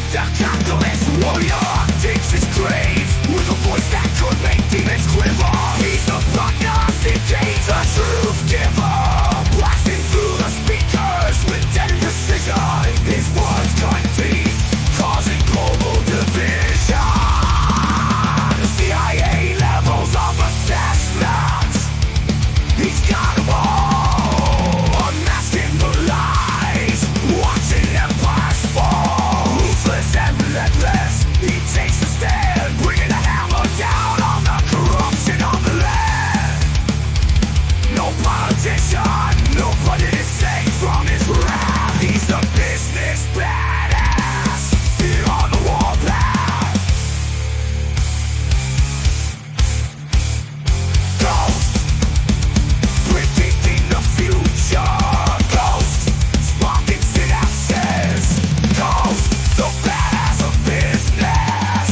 The capitalist warrior digs his grave with a voice that could make demons quiver. He's the prognosticator, the truth giver, blasting through the speakers with deadly precision. His words cut deep, causing global division. The CIA levels of assessment, he's got them all, unmasking the lies, watching empires fall. Ruthless and relentless, he takes a stand, bringing a hammer down on the corruption of the land. No politician, nobody is safe from his wrath. He's the business badass here on the warpath. Ghost, predicting the future. Ghost, sparking synapses. Ghost, the badass of business.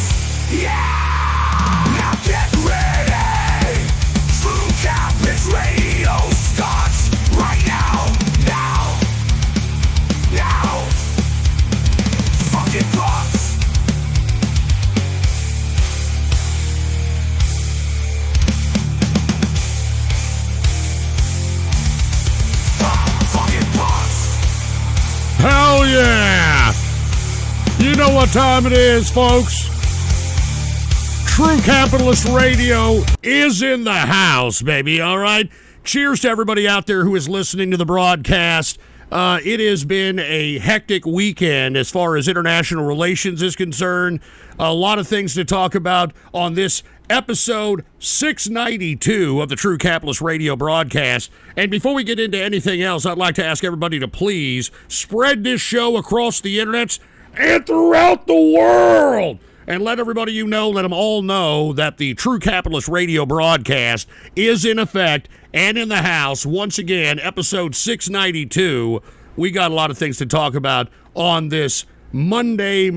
Yeah, now get ready. True Capitalist Radio starts right now. Fucking bucks. Fucking bucks. Hell yeah! You know what time it is, folks. True Capitalist Radio is in the house, baby, all right? Cheers to everybody out there who is listening to the broadcast. It has been a hectic weekend as far as international relations is concerned. A lot of things to talk about on this episode 692 of the True Capitalist Radio broadcast. And before we get into anything else, I'd like to ask everybody to please spread this show across the internet and throughout the world. And let everybody you know, let them all know that the True Capitalist Radio broadcast is in effect and in the house. Once again, episode 692. We got a lot of things to talk about on this Monday.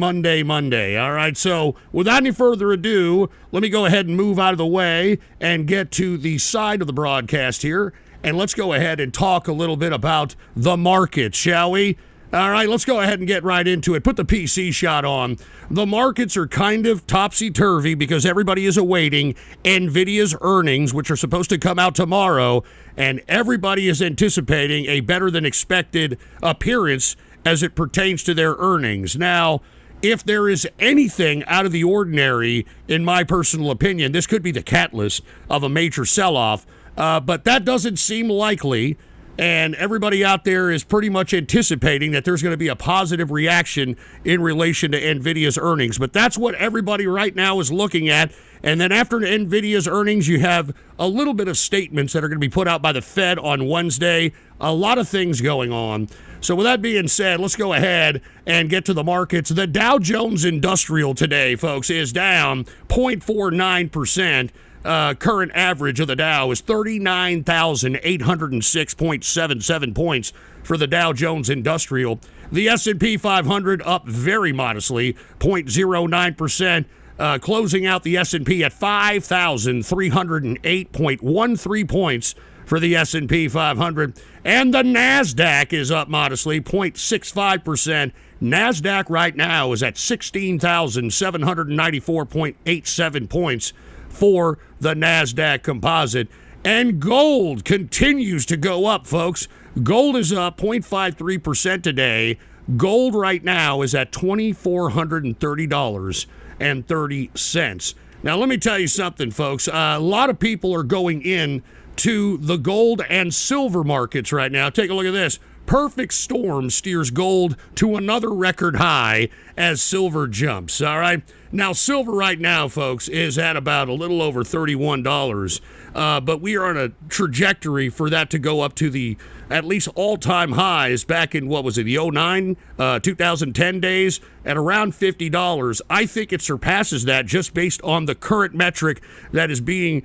All right, so without any further ado, let me go ahead and move out of the way and get to the side of the broadcast here. And let's go ahead and talk a little bit about the markets, shall we? All right, let's go ahead and get right into it. Put the PC shot on. The markets are kind of topsy-turvy because everybody is awaiting NVidia's earnings, which are supposed to come out tomorrow, and everybody is anticipating a better-than-expected appearance as it pertains to their earnings. Now, if there is anything out of the ordinary, in my personal opinion, this could be the catalyst of a major sell-off, but that doesn't seem likely. And everybody out there is pretty much anticipating that there's going to be a positive reaction in relation to NVIDIA's earnings. But that's what everybody right now is looking at. And then after NVIDIA's earnings, you have a little bit of statements that are going to be put out by the Fed on Wednesday. A lot of things going on. So with that being said, let's go ahead and get to the markets. The Dow Jones Industrial today, folks, is down 0.49%. Current average of the Dow is 39,806.77 points for the Dow Jones Industrial. The S&P 500 up very modestly, 0.09%, closing out the S&P at 5,308.13 points for the S&P 500. And the NASDAQ is up modestly, 0.65%. NASDAQ right now is at 16,794.87 points for the NASDAQ composite. And gold continues to go up, folks. Gold is up 0.53% today. Gold right now is at $2,430.30. Now, let me tell you something, folks. A lot of people are going in to the gold and silver markets right now. Take a look at this. Perfect storm steers gold to another record high as silver jumps, all right? Now, silver right now, folks, is at about a little over $31, but we are on a trajectory for that to go up to the at least all-time highs back in, what was it, the 2010 days at around $50. I think it surpasses that just based on the current metric that is being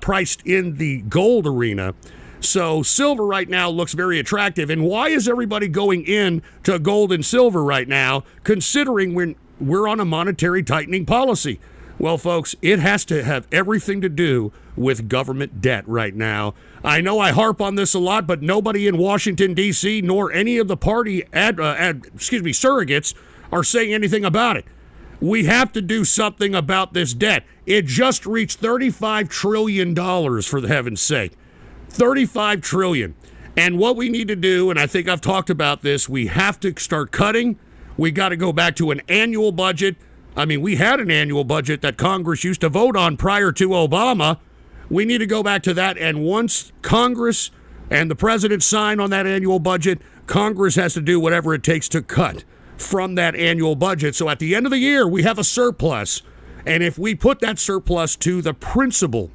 priced in the gold arena. So silver right now looks very attractive. And why is everybody going in to gold and silver right now, considering we're on a monetary tightening policy? Well, folks, it has to have everything to do with government debt right now. I know I harp on this a lot, but nobody in Washington, D.C., nor any of the party surrogates are saying anything about it. We have to do something about this debt. It just reached $35 trillion, for the heaven's sake. $35 trillion. And what we need to do, and I think I've talked about this, we have to start cutting. We got to go back to an annual budget. I mean, we had an annual budget that Congress used to vote on prior to Obama. We need to go back to that. And once Congress and the president sign on that annual budget, Congress has to do whatever it takes to cut from that annual budget. So at the end of the year, we have a surplus. And if we put that surplus to the principal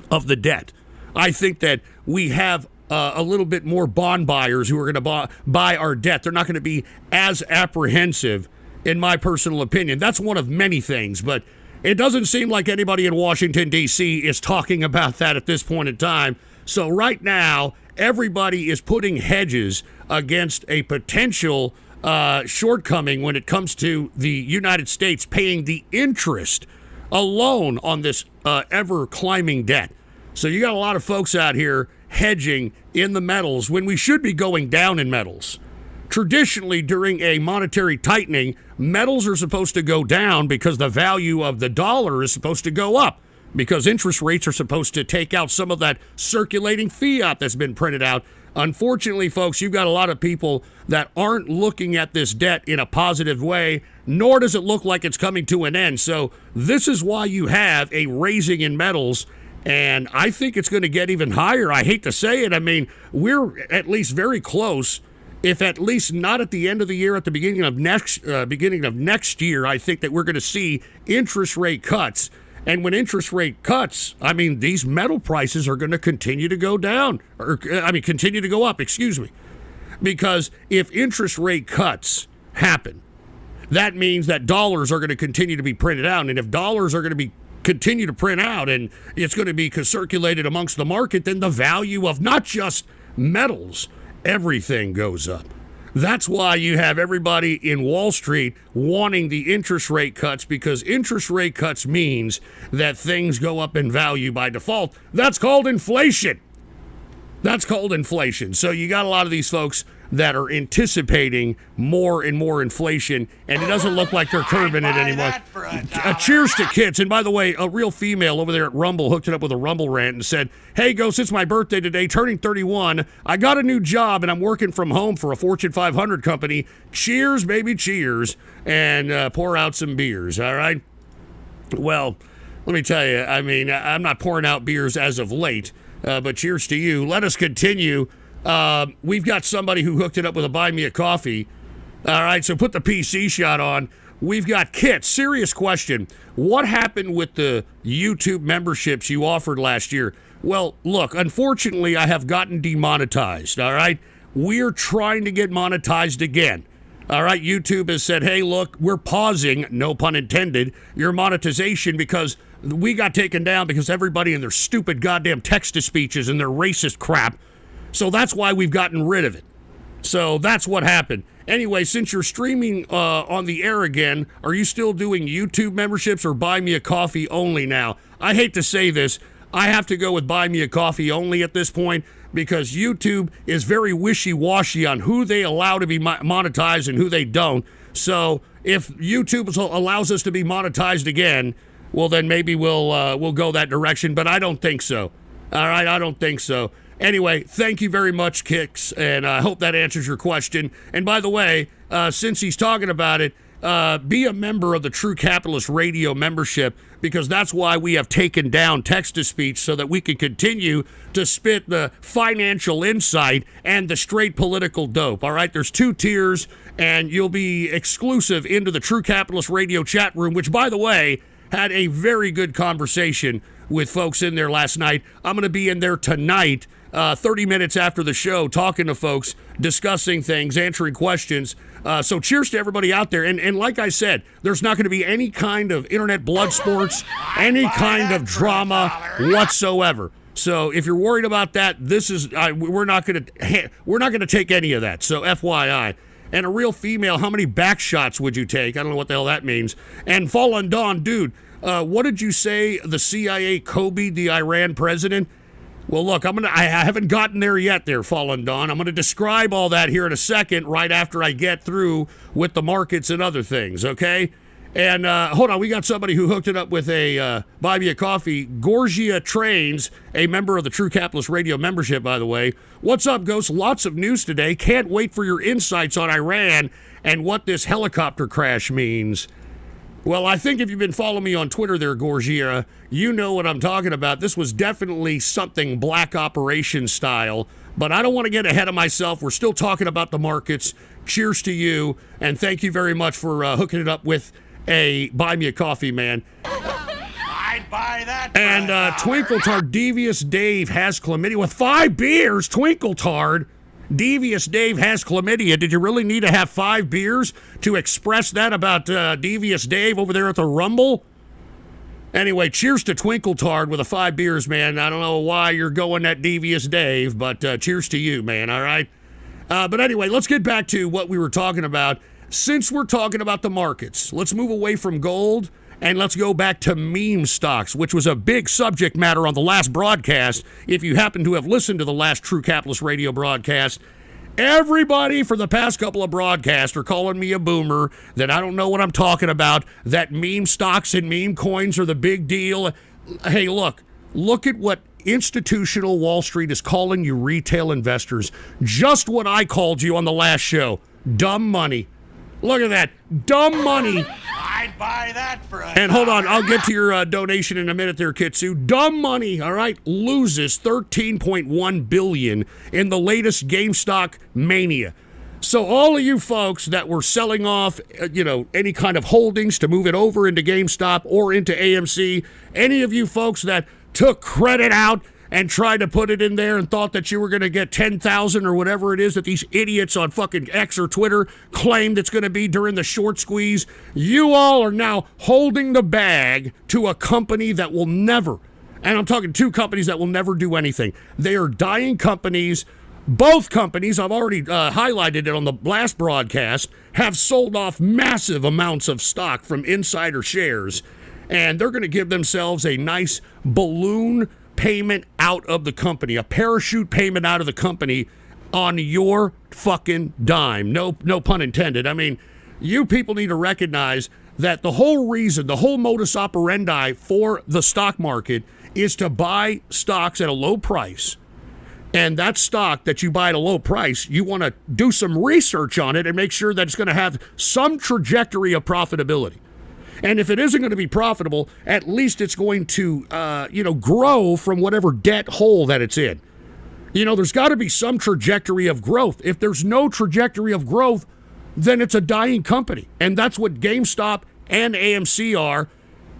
of the debt, I think that we have a little bit more bond buyers who are going to buy our debt. They're not going to be as apprehensive, in my personal opinion. That's one of many things, but it doesn't seem like anybody in Washington, D.C. is talking about that at this point in time. So right now, everybody is putting hedges against a potential shortcoming when it comes to the United States paying the interest alone on this ever-climbing debt. So you got a lot of folks out here hedging in the metals when we should be going down in metals. Traditionally, during a monetary tightening, metals are supposed to go down because the value of the dollar is supposed to go up, because interest rates are supposed to take out some of that circulating fiat that's been printed out. Unfortunately, folks, you've got a lot of people that aren't looking at this debt in a positive way, nor does it look like it's coming to an end. So this is why you have a raising in metals. And I think it's going to get even higher. I hate to say it. I mean, we're at least very close, if at least not at the end of the year, at the beginning of next year. I think that we're going to see interest rate cuts. And when interest rate cuts, I mean, these metal prices are going to continue to go down, continue to go up, excuse me. Because if interest rate cuts happen, that means that dollars are going to continue to be printed out. And if dollars are going to continue to print out and it's going to be circulated amongst the market, then the value of not just metals, everything goes up. That's why you have everybody in Wall Street wanting the interest rate cuts, because interest rate cuts means that things go up in value by default. That's called inflation. So you got a lot of these folks that are anticipating more and more inflation, and it doesn't look like they're curbing it anymore. Cheers to kids. And by the way, a real female over there at Rumble hooked it up with a Rumble rant and said, "Hey, Ghost, it's my birthday today, turning 31. I got a new job, and I'm working from home for a Fortune 500 company. Cheers, baby, cheers." And pour out some beers, all right? Well, let me tell you, I mean, I'm not pouring out beers as of late, but cheers to you. Let us continue. We've got somebody who hooked it up with a Buy Me a Coffee. All right, so put the PC shot on. We've got Kit. Serious question. What happened with the YouTube memberships you offered last year? Well, look, unfortunately, I have gotten demonetized, all right? We're trying to get monetized again. All right, YouTube has said, hey, look, we're pausing, no pun intended, your monetization because we got taken down because everybody in their stupid goddamn text-to-speeches and their racist crap. So that's why we've gotten rid of it. So that's what happened. Anyway, since you're streaming on the air again, are you still doing YouTube memberships or Buy Me a Coffee only now? I hate to say this. I have to go with Buy Me a Coffee only at this point because YouTube is very wishy-washy on who they allow to be monetized and who they don't. So if YouTube allows us to be monetized again, well, then maybe we'll go that direction. But I don't think so. All right, I don't think so. Anyway, thank you very much, Kix, and I hope that answers your question. And by the way, since he's talking about it, be a member of the True Capitalist Radio membership, because that's why we have taken down text-to-speech so that we can continue to spit the financial insight and the straight political dope. All right, there's 2 tiers, and you'll be exclusive into the True Capitalist Radio chat room, which, by the way, had a very good conversation with folks in there last night. I'm going to be in there tonight, 30 minutes after the show, talking to folks, discussing things, answering questions. So cheers to everybody out there. And like I said, there's not going to be any kind of internet blood sports, any kind of drama whatsoever. So if you're worried about that, this is we're not going to take any of that. So FYI. And a real female, how many back shots would you take? I don't know what the hell that means. And Fallen Dawn, dude, what did you say the CIA Kobe'd the Iran president? Well, look, I haven't gotten there yet there, Fallen Dawn. I'm going to describe all that here in a second, right after I get through with the markets and other things, okay? And hold on, we got somebody who hooked it up with a buy me a coffee. Gorgia Trains, a member of the True Capitalist Radio membership, by the way. What's up, Ghost? Lots of news today. Can't wait for your insights on Iran and what this helicopter crash means. Well, I think if you've been following me on Twitter there, Gorgia, you know what I'm talking about. This was definitely something black operation style, but I don't want to get ahead of myself. We're still talking about the markets. Cheers to you, and thank you very much for hooking it up with a buy me a coffee, man. I'd buy that. And Twinkeltard, Devious Dave has chlamydia with 5 beers. Twinkeltard, Devious Dave has chlamydia. Did you really need to have 5 beers to express that about Devious Dave over there at the Rumble? Anyway, cheers to Twinkeltard with the 5 beers, man. I don't know why you're going at Devious Dave, but cheers to you, man, all right? But anyway, let's get back to what we were talking about. Since we're talking about the markets, let's move away from gold and let's go back to meme stocks, which was a big subject matter on the last broadcast. If you happen to have listened to the last True Capitalist Radio broadcast, everybody for the past couple of broadcasts are calling me a boomer, that I don't know what I'm talking about, that meme stocks and meme coins are the big deal. Hey, look at what institutional Wall Street is calling you retail investors. Just what I called you on the last show. Dumb money. Look at that. Dumb money. I'd buy that for a... And hold on, I'll get to your donation in a minute there, Kitsu. Dumb money, all right, loses $13.1 billion in the latest GameStop mania. So all of you folks that were selling off, any kind of holdings to move it over into GameStop or into AMC, any of you folks that took credit out and tried to put it in there and thought that you were going to get 10,000 or whatever it is that these idiots on fucking X or Twitter claimed it's going to be during the short squeeze, you all are now holding the bag to a company that will never, and I'm talking 2 companies that will never do anything. They are dying companies. Both companies, I've already highlighted it on the last broadcast, have sold off massive amounts of stock from insider shares, and they're going to give themselves a nice balloon payment out of the company, a parachute payment out of the company on your fucking dime. No pun intended. I mean, you people need to recognize that the whole reason, the whole modus operandi for the stock market is to buy stocks at a low price. And that stock that you buy at a low price, you want to do some research on it and make sure that it's going to have some trajectory of profitability. And if it isn't going to be profitable, at least it's going to, grow from whatever debt hole that it's in. There's got to be some trajectory of growth. If there's no trajectory of growth, then it's a dying company. And that's what GameStop and AMC are.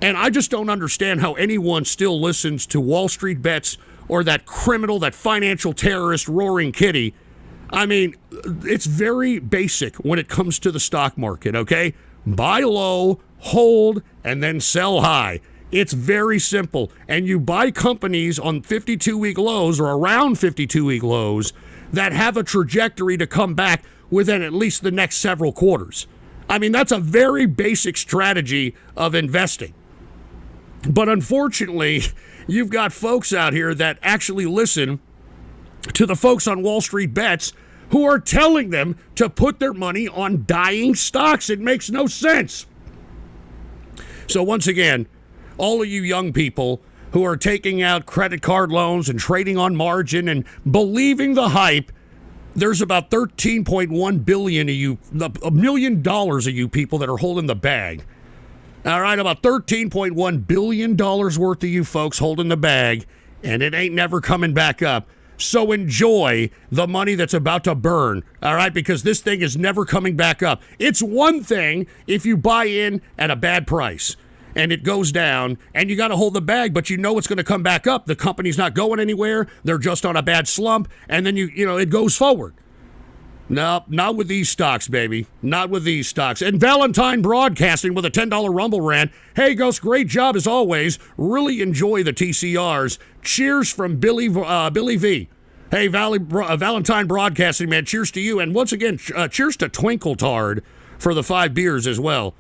And I just don't understand how anyone still listens to Wall Street Bets or that criminal, that financial terrorist Roaring Kitty. I mean, it's very basic when it comes to the stock market, okay? Buy low, hold, and then sell high. It's very simple. And you buy companies on 52-week lows or around 52-week lows that have a trajectory to come back within at least the next several quarters. I mean, that's a very basic strategy of investing. But unfortunately, you've got folks out here that actually listen to the folks on Wall Street Bets who are telling them to put their money on dying stocks. It makes no sense. So once again, all of you young people who are taking out credit card loans and trading on margin and believing the hype, there's about 13.1 billion of you, $1 million of you people that are holding the bag. All right, about $13.1 billion worth of you folks holding the bag, and it ain't never coming back up. So enjoy the money that's about to burn, all right, because this thing is never coming back up. It's one thing if you buy in at a bad price and it goes down and you got to hold the bag, but you know it's going to come back up. The company's not going anywhere. They're just on a bad slump, and then it goes forward. No, not with these stocks, baby. Not with these stocks. And Valentine Broadcasting with a $10 Rumble rant. Hey, Ghost, great job as always. Really enjoy the TCRs. Cheers from Billy V. Hey, Valentine Broadcasting, man, cheers to you. And once again, cheers to Twinkeltard for the 5 beers as well.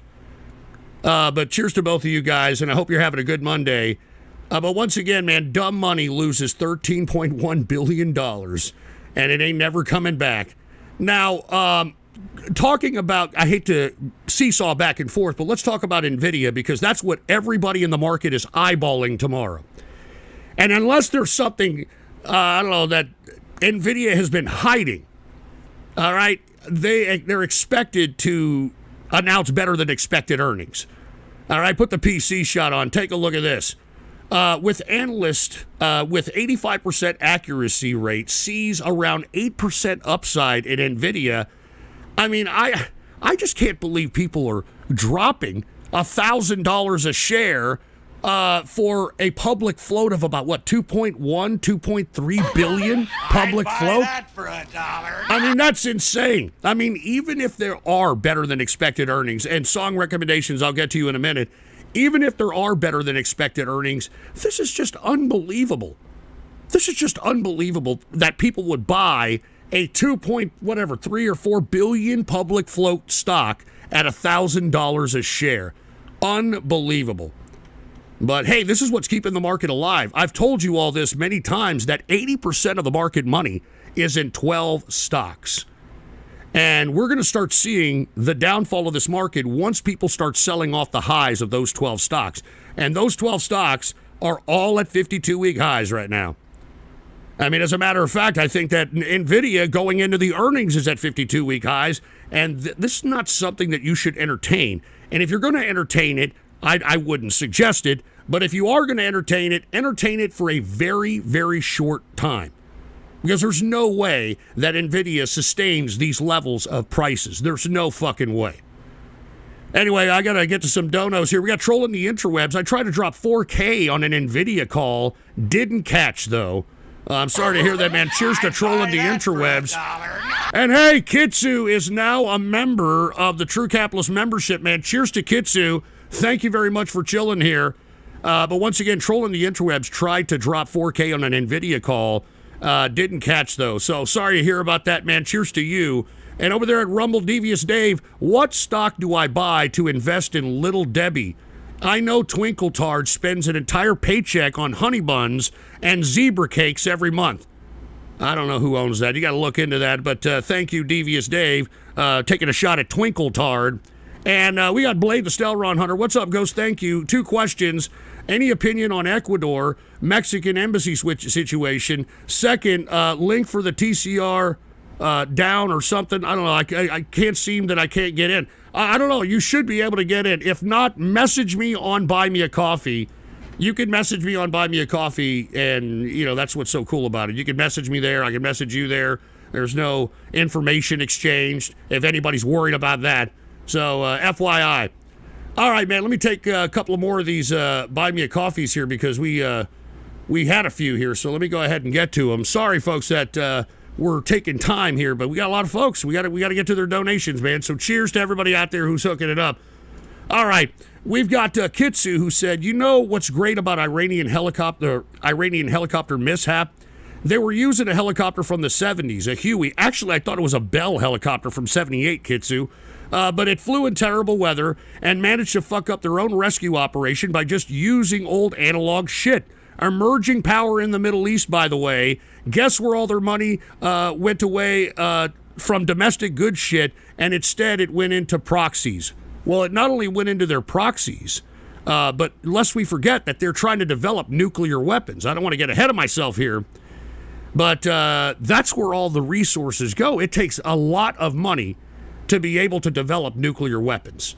But cheers to both of you guys, and I hope you're having a good Monday. But once again, man, dumb money loses $13.1 billion, and it ain't never coming back. Now, talking about, I hate to seesaw back and forth, but let's talk about NVIDIA, because that's what everybody in the market is eyeballing tomorrow. And unless there's something, I don't know, that NVIDIA has been hiding, all right, they're expected to announce better than expected earnings. All right, put the PC shot on. Take a look at this. With analysts with 85% accuracy rate sees around 8% upside in NVIDIA. I mean, I just can't believe people are dropping $1,000 a share for a public float of about, what, 2.3 billion public float? That for $1. I mean, that's insane. I mean, even if there are better than expected earnings, and song recommendations I'll get to you in a minute, even if there are better than expected earnings, this is just unbelievable. This is just unbelievable that people would buy a 3 or 4 billion public float stock at $1,000 a share. Unbelievable. But hey, this is what's keeping the market alive. I've told you all this many times, that 80% of the market money is in 12 stocks. And we're going to start seeing the downfall of this market once people start selling off the highs of those 12 stocks. And those 12 stocks are all at 52-week highs right now. I mean, as a matter of fact, I think that NVIDIA going into the earnings is at 52-week highs, and this is not something that you should entertain. And if you're going to entertain it, I wouldn't suggest it, but if you are going to entertain it for a very, very short time. Because there's no way that NVIDIA sustains these levels of prices. There's no fucking way. Anyway, I got to get to some donos here. We got trolling the interwebs. I tried to drop 4K on an NVIDIA call. Didn't catch, though. I'm sorry to hear that, man. Cheers to trolling the interwebs. And hey, Kitsu is now a member of the True Capitalist membership, man. Cheers to Kitsu. Thank you very much for chilling here. But once again, trolling the interwebs tried to drop 4K on an NVIDIA call. Didn't catch, though. So sorry to hear about that, man. Cheers to you. And over there at Rumble, Devious Dave, what stock do I buy to invest in Little Debbie? I know Twinkeltard spends an entire paycheck on honey buns and zebra cakes every month. I don't know who owns that. You got to look into that. But thank you, Devious Dave, taking a shot at Twinkeltard. And we got Blade the Stelron Hunter. What's up, Ghost? Thank you. 2 questions. Any opinion on Ecuador, Mexican embassy situation? Second, link for the TCR down or something. I don't know. I can't seem that I can't get in. I don't know. You should be able to get in. If not, message me on Buy Me a Coffee. You can message me on Buy Me a Coffee, and, you know, that's what's so cool about it. You can message me there. I can message you there. There's no information exchanged if anybody's worried about that. So, FYI. All right, man, let me take a couple of more of these Buy Me a Coffees here, because we had a few here, so let me go ahead and get to them. Sorry, folks, that we're taking time here, but we got a lot of folks. We got to get to their donations, man. So cheers to everybody out there who's hooking it up. All right, we've got Kitsu, who said, you know what's great about Iranian helicopter mishap? They were using a helicopter from the 70s, a Huey. Actually, I thought it was a Bell helicopter from 78, Kitsu. But it flew in terrible weather and managed to fuck up their own rescue operation by just using old analog shit. Emerging power in the Middle East, by the way. Guess where all their money went away from domestic goods shit, and instead it went into proxies. Well, it not only went into their proxies, but lest we forget that they're trying to develop nuclear weapons. I don't want to get ahead of myself here, but that's where all the resources go. It takes a lot of money to be able to develop nuclear weapons.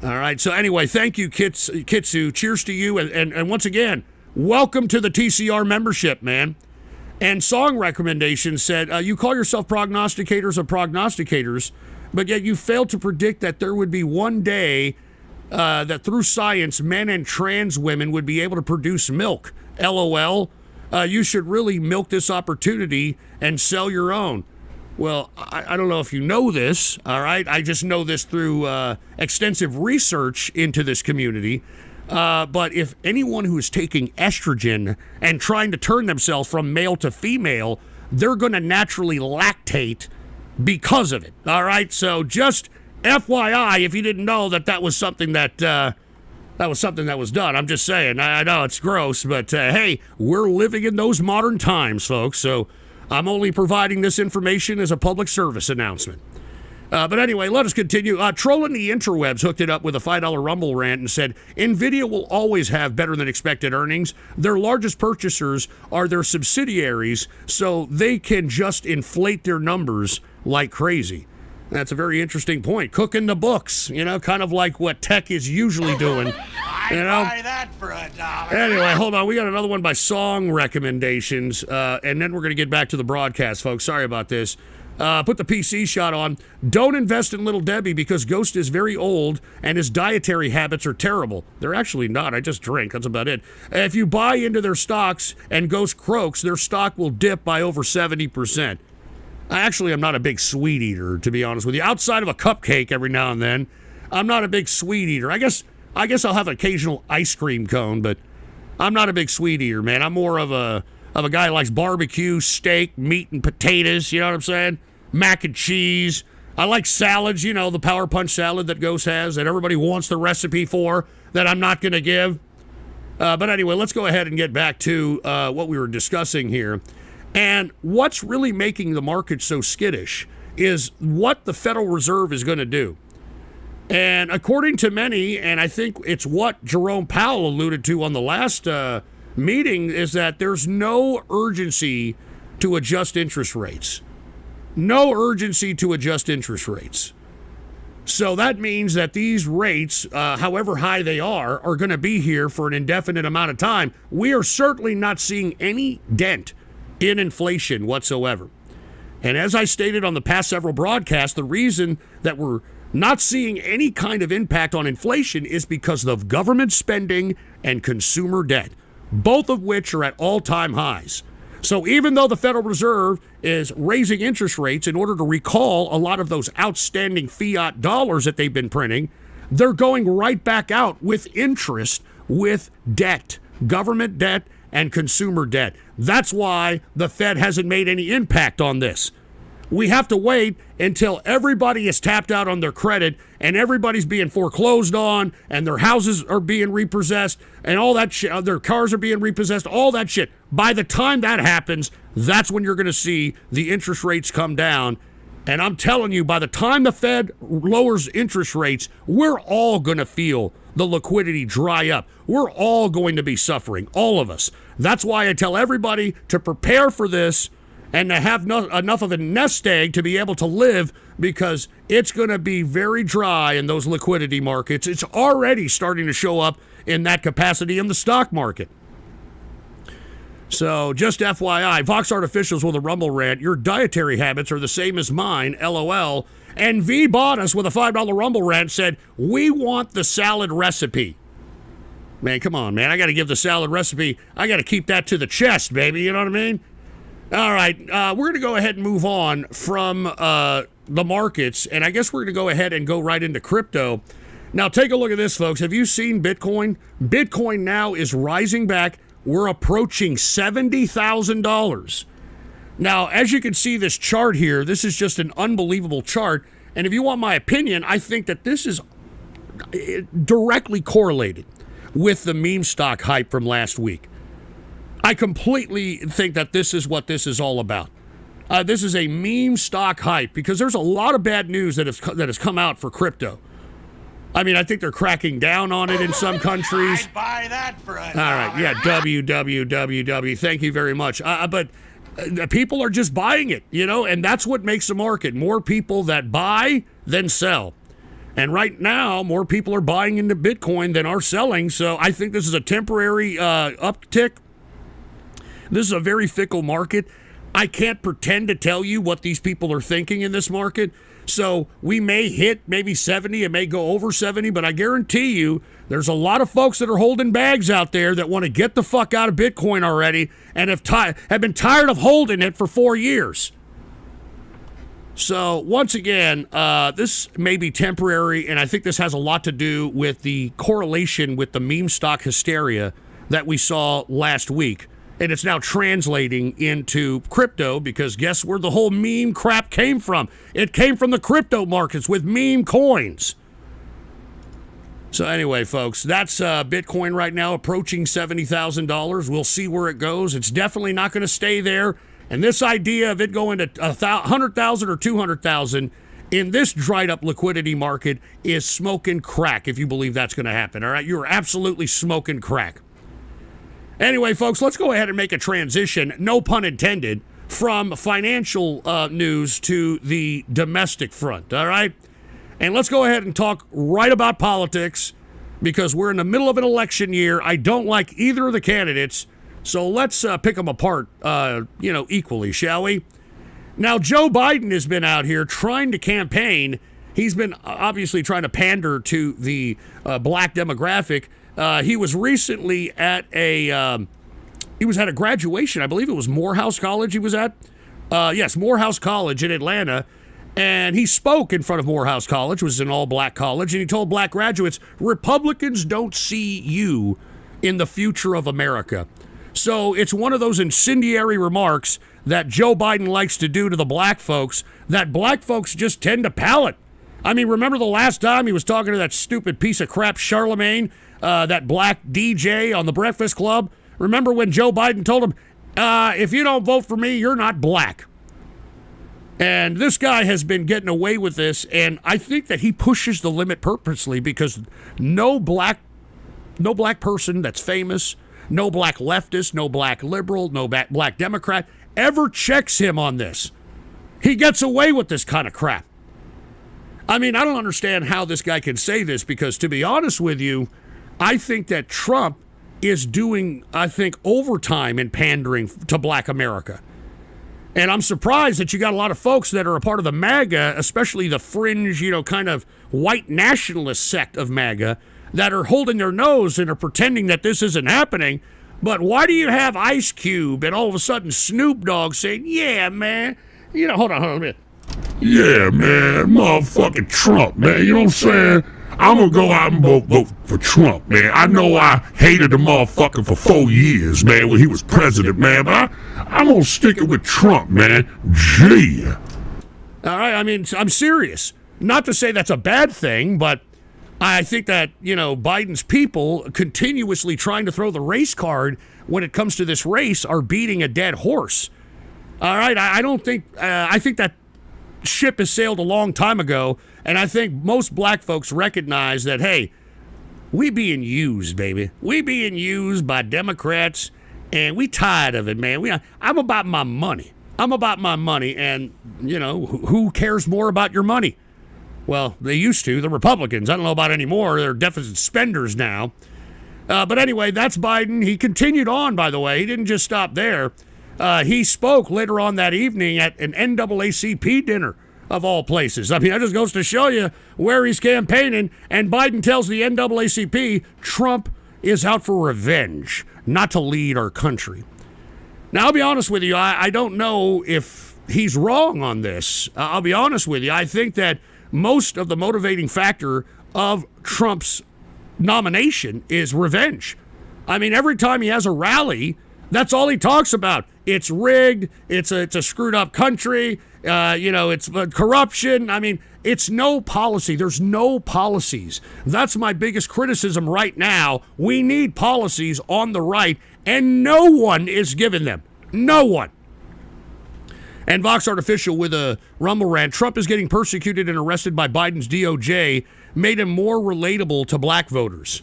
All right, so anyway, thank you, Kitsu. Cheers to you, and once again, welcome to the TCR membership, man. And song recommendation said, you call yourself prognosticators of prognosticators, but yet you failed to predict that there would be one day that through science, men and trans women would be able to produce milk. LOL. You should really milk this opportunity and sell your own. Well, I don't know if you know this, all right? I just know this through extensive research into this community. But if anyone who is taking estrogen and trying to turn themselves from male to female, they're going to naturally lactate because of it, all right? So just FYI, if you didn't know that was something that that was something that was done. I'm just saying. I know it's gross, but hey, we're living in those modern times, folks. So I'm only providing this information as a public service announcement. But anyway, let us continue. Trolling the interwebs hooked it up with a $5 Rumble rant and said, NVidia will always have better than expected earnings. Their largest purchasers are their subsidiaries, so they can just inflate their numbers like crazy. That's a very interesting point. Cooking the books, kind of like what tech is usually doing. I'd buy that for $1. Anyway, hold on. We got another one by song recommendations, and then we're going to get back to the broadcast, folks. Sorry about this. Put the PC shot on. Don't invest in Little Debbie because Ghost is very old and his dietary habits are terrible. They're actually not. I just drink. That's about it. If you buy into their stocks and Ghost croaks, their stock will dip by over 70%. I'm not a big sweet eater, to be honest with you. Outside of a cupcake every now and then, I'm not a big sweet eater. I guess I'll have an occasional ice cream cone, but I'm not a big sweet eater, man. I'm more of a guy who likes barbecue, steak, meat, and potatoes, you know what I'm saying? Mac and cheese. I like salads, the Power Punch salad that Ghost has that everybody wants the recipe for that I'm not going to give. But anyway, let's go ahead and get back to what we were discussing here. And what's really making the market so skittish is what the Federal Reserve is going to do. And according to many, and I think it's what Jerome Powell alluded to on the last meeting, is that there's no urgency to adjust interest rates. No urgency to adjust interest rates. So that means that these rates, however high they are going to be here for an indefinite amount of time. We are certainly not seeing any dent in inflation whatsoever. And as I stated on the past several broadcasts, the reason that we're not seeing any kind of impact on inflation is because of government spending and consumer debt, both of which are at all-time highs. So even though the Federal Reserve is raising interest rates in order to recall a lot of those outstanding fiat dollars that they've been printing, they're going right back out with interest, with debt, government debt and consumer debt. That's why the Fed hasn't made any impact on this. We have to wait until everybody is tapped out on their credit and everybody's being foreclosed on and their houses are being repossessed and all that shit, their cars are being repossessed, all that shit. By the time that happens, that's when you're going to see the interest rates come down. And I'm telling you, by the time the Fed lowers interest rates, we're all going to feel the liquidity dry up. We're all going to be suffering, all of us. That's why I tell everybody to prepare for this and to have enough of a nest egg to be able to live, because it's going to be very dry in those liquidity markets. It's already starting to show up in that capacity in the stock market. So just FYI, Vox Artificials with a Rumble rant. Your dietary habits are the same as mine, LOL. And V bought us with a $5 Rumble rant, said, we want the salad recipe. Man, come on, man. I got to give the salad recipe. I got to keep that to the chest, baby. You know what I mean? All right, we're going to go ahead and move on from the markets, and I guess we're going to go ahead and go right into crypto. Now, take a look at this, folks. Have you seen Bitcoin? Bitcoin now is rising back. We're approaching $70,000. Now, as you can see this chart here, this is just an unbelievable chart, and if you want my opinion, I think that this is directly correlated with the meme stock hype from last week. I completely think that this is what this is all about. This is a meme stock hype because there's a lot of bad news that has come out for crypto. I mean, I think they're cracking down on it in some countries. I'd buy that for $1. All right, yeah, www. Thank you very much. But people are just buying it, and that's what makes the market. More people that buy than sell. And right now, more people are buying into Bitcoin than are selling. So I think this is a temporary uptick. This is a very fickle market. I can't pretend to tell you what these people are thinking in this market. So we may hit maybe 70, it may go over 70, but I guarantee you there's a lot of folks that are holding bags out there that want to get the fuck out of Bitcoin already and have been tired of holding it for 4 years. So once again, this may be temporary, and I think this has a lot to do with the correlation with the meme stock hysteria that we saw last week. And it's now translating into crypto because guess where the whole meme crap came from? It came from the crypto markets with meme coins. So anyway, folks, that's Bitcoin right now approaching $70,000. We'll see where it goes. It's definitely not going to stay there. And this idea of it going to 100,000 or 200,000 in this dried up liquidity market is smoking crack, if you believe that's going to happen. All right, you're absolutely smoking crack. Anyway, folks, let's go ahead and make a transition, no pun intended, from financial news to the domestic front. All right. And let's go ahead and talk right about politics because we're in the middle of an election year. I don't like either of the candidates, so let's pick them apart, equally, shall we? Now, Joe Biden has been out here trying to campaign. He's been obviously trying to pander to the black demographic. He was recently at a graduation. I believe it was Morehouse College he was at. Yes, Morehouse College in Atlanta. And he spoke in front of Morehouse College, which was an all-black college, and he told black graduates, Republicans don't see you in the future of America. So it's one of those incendiary remarks that Joe Biden likes to do to the black folks that black folks just tend to palate. I mean, remember the last time he was talking to that stupid piece of crap Charlemagne, that black DJ on the Breakfast Club? Remember when Joe Biden told him, if you don't vote for me, you're not black. And this guy has been getting away with this, and I think that he pushes the limit purposely because no black person that's famous, no black leftist, no black liberal, no black Democrat ever checks him on this. He gets away with this kind of crap. I mean, I don't understand how this guy can say this because, to be honest with you, I think that Trump is doing, overtime in pandering to black America. And I'm surprised that you got a lot of folks that are a part of the MAGA, especially the fringe, kind of white nationalist sect of MAGA, that are holding their nose and are pretending that this isn't happening. But why do you have Ice Cube and all of a sudden Snoop Dogg saying, yeah, man, hold on a minute. Yeah, man, motherfucking Trump, man, you know what I'm saying? I'm gonna go out and vote for Trump, man. I know I hated the motherfucker for 4 years, man, when he was president, man, but I'm gonna stick it with Trump, man. Gee. All right, I mean, I'm serious. Not to say that's a bad thing, but I think that, Biden's people continuously trying to throw the race card when it comes to this race are beating a dead horse. All right, I think that ship has sailed a long time ago, and I think most black folks recognize that, hey, we being used, baby. We being used by Democrats, and we tired of it, man. I'm about my money. And, who cares more about your money? Well, they used to, the Republicans. I don't know about anymore. They're deficit spenders now. But anyway, that's Biden. He continued on, by the way. He didn't just stop there. He spoke later on that evening at an NAACP dinner, of all places. I mean, that just goes to show you where he's campaigning. And Biden tells the NAACP Trump is out for revenge, not to lead our country. Now, I'll be honest with you. I don't know if he's wrong on this. I'll be honest with you. I think that most of the motivating factor of Trump's nomination is revenge. I mean, every time he has a rally, that's all he talks about. It's rigged. It's a screwed up country. It's corruption. I mean, it's no policy. There's no policies. That's my biggest criticism right now. We need policies on the right, and no one is giving them. No one. And Vox Artificial with a rumble rant. Trump is getting persecuted and arrested by Biden's DOJ made him more relatable to black voters.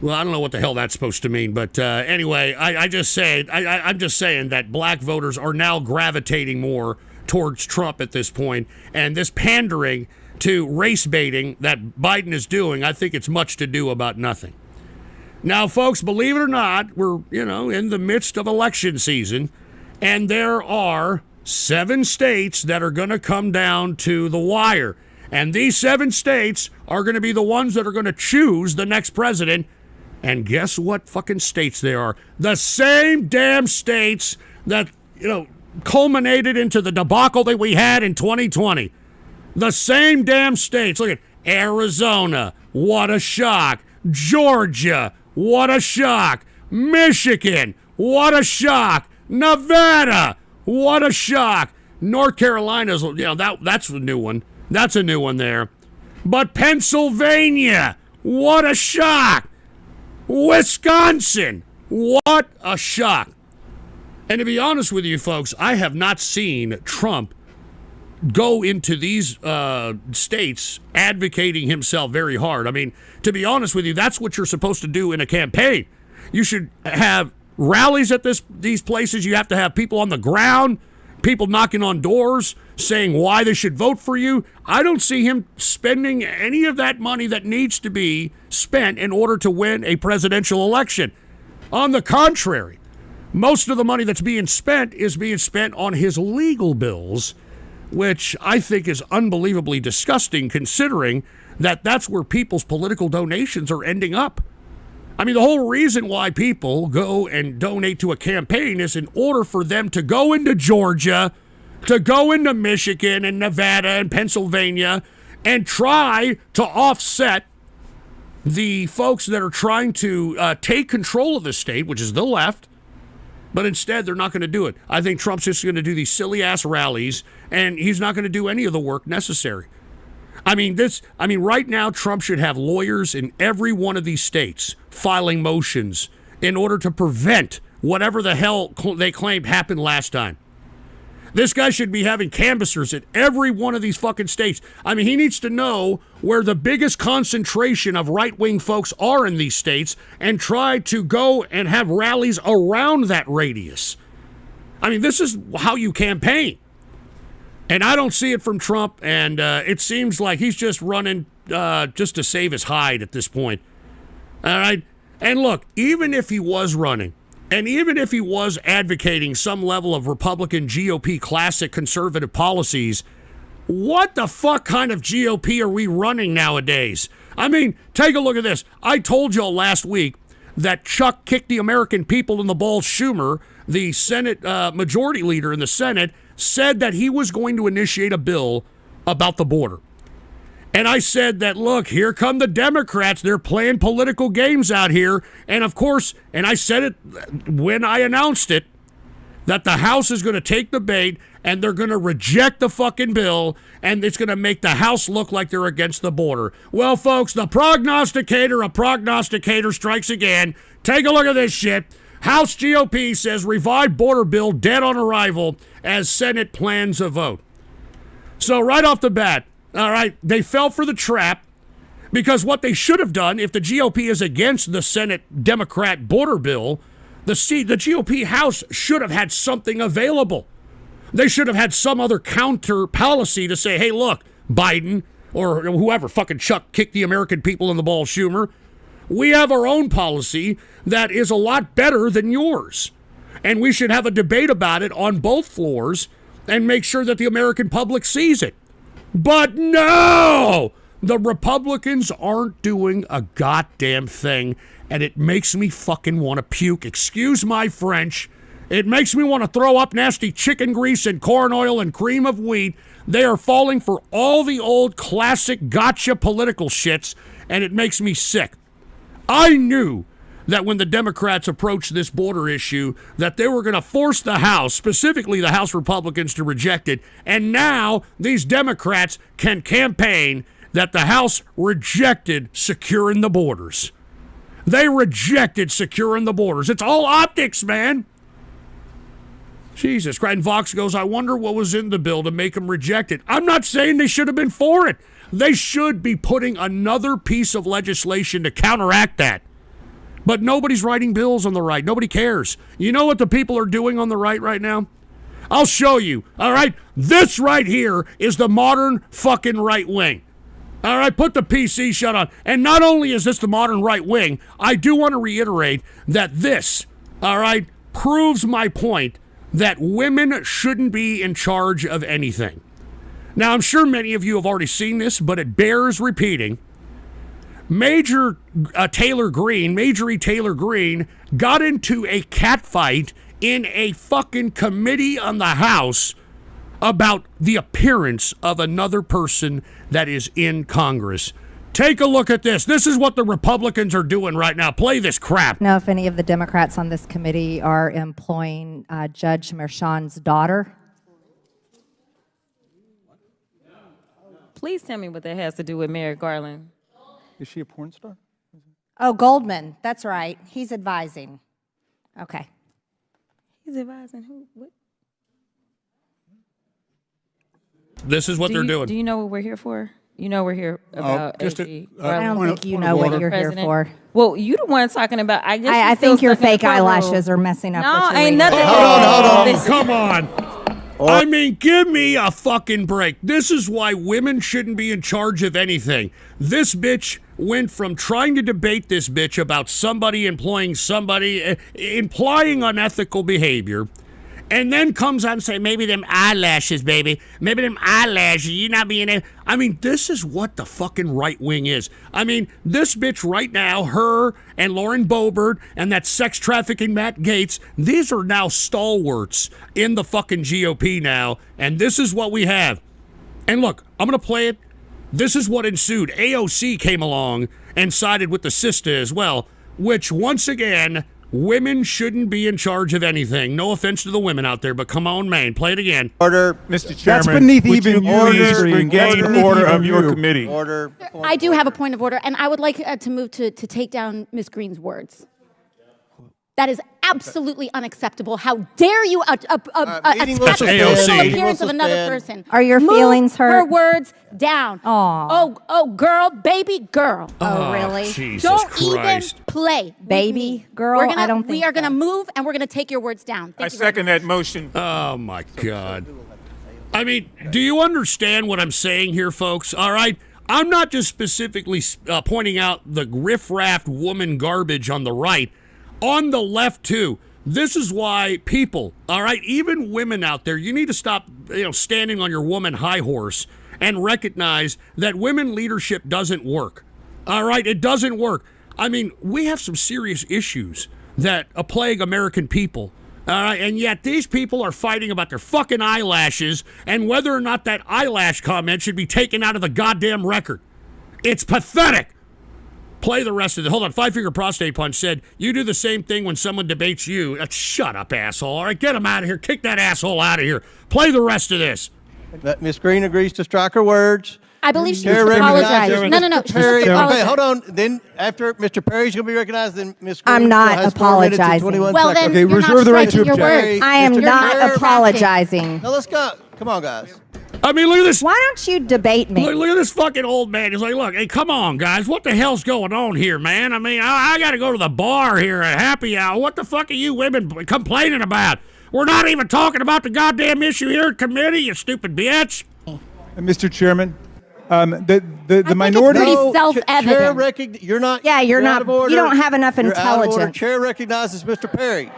Well, I don't know what the hell that's supposed to mean, but anyway, I'm just saying that black voters are now gravitating more towards Trump at this point, and this pandering to race baiting that Biden is doing, I think it's much to do about nothing. Now, folks, believe it or not, we're in the midst of election season, and there are 7 states that are going to come down to the wire, and these 7 states are going to be the ones that are going to choose the next president. And guess what fucking states they are? The same damn states that, culminated into the debacle that we had in 2020. The same damn states. Look at Arizona. What a shock. Georgia. What a shock. Michigan. What a shock. Nevada. What a shock. North Carolina's, that's a new one. That's a new one there. But Pennsylvania. What a shock! Wisconsin! What a shock! And to be honest with you folks, I have not seen Trump go into these states advocating himself very hard. I mean, to be honest with you, that's what you're supposed to do in a campaign. You should have rallies at these places. You have to have people on the ground, people knocking on doors, saying why they should vote for you. I don't see him spending any of that money that needs to be spent in order to win a presidential election. On the contrary, most of the money that's being spent is being spent on his legal bills, which I think is unbelievably disgusting considering that that's where people's political donations are ending up. I mean, the whole reason why people go and donate to a campaign is in order for them to go into Georgia, to go into Michigan and Nevada and Pennsylvania and try to offset the folks that are trying to take control of the state, which is the left. But instead, they're not going to do it. I think Trump's just going to do these silly-ass rallies, and he's not going to do any of the work necessary. I mean, right now, Trump should have lawyers in every one of these states filing motions in order to prevent whatever the hell they claimed happened last time. This guy should be having canvassers at every one of these fucking states. I mean, he needs to know where the biggest concentration of right-wing folks are in these states and try to go and have rallies around that radius. I mean, this is how you campaign. And I don't see it from Trump, and it seems like he's just running just to save his hide at this point. All right? And look, even if he was running, and even if he was advocating some level of Republican GOP classic conservative policies, what the fuck kind of GOP are we running nowadays? I mean, take a look at this. I told y'all last week that Chuck kicked the American people in the balls. Schumer, the Senate majority leader in the Senate, said that he was going to initiate a bill about the border. And I said that, look, here come the Democrats. They're playing political games out here. And of course, and I said it when I announced it, that the House is going to take the bait and they're going to reject the fucking bill and it's going to make the House look like they're against the border. Well, folks, a prognosticator strikes again. Take a look at this shit. House GOP says revived border bill dead on arrival as Senate plans a vote. So right off the bat, all right, they fell for the trap because what they should have done if the GOP is against the Senate Democrat border bill, the GOP House should have had something available. They should have had some other counter policy to say, hey, look, Biden or whoever, fucking Chuck kicked the American people in the balls, Schumer. We have our own policy that is a lot better than yours. And we should have a debate about it on both floors and make sure that the American public sees it. But no! The Republicans aren't doing a goddamn thing, and it makes me fucking want to puke. Excuse my French. It makes me want to throw up nasty chicken grease and corn oil and cream of wheat. They are falling for all the old classic gotcha political shits, and it makes me sick. I knew that when the Democrats approached this border issue, that they were going to force the House, specifically the House Republicans, to reject it. And now these Democrats can campaign that the House rejected securing the borders. They rejected securing the borders. It's all optics, man. Jesus Christ. And Vox goes, I wonder what was in the bill to make them reject it. I'm not saying they should have been for it. They should be putting another piece of legislation to counteract that. But nobody's writing bills on the right. Nobody cares. You know what the people are doing on the right now? I'll show you. All right? This right here is the modern fucking right wing. All right? Put the PC shut on. And not only is this the modern right wing, I do want to reiterate that this, all right, proves my point that women shouldn't be in charge of anything. Now, I'm sure many of you have already seen this, but it bears repeating. Majorie Taylor Greene got into a catfight in a fucking committee on the House about the appearance of another person that is in Congress. Take a look at this. This is what the Republicans are doing right now. Play this crap. Know if any of the Democrats on this committee are employing Judge Merchan's daughter? Please tell me what that has to do with Merrick Garland. Is she a porn star? Oh, Goldman. That's right. He's advising. Okay. He's advising who? What? This is what they're doing. Do you know what we're here for? You know we're here about just AG. I don't think you know what you're here for. Well, you the one talking about. I guess I think your fake eyelashes are messing up. No, what you're ain't reading. nothing. Hold on. Listen. Come on. I mean, give me a fucking break. This is why women shouldn't be in charge of anything. This bitch went from trying to debate this bitch about somebody employing somebody, implying unethical behavior, and then comes out and say, maybe them eyelashes, baby. Maybe them eyelashes, you not being able. I mean, this is what the fucking right wing is. I mean, this bitch right now, her and Lauren Boebert and that sex trafficking Matt Gaetz, these are now stalwarts in the fucking GOP now, and this is what we have. And look, I'm going to play it. This is what ensued. AOC came along and sided with the sister as well, which once again, women shouldn't be in charge of anything. No offense to the women out there, but come on, man, play it again. Order. Mr. Chairman, that's beneath even order of your committee. Order. I do have a point of order, and I would like to move to take down Ms. Green's words. That is absolutely unacceptable. How dare you attack the physical appearance of another person? Are your Move feelings hurt? her words down. Aw. Oh, girl, baby girl. Oh, really? Jesus Don't Christ. even play. with Baby me. girl? I don't think we are so. going to move, and we're going to take your words down. I second that motion. Oh, my God. I mean, do you understand what I'm saying here, folks? All right? I'm not just specifically pointing out the riffraff woman garbage on the right. On the left, too. This is why people, all right, even women out there, you need to stop, standing on your woman high horse and recognize that women leadership doesn't work. All right, it doesn't work. I mean, we have some serious issues that plague American people. All right, and yet these people are fighting about their fucking eyelashes and whether or not that eyelash comment should be taken out of the goddamn record. It's pathetic. Play the rest of it. Hold on. Five Finger Prostate Punch said, you do the same thing when someone debates you. Shut up, asshole. All right, get him out of here. Kick that asshole out of here. Play the rest of this. Ms. Green agrees to strike her words. I believe she Chair must apologize. recognizes No. Mr. She Perry. must apologize. Okay, hold on. Then after Mr. Perry's going to be recognized, then Ms. Green I'm not has 4 minutes and apologizing. 21 Well, seconds. then you're reserve not the right to striking your object. words. I am Mr. not Perry. apologizing. Now let's go. Come on, guys. I mean, look at this. Why don't you debate me? Look at this fucking old man. He's like, look, hey, come on, guys. What the hell's going on here, man? I mean, I got to go to the bar here at happy hour. What the fuck are you women complaining about? We're not even talking about the goddamn issue here at committee, you stupid bitch. Mr. Chairman, the I minority. think it's pretty self-evident. You're not. Yeah, you're not. out of order. You don't have enough You're out of order. intelligence. Chair recognizes Mr. Perry.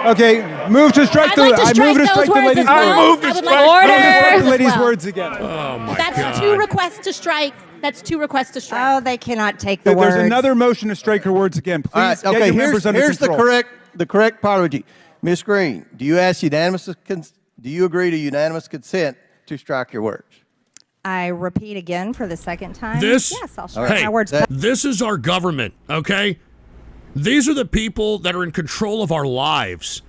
Okay, move to strike I'd like to I strike move to those strike the words lady's as well. words. I would like to strike Strike those the words lady's as well. words again. Oh, my That's God. 2 requests to strike. That's 2 requests to strike. Oh, they cannot take the There's words. another motion to strike her words again. Please All right. get Okay. your members under Here's the control. correct parliamentary. Ms. Green, do you agree to unanimous consent to strike your words? I repeat again for the second time. This, Yes, I'll strike hey, my words. this is our government, okay? These are the people that are in control of our lives.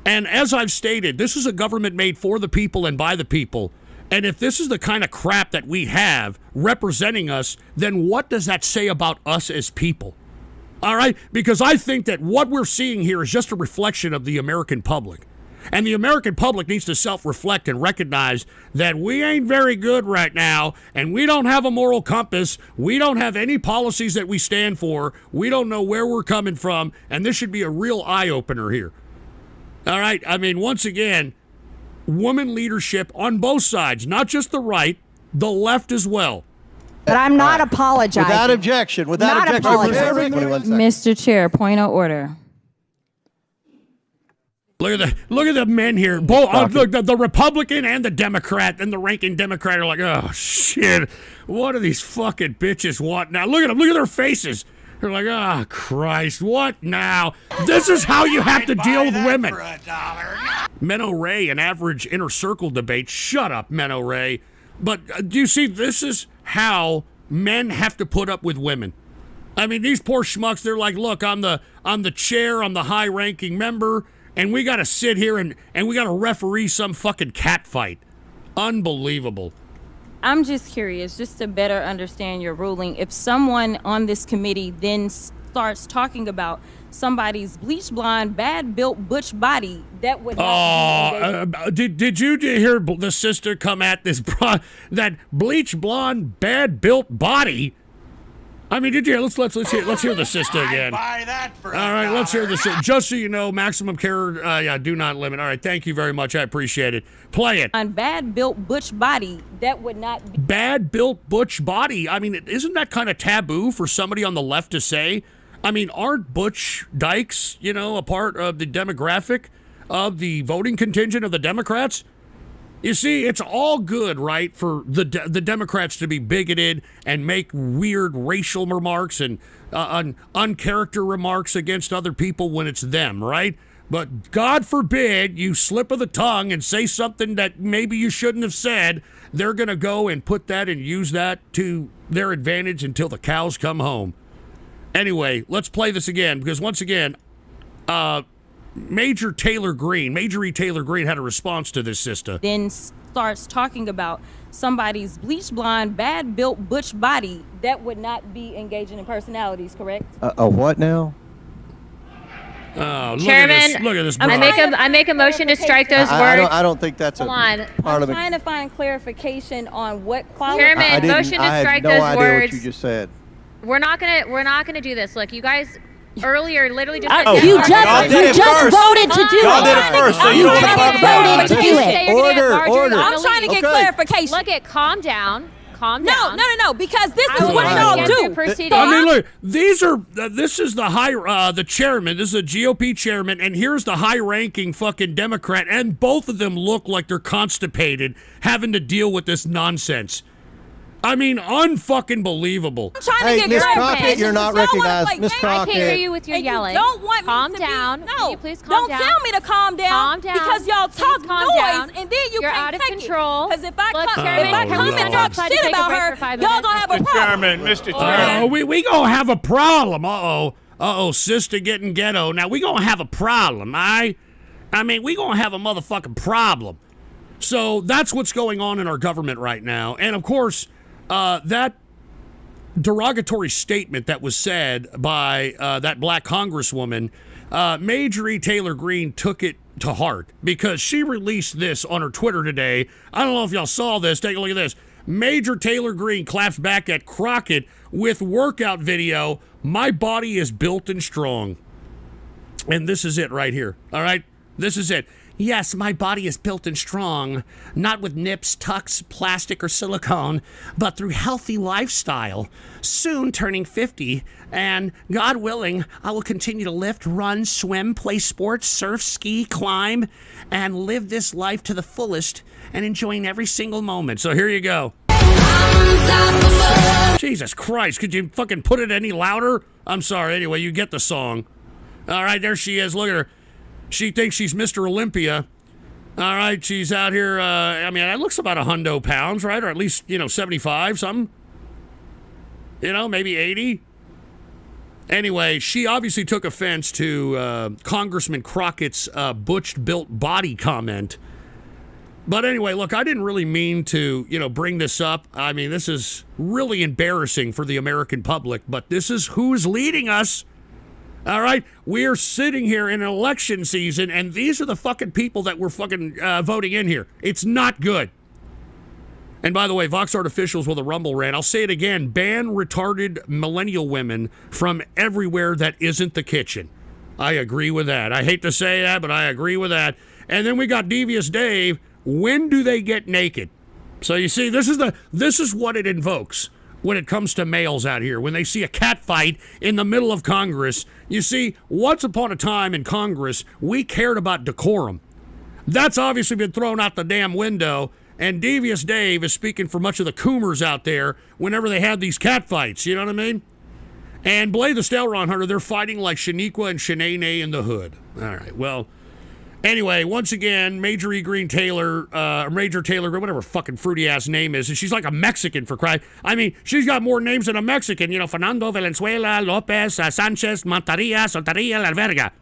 And as I've stated, this is a government made for the people and by the people. And if this is the kind of crap that we have representing us, then what does that say about us as people? All right? Because I think that what we're seeing here is just a reflection of the American public. And the American public needs to self-reflect and recognize that we ain't very good right now, and we don't have a moral compass. We don't have any policies that we stand for. We don't know where we're coming from, and this should be a real eye-opener here. All right? I mean, once again, woman leadership on both sides, not just the right, the left as well. But I'm not apologizing. Without objection. Not apologizing. Chair, 21 seconds. Mr. Chair, point of order. Look at the men here. Both look, the Republican and the Democrat and the ranking Democrat are like, oh shit, what do these fucking bitches want now? Look at them. Look at their faces. They're like, oh Christ, what now? This is how you have to deal with women. For $1. Menno Ray, an average inner circle debate. Shut up, Menno Ray. But do you see? This is how men have to put up with women. I mean, these poor schmucks. They're like, look, I'm the chair. I'm the high-ranking member. And we got to sit here and we got to referee some fucking cat fight. Unbelievable. I'm just curious, just to better understand your ruling. If someone on this committee then starts talking about somebody's bleach blonde, bad built butch body, that would not be did you hear the sister come at this that bleach blonde, bad built body? I mean, did you? Let's hear the sister again. Buy that for All right, let's hear this. Just so you know, maximum care, do not limit. All right, thank you very much. I appreciate it. Play it. on bad built butch body, that would not be Bad built butch body. I mean, isn't that kind of taboo for somebody on the left to say? I mean, aren't butch dykes, a part of the demographic of the voting contingent of the Democrats? You see, it's all good, right, for the Democrats to be bigoted and make weird racial remarks and uncharacter remarks against other people when it's them, right? But God forbid you slip of the tongue and say something that maybe you shouldn't have said. They're going to go and put that and use that to their advantage until the cows come home. Anyway, let's play this again, because once again, Major E. Taylor Greene had a response to this, sister. then starts talking about somebody's bleach blonde, bad built butch body, that would not be engaging in personalities, correct? A what now? Oh, Chairman, look at this. I make a motion to strike those words. I don't think that's Hold on. part I'm of the. trying to find clarification on what quality. Chairman, I didn't- motion to I had strike no those idea words. what you just said. We're not gonna do this. Look, you guys earlier literally just said You yes. just voted to do it. Y'all did it first, so you don't just talk about voted to it. do it. Order. I'm trying to get Okay. clarification. Look at calm down. No, because this is I will what y'all begin do. the proceedings. I mean, look, this is the chairman. This is a GOP chairman, and here's the high-ranking fucking Democrat, and both of them look like they're constipated, having to deal with this nonsense. I mean, unfucking believable. I'm trying Hey, to get Miss clarification. Crockett, you're not Y'all wanna recognized. play Miss games. I can't hear Crockett. you with your And yelling. You don't want calm me to down. Be, Can no, you please calm don't down? tell me to calm down. Calm down. Because y'all Please talk calm noise, down. and then You're can't out of take control. Because if I Look, come, Chairman, if I come Lord. and talk Outside to shit take a about break her, for 5 y'all minutes. gonna have a problem. Mr. Chairman. We gonna have a problem. Sister getting ghetto. Now we gonna have a problem. I mean, we gonna have a motherfucking problem. So that's what's going on in our government right now. And of course, that derogatory statement that was said by that black congresswoman, Major E. Taylor Greene took it to heart because she released this on her Twitter today. I don't know if y'all saw this. Take a look at this. Major Taylor Greene claps back at Crockett with workout video. My body is built and strong. And this is it right here. All right? This is it. Yes, my body is built and strong, not with nips, tucks, plastic, or silicone, but through healthy lifestyle. Soon turning 50, and God willing, I will continue to lift, run, swim, play sports, surf, ski, climb, and live this life to the fullest and enjoying every single moment. So here you go. Jesus Christ, could you fucking put it any louder? I'm sorry. Anyway, you get the song. All right, there she is. Look at her. She thinks she's Mr. Olympia. All right, she's out here. I mean, it looks about 100 pounds, right? Or at least, 75, something. Maybe 80. Anyway, she obviously took offense to Congressman Crockett's butch-built body comment. But anyway, look, I didn't really mean to, bring this up. I mean, this is really embarrassing for the American public, but this is who's leading us. All right, we are sitting here in an election season, and these are the fucking people that we're fucking voting in here. It's not good. And by the way, Vox Artificials with a Rumble rant. I'll say it again. Ban retarded millennial women from everywhere that isn't the kitchen. I agree with that. I hate to say that, but I agree with that. And then we got Devious Dave. When do they get naked? So you see, this is what it invokes when it comes to males out here. When they see a cat fight in the middle of Congress, you see, once upon a time in Congress, we cared about decorum. That's obviously been thrown out the damn window, and Devious Dave is speaking for much of the coomers out there whenever they have these cat fights, you know what I mean? And Blade the Stelron Hunter, they're fighting like Shaniqua and Shanae in the hood. All right, well, anyway, once again, Major E. Green Taylor, Major Taylor, whatever fucking fruity ass name is, and she's like a Mexican for crying. I mean, she's got more names than a Mexican. Fernando, Valenzuela, Lopez, Sanchez, Montaria, Soltaria, La Verga.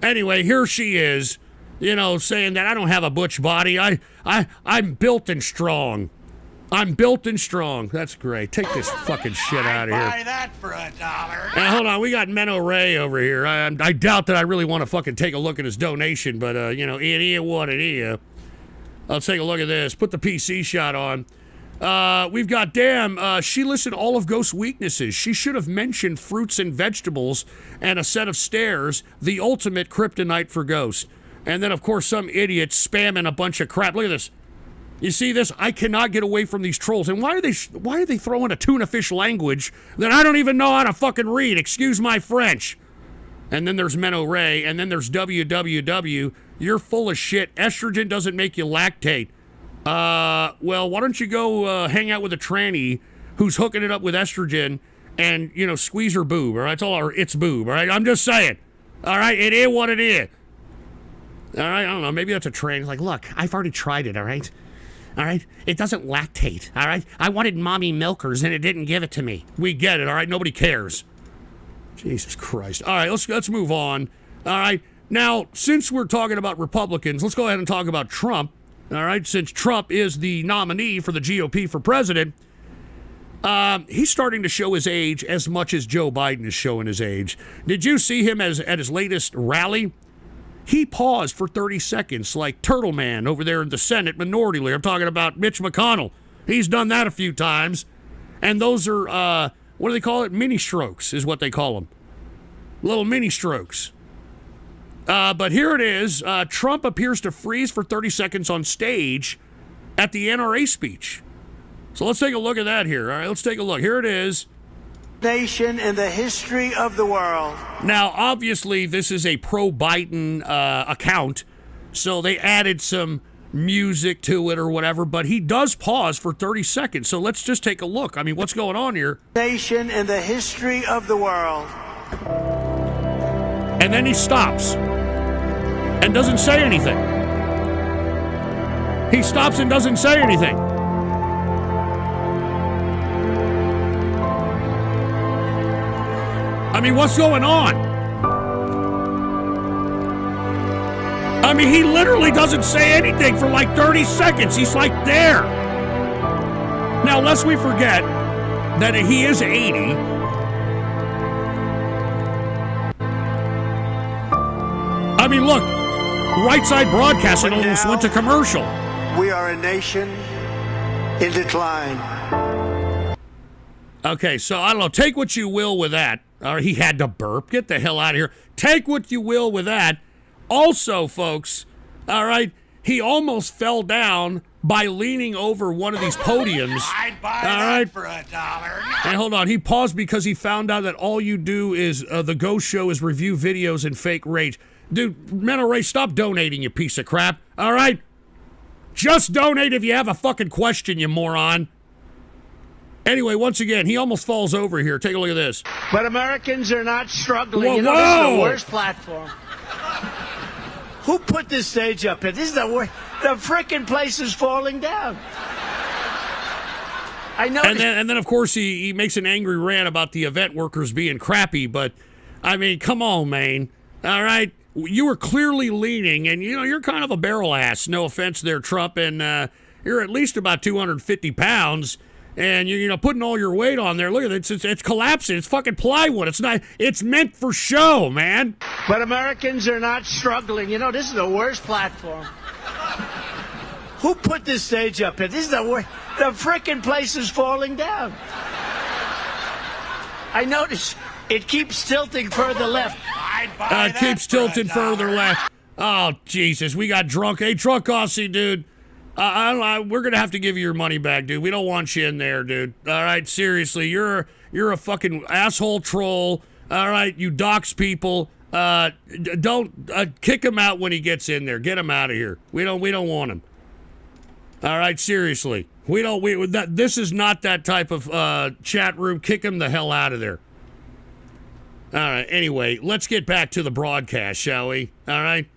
Anyway, here she is, saying that I don't have a butch body. I'm built and strong. I'm built and strong. That's great. Take this fucking shit out of here. Buy that for $1. Now, hold on. We got Menno Ray over here. I doubt that I really want to fucking take a look at his donation, but, it is what it is. Let's take a look at this. Put the PC shot on. We've got, she listed all of Ghost's weaknesses. She should have mentioned fruits and vegetables and a set of stairs, the ultimate kryptonite for Ghost. And then, of course, some idiot spamming a bunch of crap. Look at this. You see this? I cannot get away from these trolls. And why are they throwing a tuna fish language that I don't even know how to fucking read? Excuse my French. And then there's Menno Ray, and then there's WWW. You're full of shit. Estrogen doesn't make you lactate. Well, why don't you go hang out with a tranny who's hooking it up with estrogen and, squeeze her boob, all right? It's all it's boob, all right? I'm just saying. All right? It is what it is. All right? I don't know. Maybe that's a tranny. Like, look, I've already tried it, all right? All right? It doesn't lactate, all right? I wanted mommy milkers, and it didn't give it to me. We get it, all right? Nobody cares. Jesus Christ. All right, let's move on. All right? Now, since we're talking about Republicans, let's go ahead and talk about Trump. All right? Since Trump is the nominee for the GOP for president, he's starting to show his age as much as Joe Biden is showing his age. Did you see him at his latest rally? He paused for 30 seconds like Turtle Man over there in the Senate Minority Leader. I'm talking about Mitch McConnell. He's done that a few times. And those are, what do they call it? Mini strokes is what they call them. Little mini strokes. But here it is. Trump appears to freeze for 30 seconds on stage at the NRA speech. So let's take a look at that here. All right, let's take a look. Here it is. Nation in the history of the world. Now, obviously, this is a pro-Biden account, so they added some music to it or whatever, but he does pause for 30 seconds. So let's just take a look. I mean, what's going on here? Nation in the history of the world. And then he stops and doesn't say anything. He stops and doesn't say anything. I mean, what's going on? I mean, he literally doesn't say anything for like 30 seconds. He's like there. Now, lest we forget that he is 80. I mean, look, Right Side Broadcasting almost went to commercial. We are a nation in decline. Okay, so I don't know. Take what you will with that. He had to burp. Get the hell out of here. Take what you will with that. Also, folks, all right, he almost fell down by leaning over one of these podiums. I'd buy that for $1. And hold on, he paused because he found out that all you do is the Ghost Show is review videos and fake rage. Dude, Menno Ray, stop donating, you piece of crap. All right? Just donate if you have a fucking question, you moron. Anyway, once again, he almost falls over here. Take a look at this. But Americans are not struggling. Whoa, This is whoa. the worst platform. Who put this stage up here? This is the worst. The frickin' place is falling down. I know. And then, of course, he makes an angry rant about the event workers being crappy. But, I mean, come on, man. All right? You were clearly leaning, and, you're kind of a barrel ass. No offense there, Trump. And you're at least about 250 pounds. And you're putting all your weight on there. Look at it. It's collapsing. It's fucking plywood. It's not. It's meant for show, man. But Americans are not struggling. This is the worst platform. Who put this stage up here? This is the worst. The frickin' place is falling down. I notice it keeps tilting further left. It keeps tilting further left. Oh, Jesus. We got drunk. Hey, Drunk Aussie, dude. We're going to have to give you your money back, dude. We don't want you in there, dude. All right, seriously. You're a fucking asshole troll. All right, you dox people. Don't kick him out when he gets in there. Get him out of here. We don't want him. All right, seriously. This is not that type of chat room. Kick him the hell out of there. All right, anyway, let's get back to the broadcast, shall we? All right?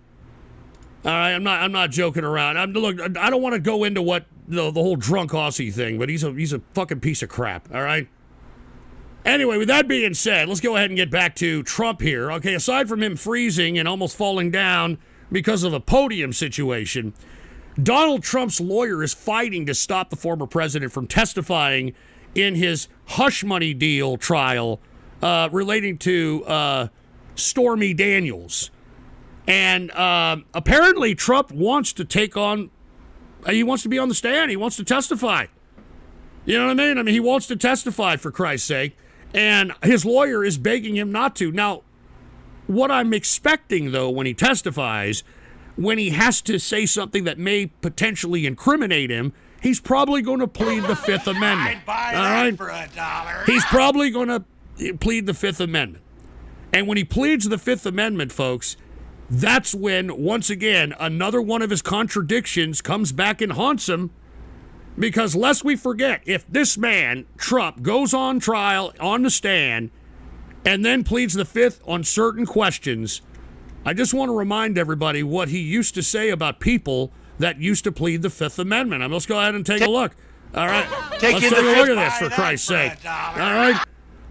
All right, I'm not joking around. Look, I don't want to go into what the whole Drunk Aussie thing, but he's a fucking piece of crap, all right? Anyway, with that being said, let's go ahead and get back to Trump here. Okay, aside from him freezing and almost falling down because of a podium situation, Donald Trump's lawyer is fighting to stop the former president from testifying in his hush money deal trial relating to Stormy Daniels. And apparently Trump wants to take on, he wants to be on the stand. He wants to testify. You know what I mean? I mean, he wants to testify, for Christ's sake. And his lawyer is begging him not to. Now, what I'm expecting, though, when he testifies, when he has to say something that may potentially incriminate him, he's probably going to plead the Fifth Amendment. I'd buy all that right? for $1. He's probably going to plead the Fifth Amendment. And when he pleads the Fifth Amendment, folks, that's when, once again, another one of his contradictions comes back and haunts him. Because lest we forget, if this man, Trump, goes on trial, on the stand, and then pleads the Fifth on certain questions, I just want to remind everybody what he used to say about people that used to plead the Fifth Amendment. Let's go ahead and take a look. All right? Let's take a look at this, for Christ's sake. All right?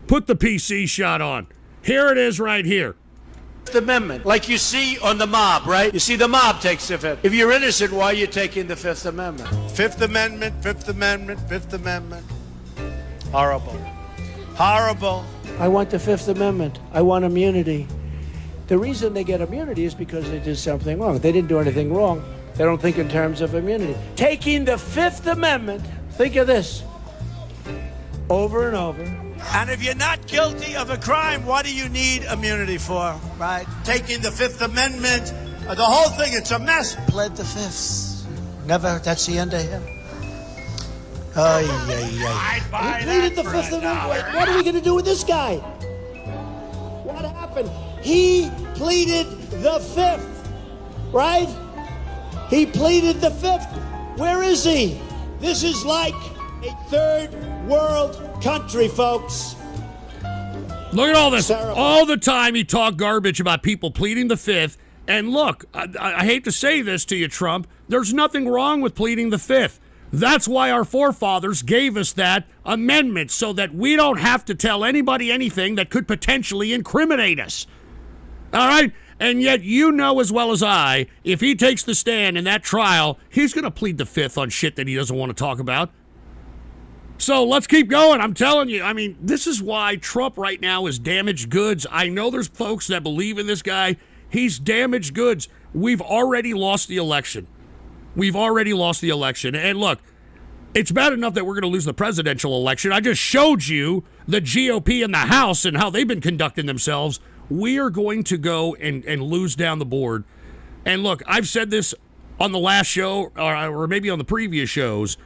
Put the PC shot on. Here it is right here. Fifth Amendment, like you see on the mob, right? You see the mob takes the Fifth. If you're innocent, why are you taking the Fifth Amendment? Fifth Amendment, Fifth Amendment, Fifth Amendment. Horrible. Horrible. I want the Fifth Amendment. I want immunity. The reason they get immunity is because they did something wrong. They didn't do anything wrong. They don't think in terms of immunity. Taking the Fifth Amendment, think of this, over and over. And if you're not guilty of a crime, what do you need immunity for, right? Taking the Fifth Amendment, the whole thing, it's a mess. Pled the Fifth. Never, that's the end of him. Ay, ay, ay. He pleaded the Fifth Amendment. What are we going to do with this guy? What happened? He pleaded the Fifth, right? He pleaded the Fifth. Where is he? This is like a third world country, folks. Look at all this. All the time he talked garbage about people pleading the Fifth. And look, I hate to say this to you, Trump, there's nothing wrong with pleading the Fifth. That's why our forefathers gave us that amendment, so that we don't have to tell anybody anything that could potentially incriminate us. All right? And yet you know as well as I, if he takes the stand in that trial, he's going to plead the Fifth on shit that he doesn't want to talk about. So let's keep going. I'm telling you, I mean, this is why Trump right now is damaged goods. I know there's folks that believe in this guy. He's damaged goods. We've already lost the election. We've already lost the election. And look, it's bad enough that we're going to lose the presidential election. I just showed you the GOP in the House and how they've been conducting themselves. We are going to go and lose down the board. And look, I've said this on the last show, or maybe on the previous shows,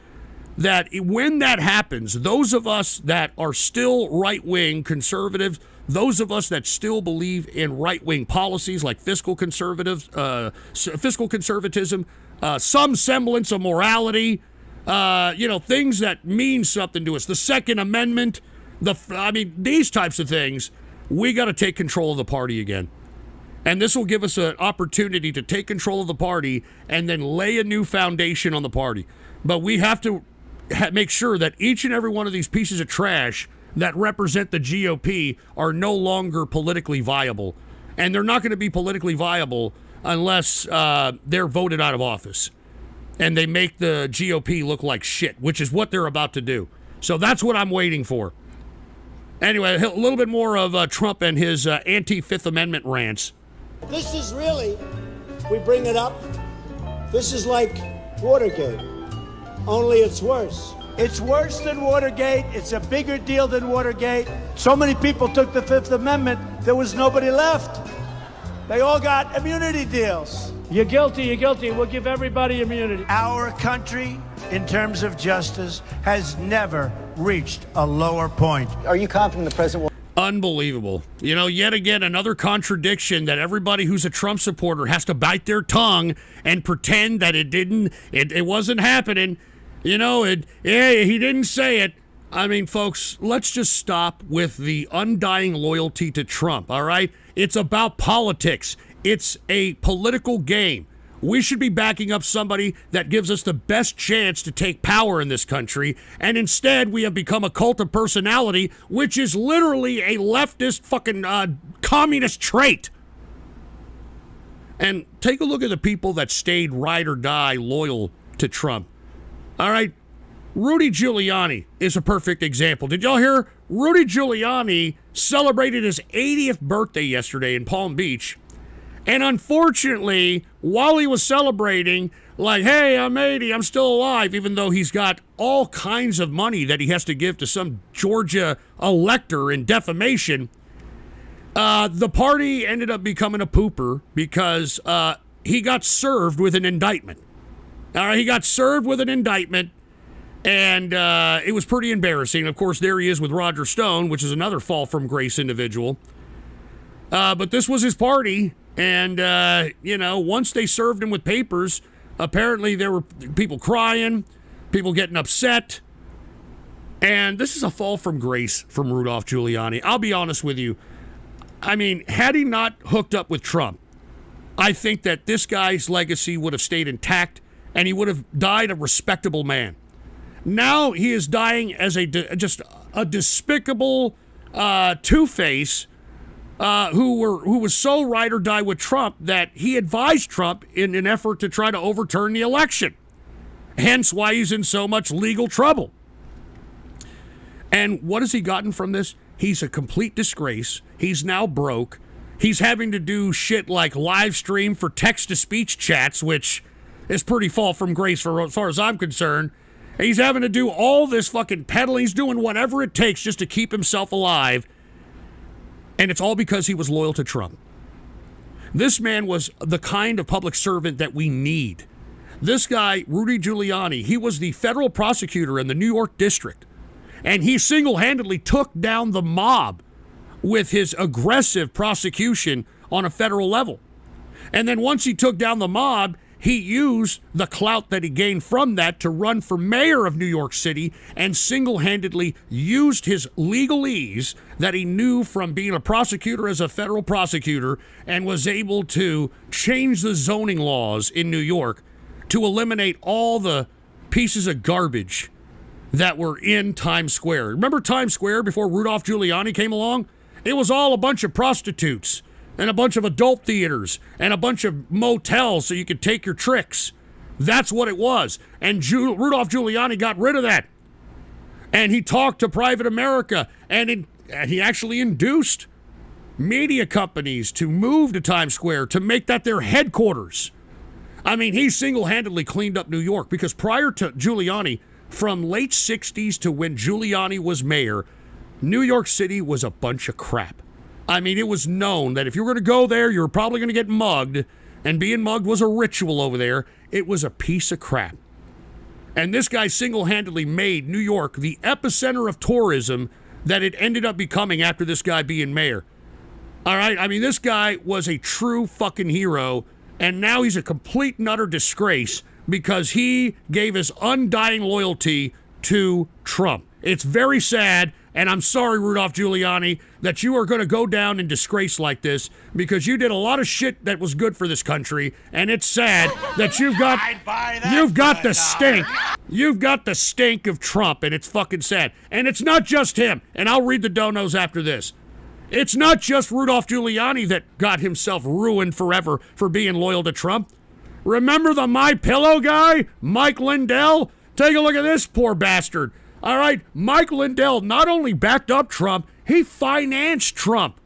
that when that happens, those of us that are still right-wing conservatives, those of us that still believe in right-wing policies like fiscal conservatism, some semblance of morality, things that mean something to us, the Second Amendment, these types of things, we got to take control of the party again. And this will give us an opportunity to take control of the party and then lay a new foundation on the party. But we have to make sure that each and every one of these pieces of trash that represent the GOP are no longer politically viable. And they're not going to be politically viable unless they're voted out of office and they make the GOP look like shit, which is what they're about to do. So that's what I'm waiting for. Anyway, a little bit more of Trump and his anti-Fifth Amendment rants. This is really, we bring it up, this is like Watergate, only it's worse. It's worse than Watergate. It's a bigger deal than Watergate. So many people took the Fifth Amendment, there was nobody left. They all got immunity deals. You're guilty, we'll give everybody immunity. Our country, in terms of justice, has never reached a lower point. Are you confident the president will... Unbelievable. Yet again, another contradiction that everybody who's a Trump supporter has to bite their tongue and pretend that it wasn't happening. He didn't say it. I mean, folks, let's just stop with the undying loyalty to Trump, all right? It's about politics. It's a political game. We should be backing up somebody that gives us the best chance to take power in this country, and instead we have become a cult of personality, which is literally a leftist fucking communist trait. And take a look at the people that stayed ride or die loyal to Trump. All right? Rudy Giuliani is a perfect example. Did y'all hear? Rudy Giuliani celebrated his 80th birthday yesterday in Palm Beach. And unfortunately, while he was celebrating, like, hey, I'm 80, I'm still alive, even though he's got all kinds of money that he has to give to some Georgia elector in defamation, the party ended up becoming a pooper because he got served with an indictment. All right, he got served with an indictment. And it was pretty embarrassing. Of course, there he is with Roger Stone, which is another fall from grace individual. But this was his party. And, once they served him with papers, apparently there were people crying, people getting upset. And this is a fall from grace from Rudolph Giuliani. I'll be honest with you. I mean, had he not hooked up with Trump, I think that this guy's legacy would have stayed intact and he would have died a respectable man. Now he is dying as just a despicable two-face who was so ride or die with Trump that he advised Trump in an effort to try to overturn the election. Hence why he's in so much legal trouble. And what has he gotten from this? He's a complete disgrace. He's now broke. He's having to do shit like live stream for text-to-speech chats, which is pretty fall from grace for as far as I'm concerned. He's having to do all this fucking peddling. He's doing whatever it takes just to keep himself alive. And it's all because he was loyal to Trump. This man was the kind of public servant that we need. This guy, Rudy Giuliani, he was the federal prosecutor in the New York district. And he single-handedly took down the mob with his aggressive prosecution on a federal level. And then once he took down the mob, he used the clout that he gained from that to run for mayor of New York City and single-handedly used his legalese that he knew from being a prosecutor as a federal prosecutor and was able to change the zoning laws in New York to eliminate all the pieces of garbage that were in Times Square. Remember Times Square before Rudolph Giuliani came along? It was all a bunch of prostitutes and a bunch of adult theaters, and a bunch of motels so you could take your tricks. That's what it was. And Rudolph Giuliani got rid of that. And he talked to Private America, and he actually induced media companies to move to Times Square to make that their headquarters. I mean, he single-handedly cleaned up New York, because prior to Giuliani, from late 60s to when Giuliani was mayor, New York City was a bunch of crap. I mean, it was known that if you were going to go there, you were probably going to get mugged, and being mugged was a ritual over there. It was a piece of crap. And this guy single-handedly made New York the epicenter of tourism that it ended up becoming after this guy being mayor. All right? I mean, this guy was a true fucking hero, and now he's a complete and utter disgrace because he gave his undying loyalty to Trump. It's very sad. And I'm sorry, Rudolph Giuliani, that you are going to go down in disgrace like this because you did a lot of shit that was good for this country. And it's sad that you've got the stink. You've got the stink of Trump, and it's fucking sad. And it's not just him. And I'll read the donos after this. It's not just Rudolph Giuliani that got himself ruined forever for being loyal to Trump. Remember the MyPillow guy, Mike Lindell? Take a look at this poor bastard. All right, Mike Lindell not only backed up Trump, he financed Trump.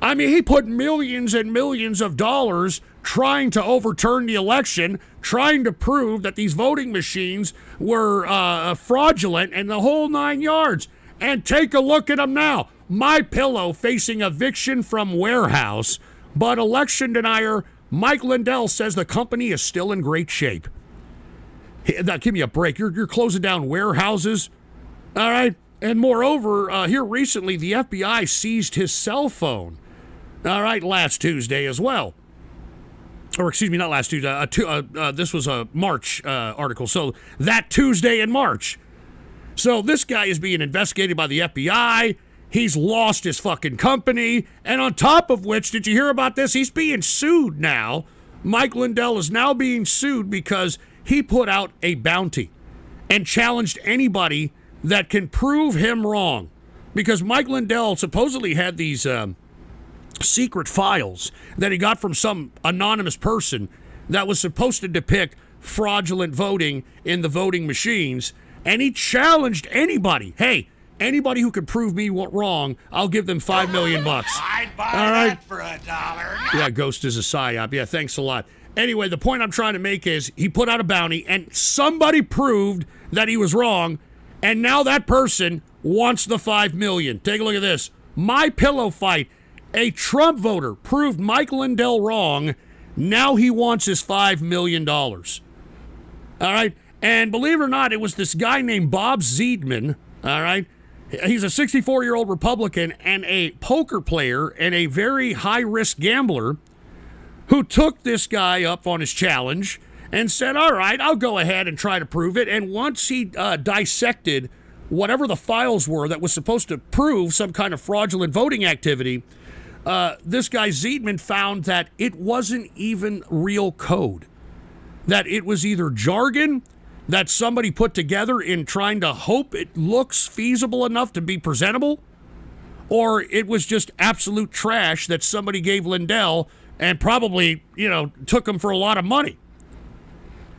I mean, he put millions and millions of dollars trying to overturn the election, trying to prove that these voting machines were fraudulent and the whole 9 yards. And take a look at him now. MyPillow facing eviction from warehouse, but election denier Mike Lindell says the company is still in great shape. Now, give me a break. You're closing down warehouses, all right? And moreover, here recently, the FBI seized his cell phone, all right, last Tuesday as well. Or excuse me, not last Tuesday. This was a March article. So that Tuesday in March. So this guy is being investigated by the FBI. He's lost his fucking company. And on top of which, did you hear about this? He's being sued now. Mike Lindell is now being sued because he put out a bounty and challenged anybody that can prove him wrong. Because Mike Lindell supposedly had these secret files that he got from some anonymous person that was supposed to depict fraudulent voting in the voting machines, and he challenged anybody. Hey, anybody who could prove me wrong, I'll give them $5 million. I'd buy that for $1. Yeah, Ghost is a psyop. Yeah, thanks a lot. Anyway, the point I'm trying to make is he put out a bounty, and somebody proved that he was wrong, and now that person wants the $5 million. Take a look at this. My Pillow fight. A Trump voter proved Mike Lindell wrong. Now he wants his $5 million. All right? And believe it or not, it was this guy named Bob Zeidman. All right? He's a 64-year-old Republican and a poker player and a very high-risk gambler who took this guy up on his challenge and said, all right, I'll go ahead and try to prove it. And once he dissected whatever the files were that was supposed to prove some kind of fraudulent voting activity, this guy Zeidman found that it wasn't even real code, that it was either jargon that somebody put together in trying to hope it looks feasible enough to be presentable, or it was just absolute trash that somebody gave Lindell and probably, took him for a lot of money.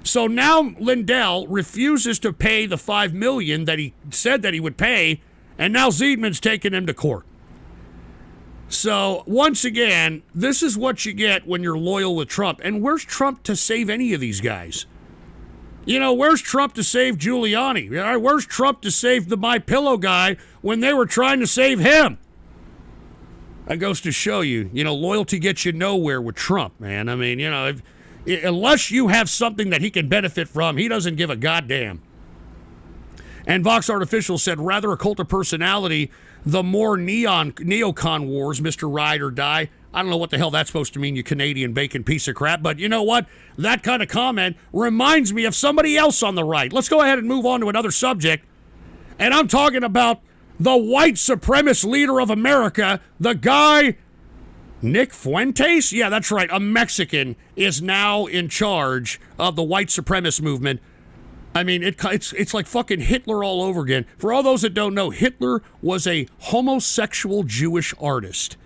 So now Lindell refuses to pay the $5 million that he said that he would pay, and now Zeidman's taking him to court. So, once again, this is what you get when you're loyal with Trump. And where's Trump to save any of these guys? Where's Trump to save Giuliani? Where's Trump to save the My Pillow guy when they were trying to save him? That goes to show you, loyalty gets you nowhere with Trump, man. I mean, unless you have something that he can benefit from, he doesn't give a goddamn. And Vox Artificial said, rather a cult of personality, the more neocon wars, Mr. Ride or Die. I don't know what the hell that's supposed to mean, you Canadian bacon piece of crap, but you know what? That kind of comment reminds me of somebody else on the right. Let's go ahead and move on to another subject. And I'm talking about the white supremacist leader of America, the guy, Nick Fuentes? Yeah, that's right. A Mexican is now in charge of the white supremacist movement. I mean, it's like fucking Hitler all over again. For all those that don't know, Hitler was a homosexual Jewish artist.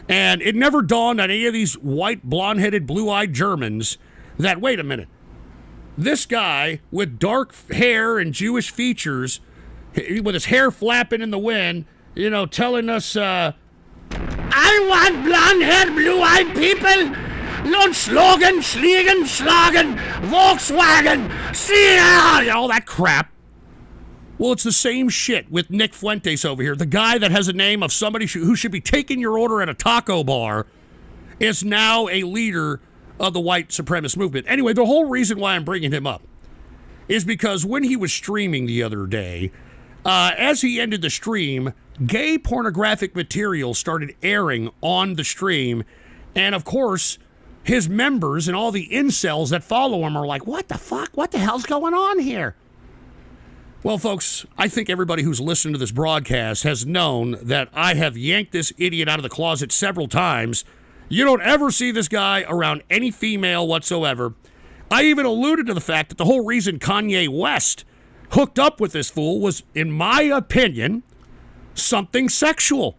And it never dawned on any of these white, blonde-headed, blue-eyed Germans that, wait a minute, this guy with dark hair and Jewish features, with his hair flapping in the wind, telling us, I want blonde-haired, blue-eyed people. Lund slogan, schliegen, schlagen, Volkswagen, CR, all that crap. Well, it's the same shit with Nick Fuentes over here. The guy that has a name of somebody who should be taking your order at a taco bar is now a leader of the white supremacist movement. Anyway, the whole reason why I'm bringing him up is because when he was streaming the other day, as he ended the stream, gay pornographic material started airing on the stream. And of course, his members and all the incels that follow him are like, what the fuck? What the hell's going on here? Well, folks, I think everybody who's listened to this broadcast has known that I have yanked this idiot out of the closet several times. You don't ever see this guy around any female whatsoever. I even alluded to the fact that the whole reason Kanye West hooked up with this fool was, in my opinion, something sexual.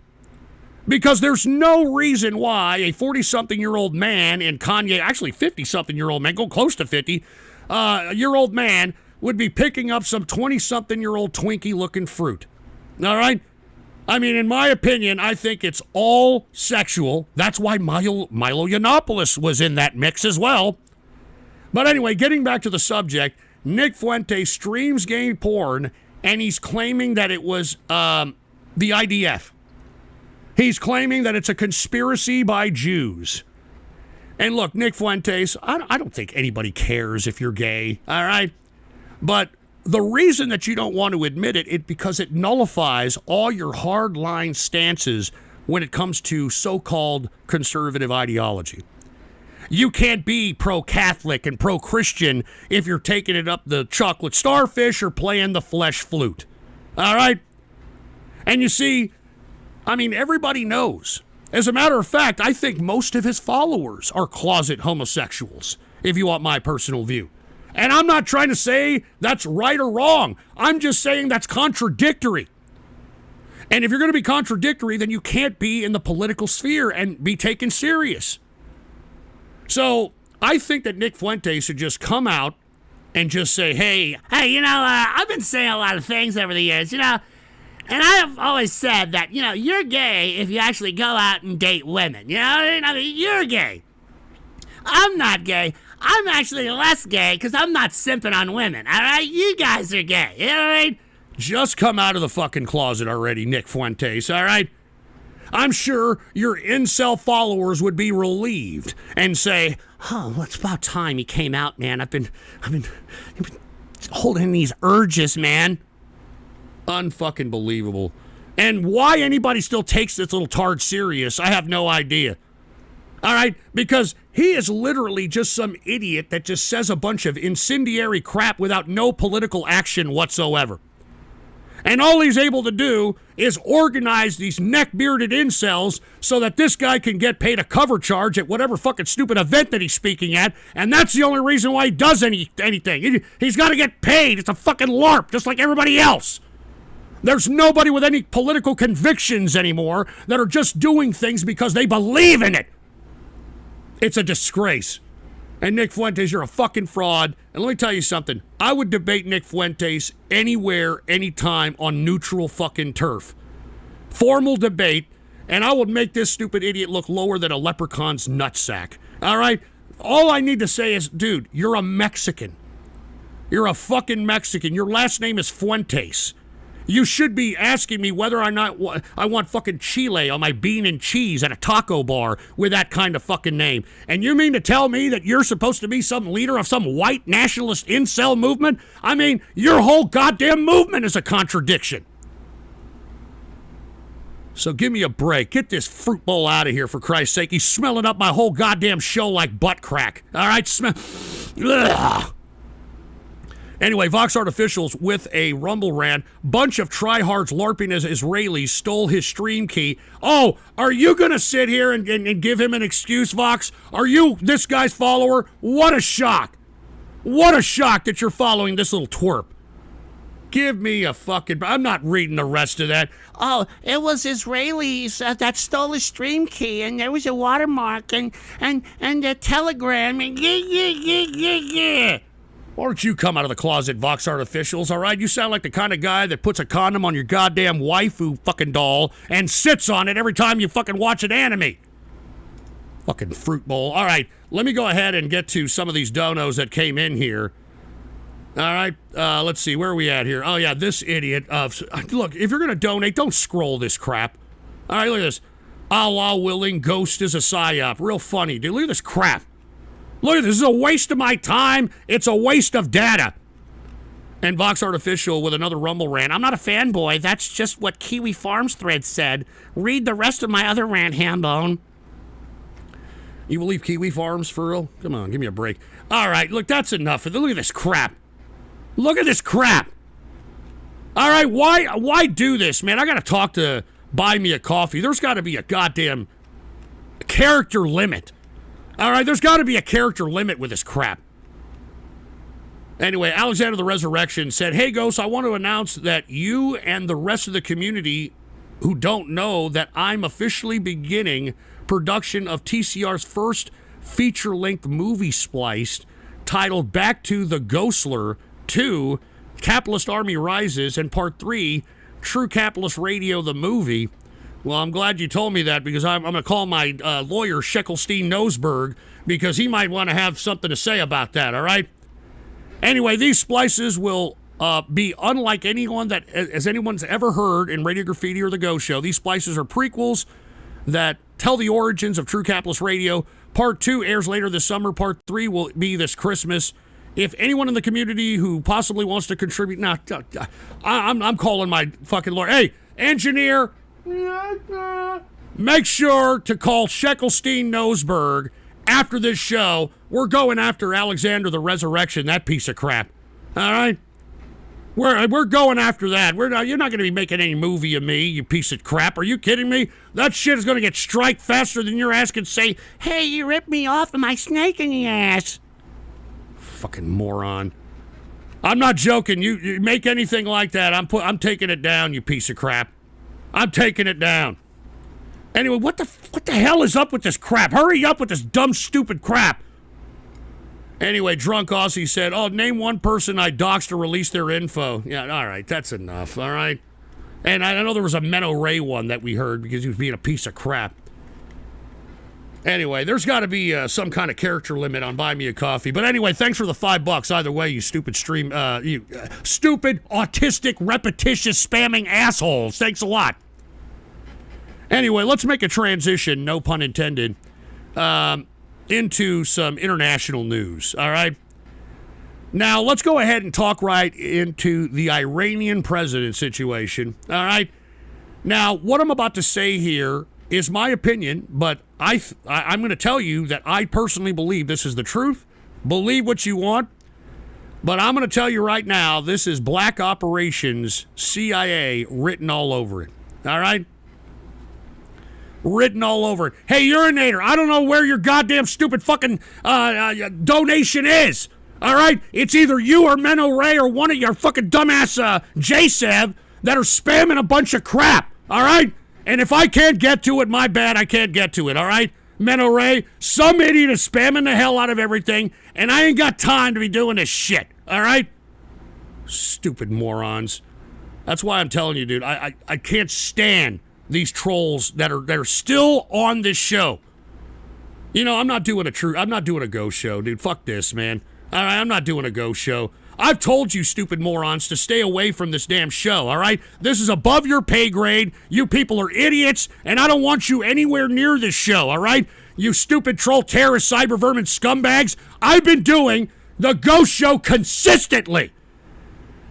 Because there's no reason why a 40-something-year-old man and Kanye, actually 50-something-year-old man, go close to 50-year-old man would be picking up some 20-something-year-old Twinkie-looking fruit. All right? I mean, in my opinion, I think it's all sexual. That's why Milo Yiannopoulos was in that mix as well. But anyway, getting back to the subject, Nick Fuentes streams gay porn, and he's claiming that it was the IDF. He's claiming that it's a conspiracy by Jews. And look, Nick Fuentes, I don't think anybody cares if you're gay, all right? But the reason that you don't want to admit it is because it nullifies all your hardline stances when it comes to so-called conservative ideology. You can't be pro-Catholic and pro-Christian if you're taking it up the chocolate starfish or playing the flesh flute, all right? And you see, I mean, everybody knows. As a matter of fact, I think most of his followers are closet homosexuals, if you want my personal view. And I'm not trying to say that's right or wrong. I'm just saying that's contradictory. And if you're going to be contradictory, then you can't be in the political sphere and be taken serious. So I think that Nick Fuentes should just come out and just say, hey, I've been saying a lot of things over the years, and I've always said that, you're gay if you actually go out and date women. You're gay. I'm not gay. I'm actually less gay because I'm not simping on women, all right? You guys are gay, you know what I mean? Just come out of the fucking closet already, Nick Fuentes, all right? I'm sure your incel followers would be relieved and say, oh, well, it's about time he came out, man. I've been holding these urges, man. Unfucking believable. And why anybody still takes this little tard serious, I have no idea. All right? Because he is literally just some idiot that just says a bunch of incendiary crap without no political action whatsoever. And all he's able to do is organize these neck-bearded incels so that this guy can get paid a cover charge at whatever fucking stupid event that he's speaking at, and that's the only reason why he does anything. He's got to get paid. It's a fucking LARP, just like everybody else. There's nobody with any political convictions anymore that are just doing things because they believe in it. It's a disgrace. And Nick Fuentes, you're a fucking fraud. And let me tell you something. I would debate Nick Fuentes anywhere, anytime on neutral fucking turf. Formal debate, and I would make this stupid idiot look lower than a leprechaun's nutsack. All right? All I need to say is, dude, you're a Mexican. You're a fucking Mexican. Your last name is Fuentes. You should be asking me whether or not I want fucking chile on my bean and cheese at a taco bar with that kind of fucking name. And you mean to tell me that you're supposed to be some leader of some white nationalist incel movement? I mean, your whole goddamn movement is a contradiction. So give me a break. Get this fruit bowl out of here, for Christ's sake. He's smelling up my whole goddamn show like butt crack. All right? Ugh. Anyway, Vox Artificials with a Rumble rant. Bunch of tryhards LARPing as Israelis stole his stream key. Oh, are you going to sit here and give him an excuse, Vox? Are you this guy's follower? What a shock. What a shock that you're following this little twerp. Give me a fucking... I'm not reading the rest of that. Oh, it was Israelis that stole his stream key, and there was a watermark and a telegram, and yeah. Why don't you come out of the closet, Vox Artificials, all right? You sound like the kind of guy that puts a condom on your goddamn waifu fucking doll and sits on it every time you fucking watch an anime. Fucking fruit bowl. All right, let me go ahead and get to some of these donos that came in here. All right, let's see, where are we at here? Oh, yeah, this idiot. Look, if you're going to donate, don't scroll this crap. All right, look at this. Allah willing, Ghost is a psyop. Real funny, dude. Look at this crap. Look at this. This is a waste of my time. It's a waste of data. And Vox Artificial with another Rumble rant. I'm not a fanboy. That's just what Kiwi Farms thread said. Read the rest of my other rant, Hambone. You believe Kiwi Farms for real? Come on, give me a break. All right, look, that's enough. Look at this crap. Look at this crap. All right, why do this, man? I got to talk to Buy Me a Coffee. There's got to be a goddamn character limit. All right, there's got to be a character limit with this crap. Anyway, Alexander the Resurrection said, hey, Ghost, I want to announce that you and the rest of the community who don't know that I'm officially beginning production of TCR's first feature-length movie spliced titled Back to the Ghostler 2, Capitalist Army Rises, and Part 3, True Capitalist Radio, the movie. Well, I'm glad you told me that because I'm going to call my lawyer, Sheckelstein Nosberg, because he might want to have something to say about that, all right? Anyway, these splices will be unlike anyone that as anyone's ever heard in Radio Graffiti or The Ghost Show. These splices are prequels that tell the origins of True Capitalist Radio. Part 2 airs later this summer. Part 3 will be this Christmas. If anyone in the community who possibly wants to contribute... I'm calling my fucking lawyer. Hey, engineer... Make sure to call Sheckelstein Nosberg after this show. We're going after Alexander the Resurrection, that piece of crap. All right? We're going after that. You're not going to be making any movie of me, you piece of crap. Are you kidding me? That shit is going to get strike faster than your ass can say, hey, you ripped me off of my snake in the ass. Fucking moron. I'm not joking. You make anything like that, I'm taking it down, you piece of crap. I'm taking it down. Anyway, what the hell is up with this crap? Hurry up with this dumb, stupid crap. Anyway, Drunk Aussie said, oh, name one person I doxed or released their info. Yeah, all right, that's enough, all right? And I know there was a Menno Ray one that we heard because he was being a piece of crap. Anyway, there's got to be some kind of character limit on Buy Me a Coffee. But anyway, thanks for the $5. Either way, you stupid stupid, autistic, repetitious, spamming assholes. Thanks a lot. Anyway, let's make a transition, no pun intended, into some international news, all right? Now, let's go ahead and talk right into the Iranian president situation, all right? Now, what I'm about to say here is my opinion, but I'm going to tell you that I personally believe this is the truth. Believe what you want, but I'm going to tell you right now, this is black operations, CIA, written all over it, all right? Written all over it. Hey, urinator, I don't know where your goddamn stupid fucking donation is. All right? It's either you or Menno Ray or one of your fucking dumbass JSEV that are spamming a bunch of crap. All right? And if I can't get to it, my bad, I can't get to it. All right? Menno Ray, some idiot is spamming the hell out of everything, and I ain't got time to be doing this shit. All right? Stupid morons. That's why I'm telling you, dude, I can't stand these trolls that are still on this show. You know, I'm not doing a ghost show, dude. Fuck this, man. All right, I'm not doing a ghost show. I've told you, stupid morons, to stay away from this damn show, all right? This is above your pay grade. You people are idiots, and I don't want you anywhere near this show, all right? You stupid troll, terrorist, cyber vermin scumbags. I've been doing the ghost show consistently.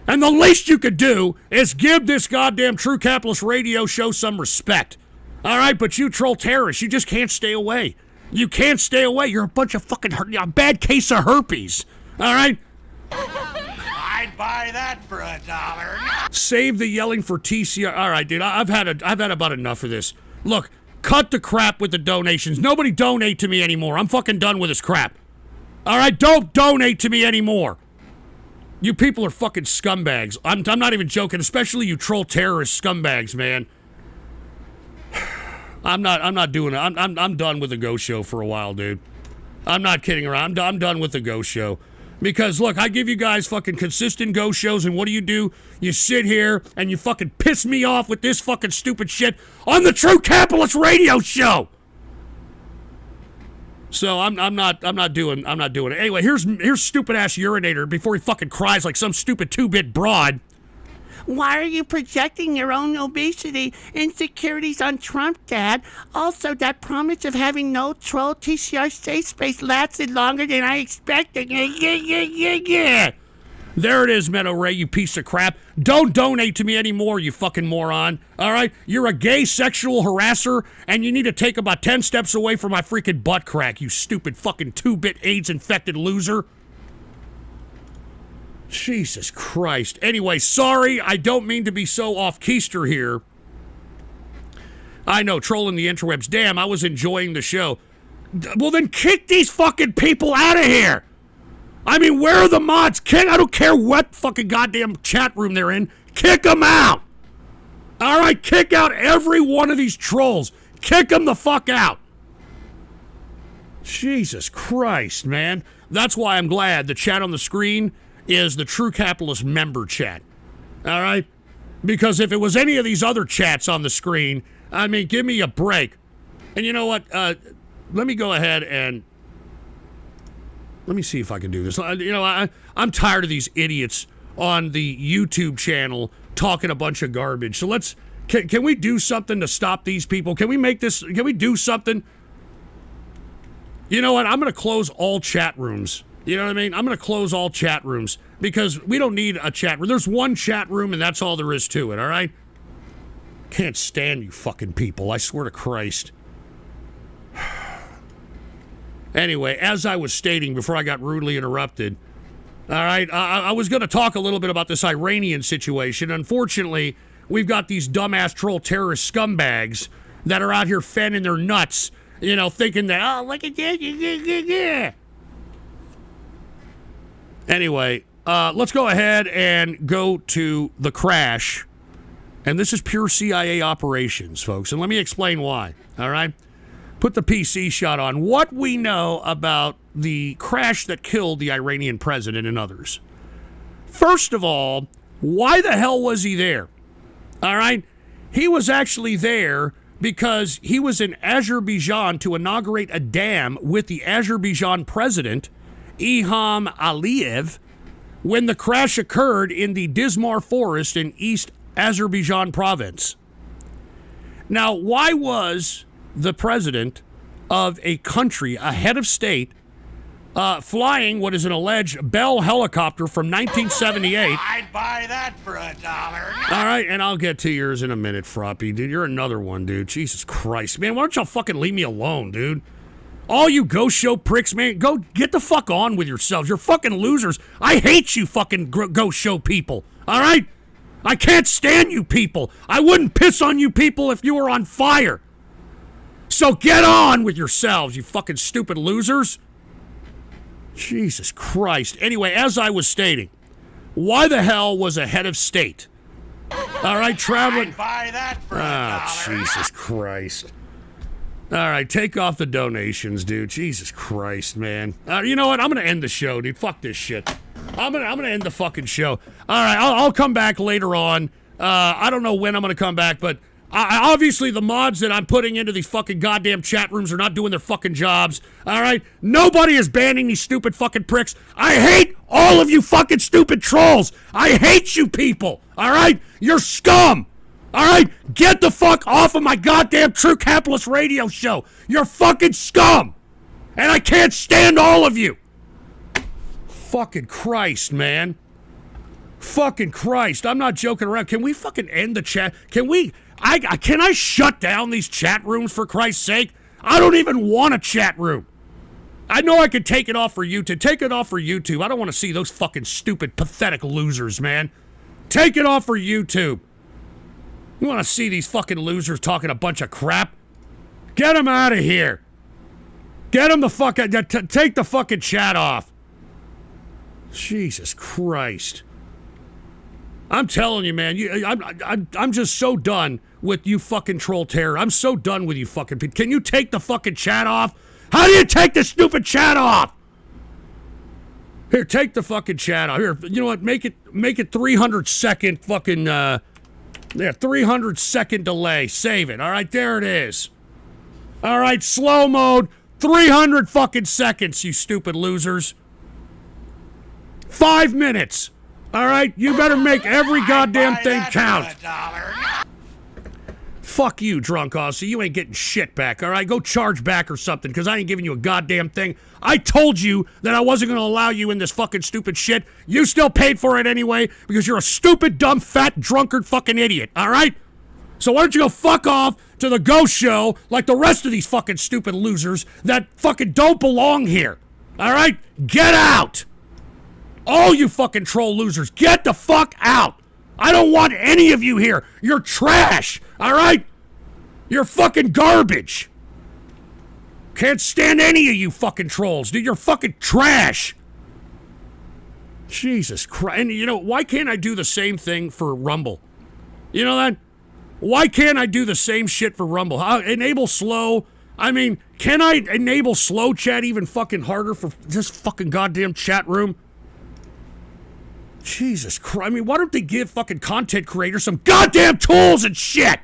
And the least you could do is give this goddamn True Capitalist radio show some respect. All right, but you troll terrorists, you just can't stay away. You can't stay away. You're a bunch of fucking a bad case of herpes. All right? I'd buy that for $1. Save the yelling for TCR. All right, dude, I've had about enough of this. Look, cut the crap with the donations. Nobody donate to me anymore. I'm fucking done with this crap. All right, don't donate to me anymore. You people are fucking scumbags. I'm not even joking, especially you troll terrorist scumbags, man. I'm not doing it. I'm done with the ghost show for a while, dude. I'm not kidding around. I'm done with the ghost show. Because look, I give you guys fucking consistent ghost shows, and what do? You sit here and you fucking piss me off with this fucking stupid shit on the True Capitalist radio show. So I'm not doing it. Anyway, here's stupid ass urinator before he fucking cries like some stupid 2-bit broad. Why are you projecting your own obesity insecurities on Trump, Dad? Also, that promise of having no troll TCR safe space lasted longer than I expected. Yeah. There it is, Menno Ray, you piece of crap. Don't donate to me anymore, you fucking moron. All right? You're a gay sexual harasser, and you need to take about 10 steps away from my freaking butt crack, you stupid fucking 2-bit AIDS-infected loser. Jesus Christ. Anyway, sorry, I don't mean to be so off-keister here. I know, trolling the interwebs. Damn, I was enjoying the show. Well, then kick these fucking people out of here. I mean, where are the mods? I don't care what fucking goddamn chat room they're in. Kick them out. All right, kick out every one of these trolls. Kick them the fuck out. Jesus Christ, man. That's why I'm glad the chat on the screen is the True Capitalist member chat. All right? Because if it was any of these other chats on the screen, I mean, give me a break. And you know what? Let me go ahead and let me see if I can do this. You know, I'm tired of these idiots on the YouTube channel talking a bunch of garbage. So can we do something to stop these people? Can we do something? You know what? I'm going to close all chat rooms. You know what I mean? I'm going to close all chat rooms because we don't need a chat room. There's one chat room and that's all there is to it, all right? Can't stand you fucking people. I swear to Christ. Anyway, as I was stating before I got rudely interrupted, all right, I was going to talk a little bit about this Iranian situation. Unfortunately, we've got these dumbass troll terrorist scumbags that are out here fanning their nuts, you know, thinking that, oh, look at this, yeah. Anyway, let's go ahead and go to the crash And this is pure CIA operations, folks. And let me explain why, all right? Put the PC shot on. What we know about the crash that killed the Iranian president and others. First of all, why the hell was he there? All right? He was actually there because he was in Azerbaijan to inaugurate a dam with the Azerbaijan president, Ilham Aliyev, when the crash occurred in the Dizmar forest in East Azerbaijan province. Now, why was the president of a country, a head of state, flying what is an alleged Bell helicopter from 1978? I'd buy that for $1. All right, and I'll get to yours in a minute, Froppy. Dude, you're another one, dude. Jesus Christ. Man, why don't y'all fucking leave me alone, dude? All you ghost show pricks, man, go get the fuck on with yourselves. You're fucking losers. I hate you fucking ghost show people, all right? I can't stand you people. I wouldn't piss on you people if you were on fire. So get on with yourselves, you fucking stupid losers. Jesus Christ. Anyway, as I was stating, why the hell was a head of state? All right, traveling. I'd buy that for $1. Jesus Christ. All right, take off the donations, dude. Jesus Christ, man. You know what? I'm gonna end the show, dude. Fuck this shit. I'm gonna end the fucking show. All right, I'll come back later on. I don't know when I'm gonna come back, but obviously the mods that I'm putting into these fucking goddamn chat rooms are not doing their fucking jobs. All right, nobody is banning these stupid fucking pricks. I hate all of you fucking stupid trolls. I hate you people. All right, you're scum. All right, get the fuck off of my goddamn True Capitalist radio show. You're fucking scum, and I can't stand all of you. Fucking Christ, man. Fucking Christ. I'm not joking around. Can we fucking end the chat? Can we? Can I shut down these chat rooms for Christ's sake? I don't even want a chat room. I know I could take it off for YouTube. Take it off for YouTube. I don't want to see those fucking stupid, pathetic losers, man. Take it off for YouTube. You want to see these fucking losers talking a bunch of crap? Get them out of here. Get them the fuck out. Take the fucking chat off. Jesus Christ. I'm telling you, man. I'm just so done with you fucking troll terror. I'm so done with you fucking people. Can you take the fucking chat off? How do you take the stupid chat off? Here, take the fucking chat off. Here, you know what? Make it 300 second fucking 300 second delay. Save it. All right, there it is. All right, slow mode. 300 fucking seconds, you stupid losers. 5 minutes. All right, you better make every goddamn thing count. Fuck you, drunk Aussie. You ain't getting shit back, all right? Go charge back or something, because I ain't giving you a goddamn thing. I told you that I wasn't going to allow you in this fucking stupid shit. You still paid for it anyway, because you're a stupid, dumb, fat, drunkard fucking idiot, all right? So why don't you go fuck off to the Ghost Show like the rest of these fucking stupid losers that fucking don't belong here, all right? Get out! All you fucking troll losers, get the fuck out! I don't want any of you here. You're trash, all right? You're fucking garbage. Can't stand any of you fucking trolls, dude. You're fucking trash. Jesus Christ. And you know, why can't I do the same thing for Rumble? You know that? Why can't I do the same shit for Rumble? Enable slow. I mean, can I enable slow chat even fucking harder for this fucking goddamn chat room? Jesus Christ. I mean, why don't they give fucking content creators some goddamn tools and shit?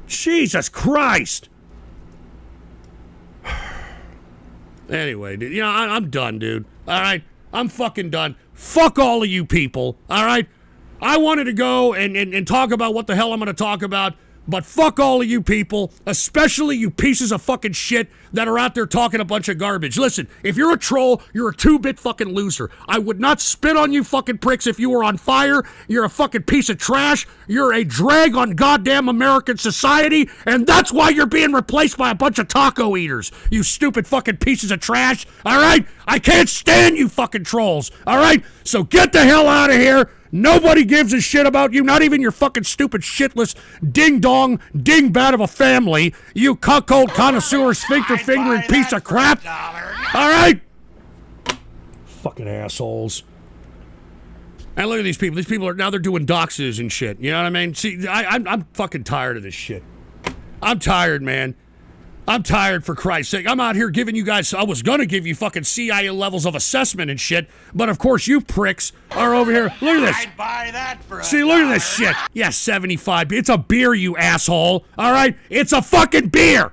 Jesus Christ. Anyway, dude, you know, I'm done, dude. All right? I'm fucking done. Fuck all of you people. All right? I wanted to go and talk about what the hell I'm going to talk about, but fuck all of you people, especially you pieces of fucking shit that are out there talking a bunch of garbage. Listen, if you're a troll, you're a two-bit fucking loser. I would not spit on you fucking pricks if you were on fire. You're a fucking piece of trash. You're a drag on goddamn American society, and that's why you're being replaced by a bunch of taco eaters, you stupid fucking pieces of trash. All right? I can't stand you fucking trolls. All right? So get the hell out of here. Nobody gives a shit about you, not even your fucking stupid, shitless, ding-dong, ding-bat of a family, you cuckold, connoisseur, sphincter-fingering piece of crap. All right? Fucking assholes. And look at these people. These people are now they're doing doxes and shit. You know what I mean? See, I'm fucking tired of this shit. I'm tired, man. I'm tired, for Christ's sake. I'm out here giving you guys, I was going to give you fucking CIA levels of assessment and shit, but of course you pricks are over here. Look at this. I'd buy that for See, look at this shit. Yeah, 75. It's a beer, you asshole. All right? It's a fucking beer.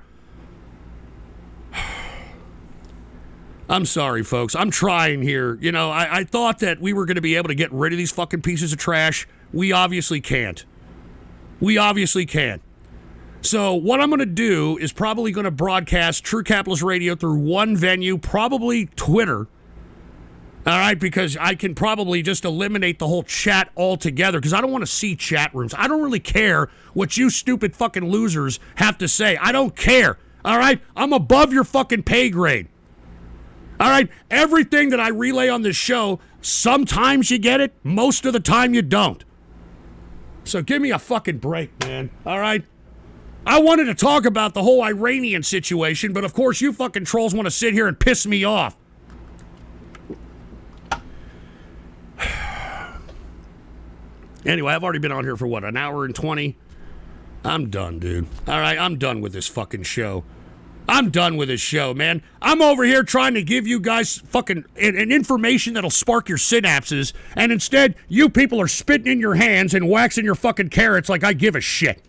I'm sorry, folks. I'm trying here. You know, I thought that we were going to be able to get rid of these fucking pieces of trash. We obviously can't. We obviously can't. So what I'm going to do is probably going to broadcast True Capitalist Radio through one venue, probably Twitter. All right, because I can probably just eliminate the whole chat altogether because I don't want to see chat rooms. I don't really care what you stupid fucking losers have to say. I don't care. All right? I'm above your fucking pay grade. All right, everything that I relay on this show, sometimes you get it, most of the time you don't. So give me a fucking break, man. All right? I wanted to talk about the whole Iranian situation, but of course you fucking trolls want to sit here and piss me off. Anyway, I've already been on here for what, an hour and 20? I'm done, dude. All right, I'm done with this fucking show. I'm done with this show, man. I'm over here trying to give you guys fucking an information that'll spark your synapses, and instead, you people are spitting in your hands and waxing your fucking carrots like I give a shit.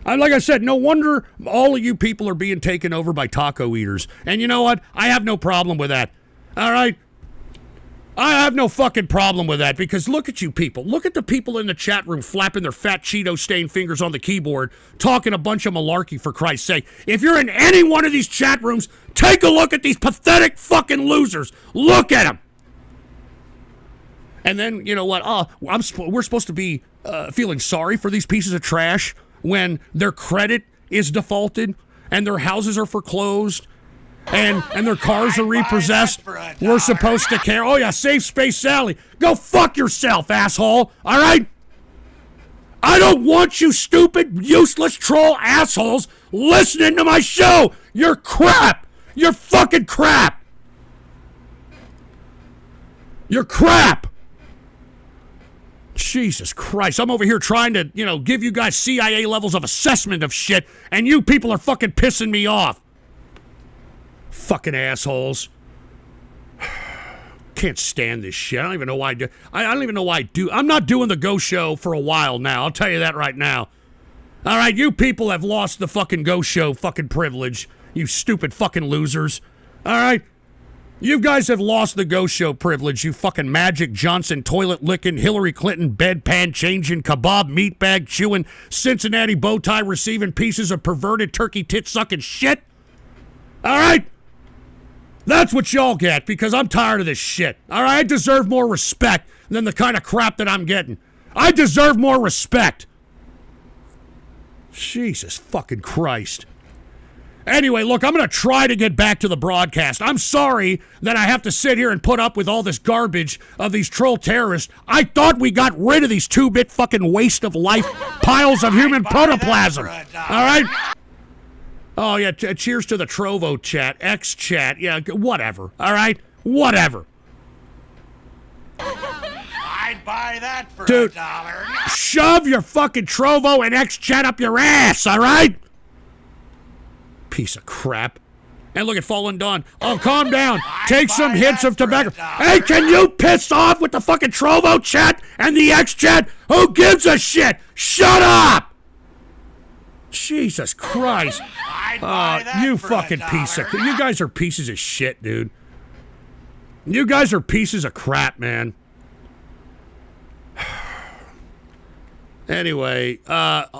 Like I said, no wonder all of you people are being taken over by taco eaters. And you know what? I have no problem with that. All right? I have no fucking problem with that because look at you people. Look at the people in the chat room flapping their fat Cheeto-stained fingers on the keyboard, talking a bunch of malarkey, for Christ's sake. If you're in any one of these chat rooms, take a look at these pathetic fucking losers. Look at them. And then, you know what? We're supposed to be feeling sorry for these pieces of trash when their credit is defaulted and their houses are foreclosed. And their cars are repossessed. We're supposed to care. Oh, yeah, Safe Space Sally. Go fuck yourself, asshole. All right? I don't want you stupid, useless troll assholes listening to my show. You're crap. You're fucking crap. You're crap. Jesus Christ. I'm over here trying to, give you guys CIA levels of assessment of shit, and you people are fucking pissing me off. Fucking assholes. Can't stand this shit. I don't even know why I do. I don't even know why I do. I'm not doing the Ghost Show for a while now. I'll tell you that right now. All right, you people have lost the fucking Ghost Show fucking privilege. You stupid fucking losers. All right? You guys have lost the Ghost Show privilege, you fucking Magic Johnson, toilet licking, Hillary Clinton, bedpan changing, kebab meatbag chewing, Cincinnati bow tie receiving pieces of perverted turkey tit sucking shit. All right? That's what y'all get because I'm tired of this shit. All right? I deserve more respect than the kind of crap that I'm getting. I deserve more respect. Jesus fucking Christ. Anyway, look, I'm going to try to get back to the broadcast. I'm sorry that I have to sit here and put up with all this garbage of these troll terrorists. I thought we got rid of these 2-bit fucking waste of life piles of human protoplasm. All right? Oh, yeah, cheers to the Trovo chat, X chat, yeah, whatever, all right? Whatever. I'd buy that for Dude, $1. Shove your fucking Trovo and X chat up your ass, all right? Piece of crap. And look at Fallen Dawn. Oh, calm down. Take some hits of tobacco. Hey, can you piss off with the fucking Trovo chat and the X chat? Who gives a shit? Shut up! Jesus Christ. You fucking piece of... You guys are pieces of shit, dude. You guys are pieces of crap, man. Anyway,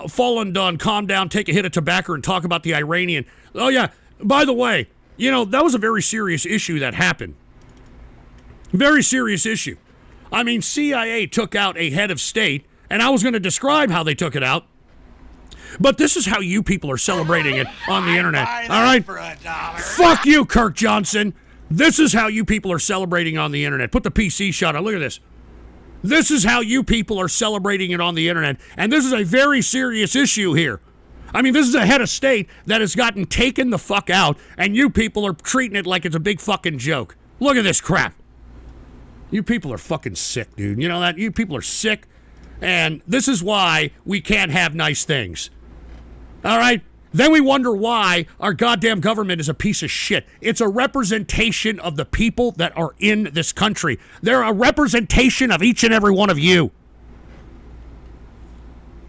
Fallen Dawn, calm down, take a hit of tobacco and talk about the Iranian. Oh, yeah, by the way, that was a very serious issue that happened. Very serious issue. I mean, CIA took out a head of state, and I was going to describe how they took it out. But this is how you people are celebrating it on the internet. All right? Fuck you, Kirk Johnson. This is how you people are celebrating on the internet. Put the PC shot on. Look at this. This is how you people are celebrating it on the internet. And this is a very serious issue here. I mean, this is a head of state that has gotten taken the fuck out, and you people are treating it like it's a big fucking joke. Look at this crap. You people are fucking sick, dude. You know that? You people are sick, and this is why we can't have nice things. All right? Then we wonder why our goddamn government is a piece of shit. It's a representation of the people that are in this country. They're a representation of each and every one of you.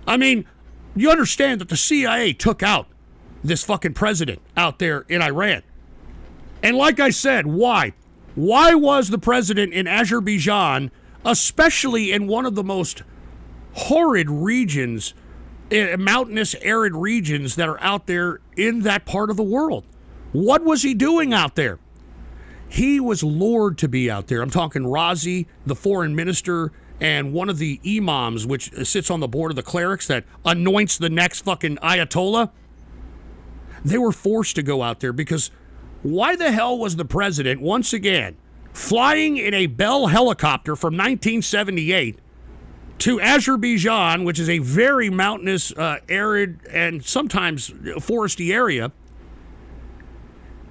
I mean, you understand that the CIA took out this fucking president out there in Iran. And like I said, why? Why was the president in Azerbaijan, especially in one of the most horrid regions, mountainous, arid regions that are out there in that part of the world? What was he doing out there? He was lured to be out there. I'm talking Razi, the foreign minister, and one of the imams, which sits on the board of the clerics that anoints the next fucking Ayatollah. They were forced to go out there because why the hell was the president, once again, flying in a Bell helicopter from 1978 to Azerbaijan, which is a very mountainous, arid, and sometimes foresty area,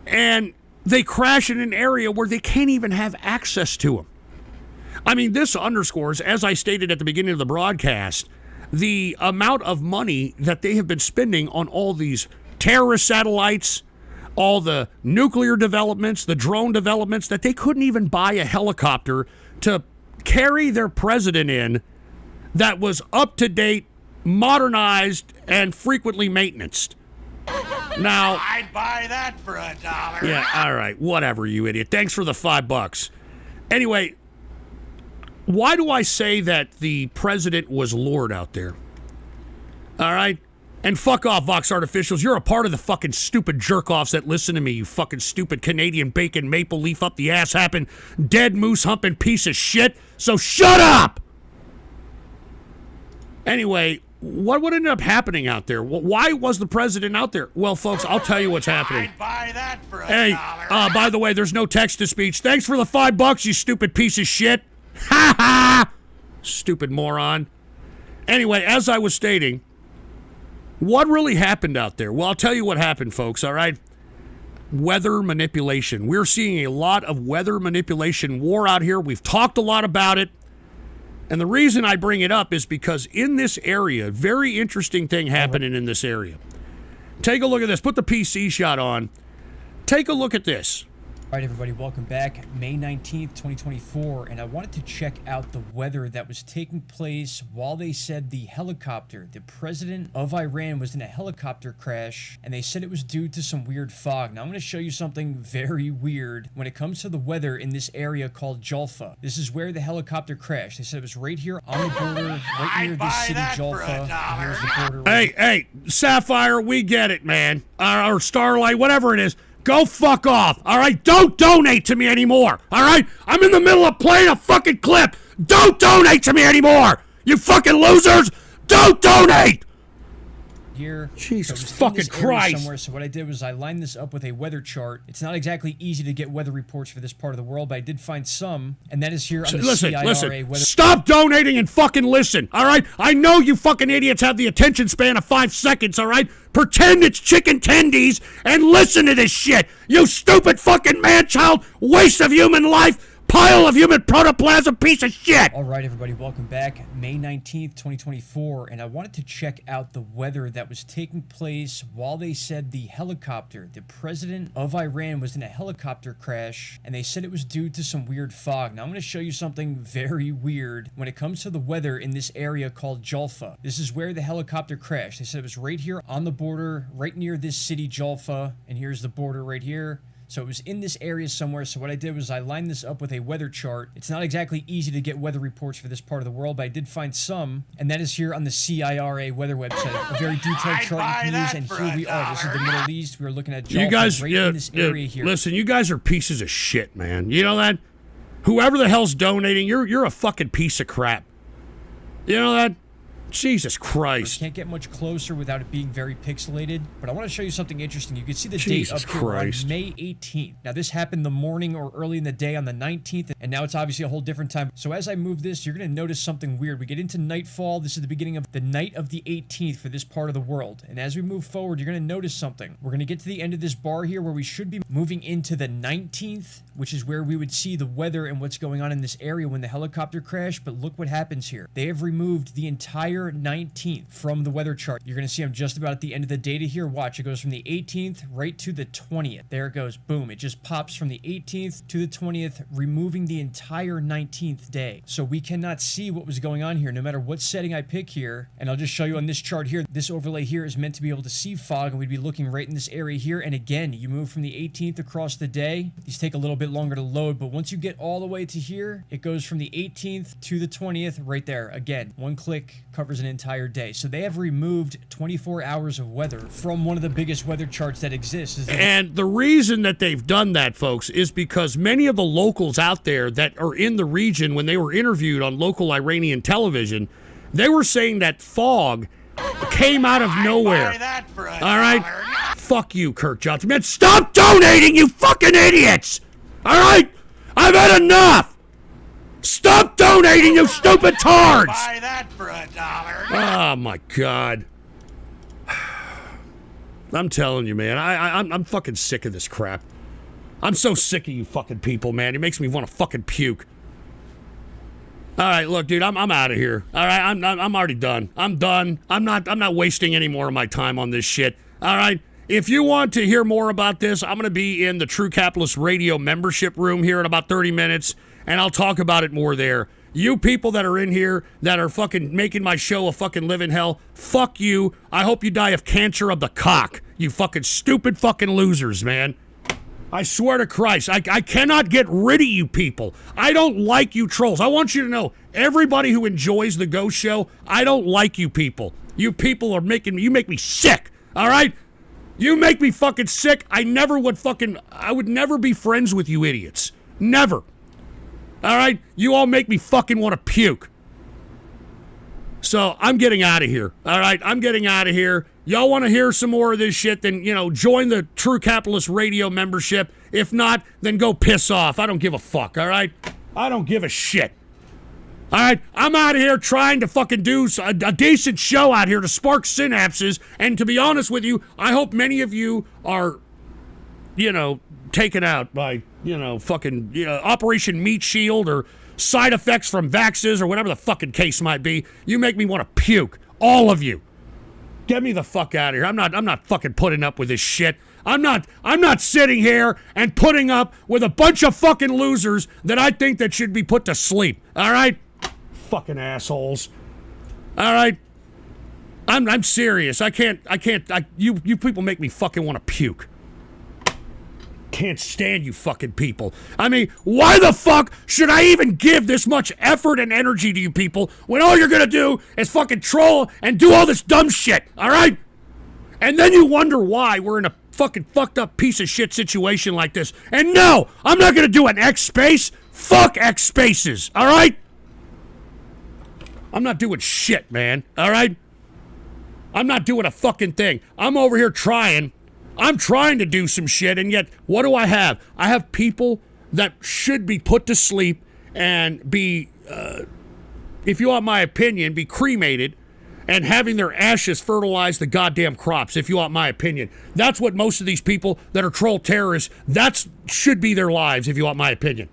and they crash in an area where they can't even have access to them? I mean, this underscores, as I stated at the beginning of the broadcast, the amount of money that they have been spending on all these terrorist satellites, all the nuclear developments, the drone developments, that they couldn't even buy a helicopter to carry their president in that was up to date, modernized, and frequently maintenanced. Now, I'd buy that for $1. yeah, all right, whatever, you idiot. Thanks for the $5. Anyway, why do I say that the president was lured out there? All right? And fuck off, Vox Artificials. You're a part of the fucking stupid jerk-offs that listen to me, you fucking stupid Canadian bacon maple leaf up the ass happen, dead moose humping piece of shit. So shut up! Anyway, what would end up happening out there? Why was the president out there? Well, folks, I'll tell you what's happening. I'd buy that for $1. Hey, by the way, there's no text-to-speech. Thanks for the $5, you stupid piece of shit. Ha ha! Stupid moron. Anyway, as I was stating, what really happened out there? Well, I'll tell you what happened, folks, all right? Weather manipulation. We're seeing a lot of weather manipulation war out here. We've talked a lot about it. And the reason I bring it up is because in this area, very interesting thing happening in this area. Take a look at this. Put the PC shot on. Take a look at this. All right, everybody, welcome back. May 19th, 2024, and I wanted to check out the weather that was taking place while they said the helicopter, the president of Iran, was in a helicopter crash, and they said it was due to some weird fog. Now, I'm going to show you something very weird when it comes to the weather in this area called Julfa. This is where the helicopter crashed. They said it was right here on the border, right near the city Julfa. Here's the border. Hey, Sapphire, we get it, man. Or Starlight, whatever it is. Go fuck off, all right? Don't donate to me anymore, all right? I'm in the middle of playing a fucking clip. Don't donate to me anymore, you fucking losers. Don't donate. Here, Jesus so fucking Christ. Somewhere. So what I did was I lined this up with a weather chart. It's not exactly easy to get weather reports for this part of the world, but I did find some, and that is here on the CIRA weather. Stop donating and fucking listen, all right? I know you fucking idiots have the attention span of 5 seconds, all right? Pretend it's chicken tendies and listen to this shit. You stupid fucking man-child waste of human life. Pile of human protoplasm piece of shit! All right, everybody, welcome back. May 19th, 2024, and I wanted to check out the weather that was taking place while they said the helicopter, the president of Iran, was in a helicopter crash, and they said it was due to some weird fog. Now, I'm going to show you something very weird when it comes to the weather in this area called Julfa. This is where the helicopter crashed. They said it was right here on the border, right near this city, Julfa, and here's the border right here. So it was in this area somewhere. So what I did was I lined this up with a weather chart. It's not exactly easy to get weather reports for this part of the world, but I did find some, and that is here on the CIRA weather website. A very detailed chart you can use, and here we are. This is the Middle East. We are looking at Julfa, you guys, right in this area here. Listen, you guys are pieces of shit, man. You know that? Whoever the hell's donating, you're a fucking piece of crap. You know that? Jesus I Christ. can't get much closer without it being very pixelated, but I want to show you something interesting. You can see the Jesus date up Christ. here on May 18th. Now, this happened the morning or early in the day on the 19th, and now it's obviously a whole different time. So as I move this, you're going to notice something weird. We get into nightfall. This is the beginning of the night of the 18th for this part of the world. And as we move forward, you're going to notice something. We're going to get to the end of this bar here where we should be moving into the 19th, which is where we would see the weather and what's going on in this area when the helicopter crashed. But look what happens here. They have removed the entire 19th from the weather chart. You're going to see I'm just about at the end of the data here. Watch, it goes from the 18th right to the 20th. There it goes. Boom. It just pops from the 18th to the 20th, removing the entire 19th day. So we cannot see what was going on here no matter what setting I pick here. And I'll just show you on this chart here. This overlay here is meant to be able to see fog, and we'd be looking right in this area here. And again, you move from the 18th across the day. These take a little bit longer to load, but once you get all the way to here, it goes from the 18th to the 20th right there. Again, one click covers an entire day. So they have removed 24 hours of weather from one of the biggest weather charts that exists. And the reason that they've done that, folks, is because many of the locals out there that are in the region, when they were interviewed on local Iranian television, they were saying that fog came out of nowhere. All right? Fuck you, Kirk Johnson. Man, stop donating, you fucking idiots! All right? I've had enough! Stop donating, you stupid tards! Buy that for $1. Oh, my God. I'm telling you, man, I'm fucking sick of this crap. I'm so sick of you fucking people, man. It makes me want to fucking puke. All right, look, dude, I'm out of here. All right, I'm already done. I'm done. I'm not wasting any more of my time on this shit. All right. If you want to hear more about this, I'm going to be in the True Capitalist Radio membership room here in about 30 minutes, and I'll talk about it more there. You people that are in here that are fucking making my show a fucking living hell, fuck you. I hope you die of cancer of the cock. You fucking stupid fucking losers, man. I swear to Christ, I cannot get rid of you people. I don't like you trolls. I want you to know, everybody who enjoys the Ghost Show, I don't like you people. You people are you make me sick, all right? You make me fucking sick. I would never be friends with you idiots. Never. All right? You all make me fucking want to puke. So I'm getting out of here. All right? I'm getting out of here. Y'all want to hear some more of this shit, then, join the True Capitalist Radio membership. If not, then go piss off. I don't give a fuck, all right? I don't give a shit. All right? I'm out of here trying to fucking do a decent show out here to spark synapses, and to be honest with you, I hope many of you are, taken out by, fucking Operation Meat Shield or side effects from vaxes or whatever the fucking case might be. You make me want to puke. All of you. Get me the fuck out of here. I'm not fucking putting up with this shit. I'm not sitting here and putting up with a bunch of fucking losers that I think that should be put to sleep. All right? Fucking assholes. All right? I'm serious. You people make me fucking want to puke. Can't stand you fucking people. I mean, why the fuck should I even give this much effort and energy to you people when all you're gonna do is fucking troll and do all this dumb shit, all right? And then you wonder why we're in a fucking fucked up piece of shit situation like this. And no, I'm not gonna do an X space. Fuck X spaces, all right? I'm not doing shit, man, all right? I'm not doing a fucking thing. I'm over here trying. I'm trying to do some shit, and yet, what do I have? I have people that should be put to sleep and be, if you want my opinion, be cremated and having their ashes fertilize the goddamn crops, if you want my opinion. That's what most of these people that are troll terrorists, that should be their lives, if you want my opinion,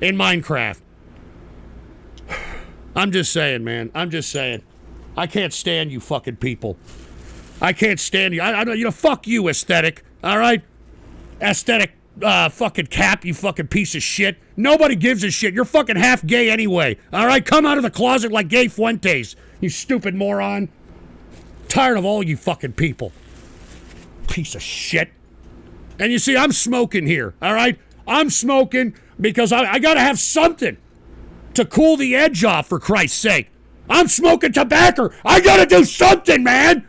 in Minecraft. I'm just saying, man. I'm just saying. I can't stand you fucking people. I can't stand you. I don't, fuck you, aesthetic. All right? Aesthetic fucking cap, you fucking piece of shit. Nobody gives a shit. You're fucking half gay anyway. All right? Come out of the closet like gay Fuentes, you stupid moron. Tired of all you fucking people. Piece of shit. And you see, I'm smoking here. All right? I'm smoking because I got to have something to cool the edge off, for Christ's sake. I'm smoking tobacco. I got to do something, man.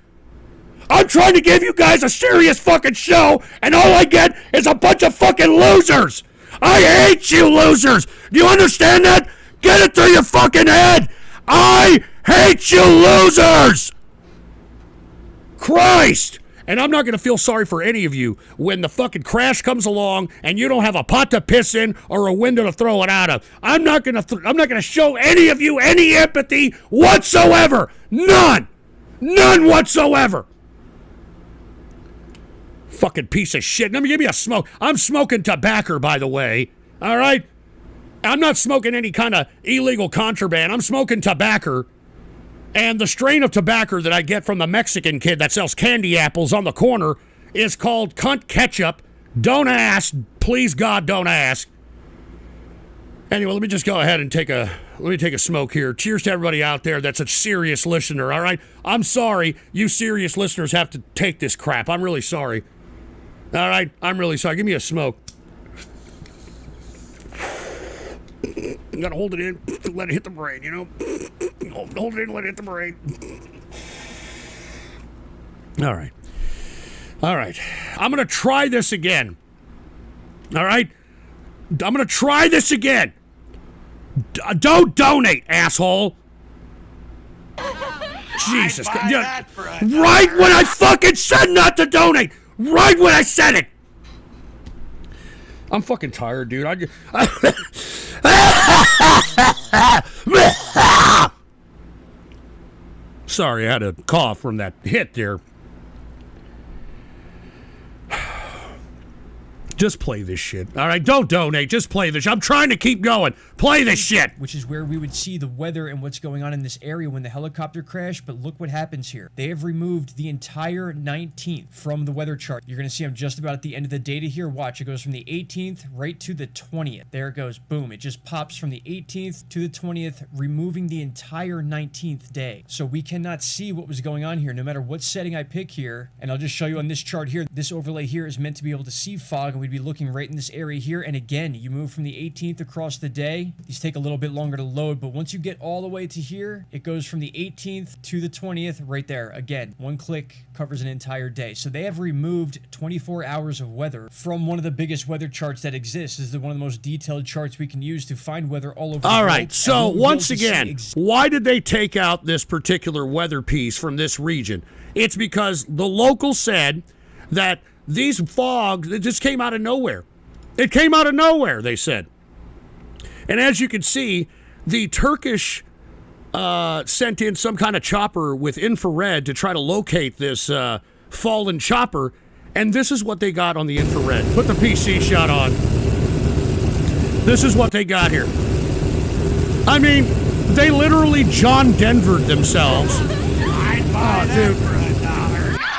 I'm trying to give you guys a serious fucking show, and all I get is a bunch of fucking losers. I hate you losers. Do you understand that? Get it through your fucking head. I hate you losers! Christ! And I'm not going to feel sorry for any of you when the fucking crash comes along and you don't have a pot to piss in or a window to throw it out of. I'm not going to show any of you any empathy whatsoever. None. None whatsoever. Fucking piece of shit. Let me give you a smoke. I'm smoking tobacco, by the way. All right? I'm not smoking any kind of illegal contraband. I'm smoking tobacco. And the strain of tobacco that I get from the Mexican kid that sells candy apples on the corner is called cunt ketchup. Don't ask. Please, God, don't ask. Anyway, let me just go ahead and take a smoke here. Cheers to everybody out there that's a serious listener, all right? I'm sorry you serious listeners have to take this crap. I'm really sorry. All right? I'm really sorry. Give me a smoke. You gotta hold it in, let it hit the brain, you know? Hold it in, let it hit the brain. All right. All right. I'm gonna try this again. All right? I'm gonna try this again. Don't donate, asshole. Jesus Christ. Yeah, right when I fucking said not to donate. Right when I said it. I'm fucking tired, dude. Sorry, I had a cough from that hit there. Just play this shit. All right, don't donate. Just play this. I'm trying to keep going. Play this shit. Which is where we would see the weather and what's going on in this area when the helicopter crashed. But look what happens here. They have removed the entire 19th from the weather chart. You're going to see I'm just about at the end of the data here. Watch, it goes from the 18th right to the 20th. There it goes. Boom. It just pops from the 18th to the 20th, removing the entire 19th day. So we cannot see what was going on here no matter what setting I pick here. And I'll just show you on this chart here. This overlay here is meant to be able to see fog, and we'd be looking right in this area here. And again, you move from the 18th across the day. These take a little bit longer to load, but once you get all the way to here, it goes from the 18th to the 20th right there. Again, one click covers an entire day. So they have removed 24 hours of weather from one of the biggest weather charts that exists. This is one of the most detailed charts we can use to find weather all over the world. All right, so once again, why did they take out this particular weather piece from this region? It's because the locals said that these fogs, it just came out of nowhere. It came out of nowhere, they said. And as you can see, the Turkish sent in some kind of chopper with infrared to try to locate this fallen chopper, and this is what they got on the infrared. Put the PC shot on. This is what they got here. I mean, they literally John Denvered themselves. Oh, dude.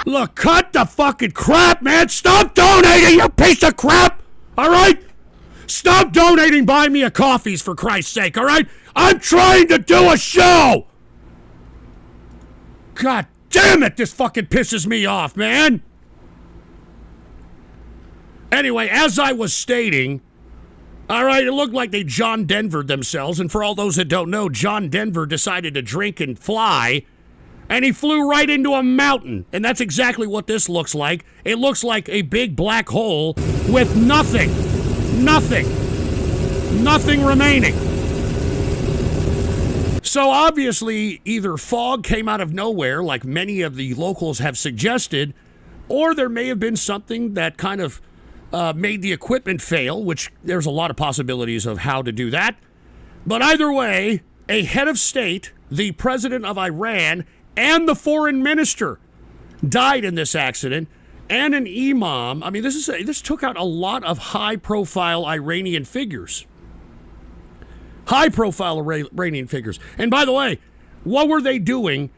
Look, cut the fucking crap, man. Stop donating, you piece of crap. All right? Stop donating Buy Me a Coffees, for Christ's sake, all right? I'm trying to do a show. God damn it, this fucking pisses me off, man. Anyway, as I was stating, all right, it looked like they John Denvered themselves, and for all those that don't know, John Denver decided to drink and fly, and he flew right into a mountain, and that's exactly what this looks like. It looks like a big black hole with nothing remaining. So obviously, either fog came out of nowhere, like many of the locals have suggested, or there may have been something that kind of made the equipment fail, which there's a lot of possibilities of how to do that. But either way, a head of state, the president of Iran, and the foreign minister died in this accident, and an imam. I mean, this took out a lot of high-profile Iranian figures. High-profile Iranian figures. And by the way, what were they doing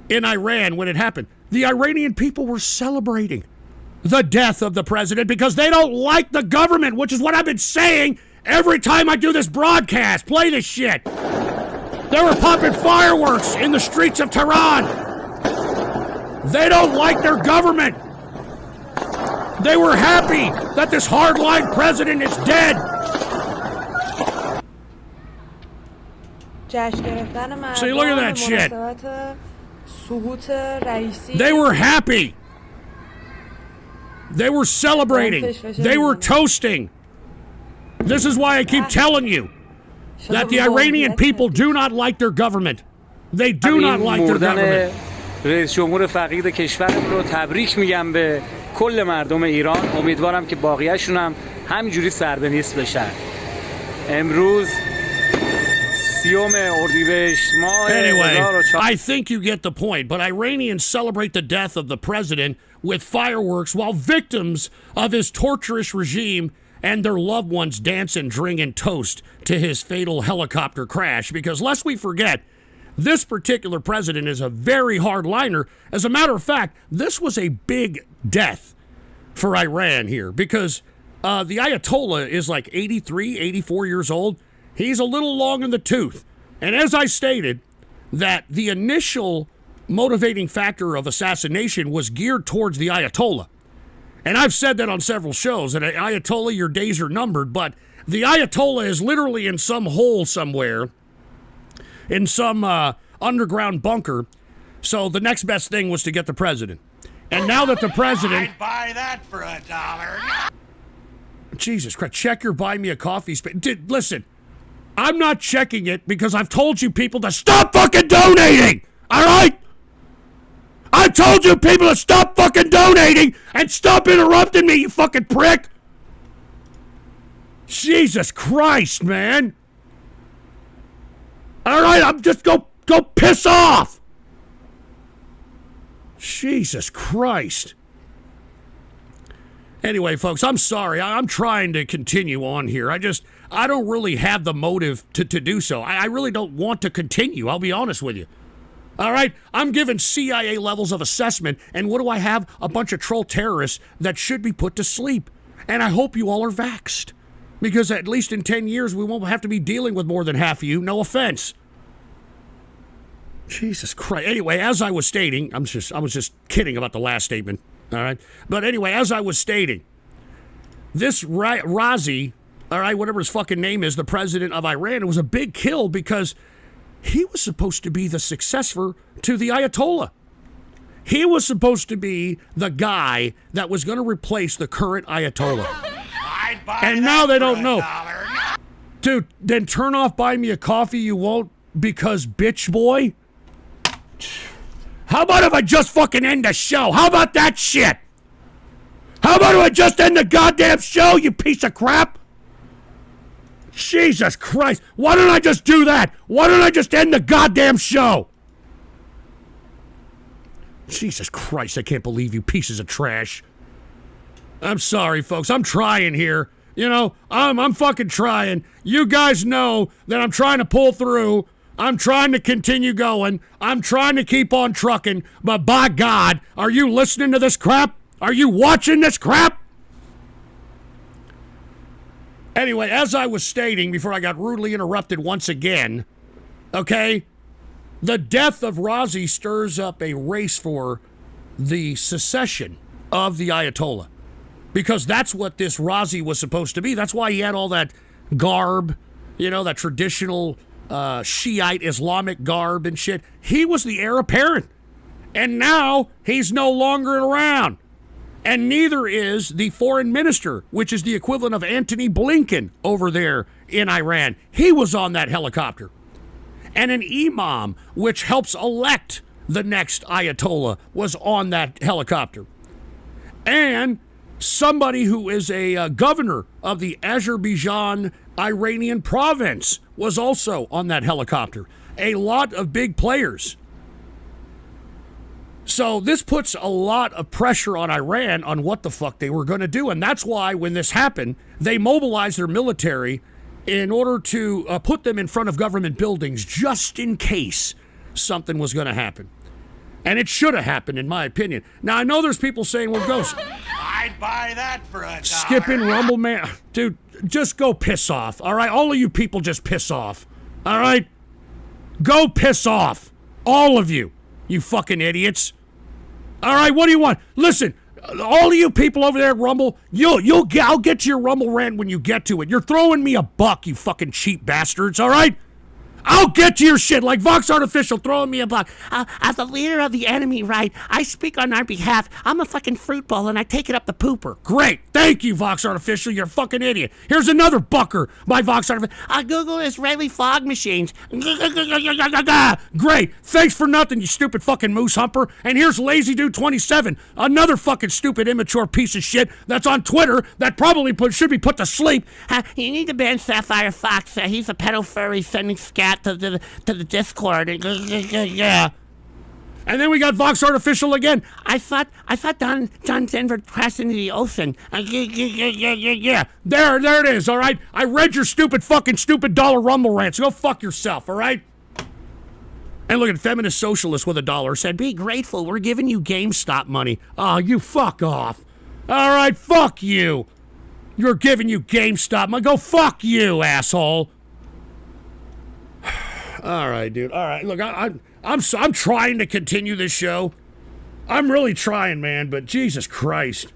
in Iran when it happened? The Iranian people were celebrating the death of the president because they don't like the government, which is what I've been saying every time I do this broadcast. Play this shit. They were popping fireworks in the streets of Tehran. They don't like their government. They were happy that this hardline president is dead. See, look at that shit. They were happy. They were celebrating. They were toasting. This is why I keep telling you that the Iranian people do not like their government. They do not like their government. رئیس جمهور فقید کشورمون رو تبریک میگم به کل مردم ایران. امیدوارم که باقیه‌شون هم همینجوری سر به نیست بشن. امروز Anyway, I think you get the point, but Iranians celebrate the death of the president with fireworks while victims of his torturous regime and their loved ones dance and drink and toast to his fatal helicopter crash. Because lest we forget, this particular president is a very hardliner. As a matter of fact, this was a big death for Iran here because the Ayatollah is like 83, 84 years old. He's a little long in the tooth. And as I stated, that the initial motivating factor of assassination was geared towards the Ayatollah. And I've said that on several shows, that Ayatollah, your days are numbered, but the Ayatollah is literally in some hole somewhere, in some underground bunker. So the next best thing was to get the president. And now that the president... I'd buy that for $1. Jesus Christ, check your buy me a coffee space. Listen, I'm not checking it because I've told you people to stop fucking donating, all right? I told you people to stop fucking donating and stop interrupting me, you fucking prick. Jesus Christ, man. All right, I'm just go piss off. Jesus Christ. Anyway, folks, I'm sorry. I'm trying to continue on here. I don't really have the motive to do so. I really don't want to continue. I'll be honest with you. All right? I'm given CIA levels of assessment, and what do I have? A bunch of troll terrorists that should be put to sleep. And I hope you all are vaxxed. Because at least in 10 years, we won't have to be dealing with more than half of you. No offense. Jesus Christ. Anyway, as I was stating, I was just kidding about the last statement. All right? But anyway, as I was stating, this Razi, all right, whatever his fucking name is, the president of Iran, it was a big kill because he was supposed to be the successor to the Ayatollah. He was supposed to be the guy that was going to replace the current Ayatollah. And now they don't know. Dude, then turn off Buy Me a Coffee, you won't, because bitch boy. How about if I just fucking end the show? How about that shit? How about if I just end the goddamn show, you piece of crap? Jesus Christ. Why don't I just do that? Why don't I just end the goddamn show? Jesus Christ, I can't believe you pieces of trash. I'm sorry, folks. I'm trying here. You know, I'm fucking trying. You guys know that I'm trying to pull through. I'm trying to continue going. I'm trying to keep on trucking. But by God, are you listening to this crap? Are you watching this crap? Anyway, as I was stating before I got rudely interrupted once again, okay, the death of Razi stirs up a race for the secession of the Ayatollah. Because that's what this Razi was supposed to be. That's why he had all that garb, you know, that traditional Shiite Islamic garb and shit. He was the heir apparent. And now he's no longer around. And neither is the foreign minister, which is the equivalent of Antony Blinken over there in Iran. He was on that helicopter. And an imam, which helps elect the next Ayatollah, was on that helicopter. And somebody who is a governor of the Azerbaijan Iranian province was also on that helicopter. A lot of big players. So this puts a lot of pressure on Iran on what the fuck they were going to do. And that's why when this happened, they mobilized their military in order to put them in front of government buildings just in case something was going to happen. And it should have happened, in my opinion. Now, I know there's people saying, well, Ghost, I'd buy that for $1. skipping Rumble, man. Dude, just go piss off, all right? All of you people just piss off, all right? Go piss off. All of you, you fucking idiots. All right, what do you want? Listen, all of you people over there at Rumble, I'll get to your Rumble rant when you get to it. You're throwing me a buck, you fucking cheap bastards, all right? I'll get to your shit like Vox Artificial throwing me a block. As the leader of the enemy, right, I speak on our behalf. I'm a fucking fruit bowl and I take it up the pooper. Great. Thank you, Vox Artificial. You're a fucking idiot. Here's another bucker by Vox Artificial. I Google Israeli fog machines. Great. Thanks for nothing, you stupid fucking moose humper. And here's Lazy Dude 27, another fucking stupid immature piece of shit that's on Twitter that probably should be put to sleep. You need to ban Sapphire Fox. He's a pedo furry sending scat to the Discord. Yeah. And then we got Vox Artificial again. I thought John Denver crashed into the ocean. Yeah. There it is, all right? I read your stupid dollar rumble rants. Go fuck yourself, all right? And look at feminist socialist with $1 said, be grateful, we're giving you GameStop money. Oh, you fuck off. All right, fuck you. You're giving you GameStop money. Go fuck you, asshole. All right, dude. All right, look, I'm trying to continue this show. I'm really trying, man, but Jesus Christ.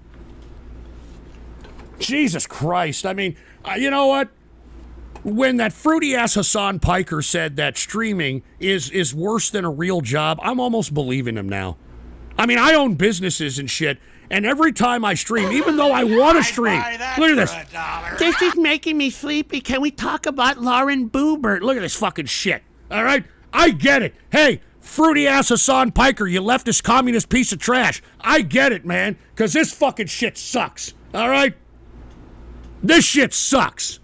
Jesus Christ. I mean, you know what? When that fruity-ass Hassan Piker said that streaming is worse than a real job, I'm almost believing him now. I mean, I own businesses and shit, and every time I stream, even though I want to stream, look at this. This is making me sleepy. Can we talk about Lauren Boebert? Look at this fucking shit. All right? I get it. Hey, fruity-ass Hassan Piker, you leftist communist piece of trash. I get it, man, because this fucking shit sucks. All right? This shit sucks.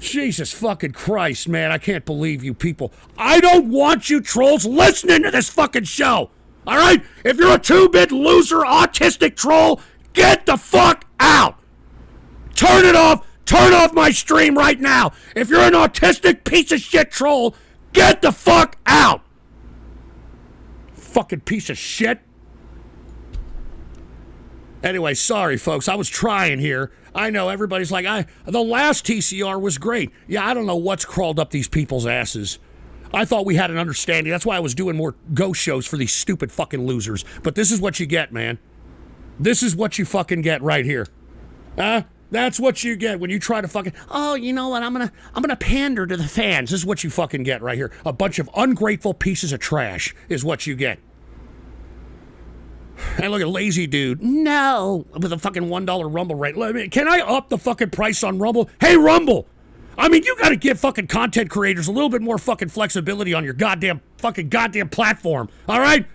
Jesus fucking Christ, man. I can't believe you people. I don't want you trolls listening to this fucking show. All right? If you're a two-bit loser, autistic troll, get the fuck out. Turn it off. Turn off my stream right now. If you're an autistic piece of shit troll, get the fuck out. Fucking piece of shit. Anyway, sorry, folks. I was trying here. I know everybody's like, the last TCR was great. Yeah, I don't know what's crawled up these people's asses. I thought we had an understanding. That's why I was doing more ghost shows for these stupid fucking losers. But this is what you get, man. This is what you fucking get right here. That's what you get when you try to fucking, oh, you know what, I'm gonna pander to the fans. This is what you fucking get right here. A bunch of ungrateful pieces of trash is what you get. And look at Lazy Dude. No, with a fucking $1 Rumble rate. Can I up the fucking price on Rumble? Hey, Rumble! I mean, you gotta give fucking content creators a little bit more fucking flexibility on your goddamn platform, all right?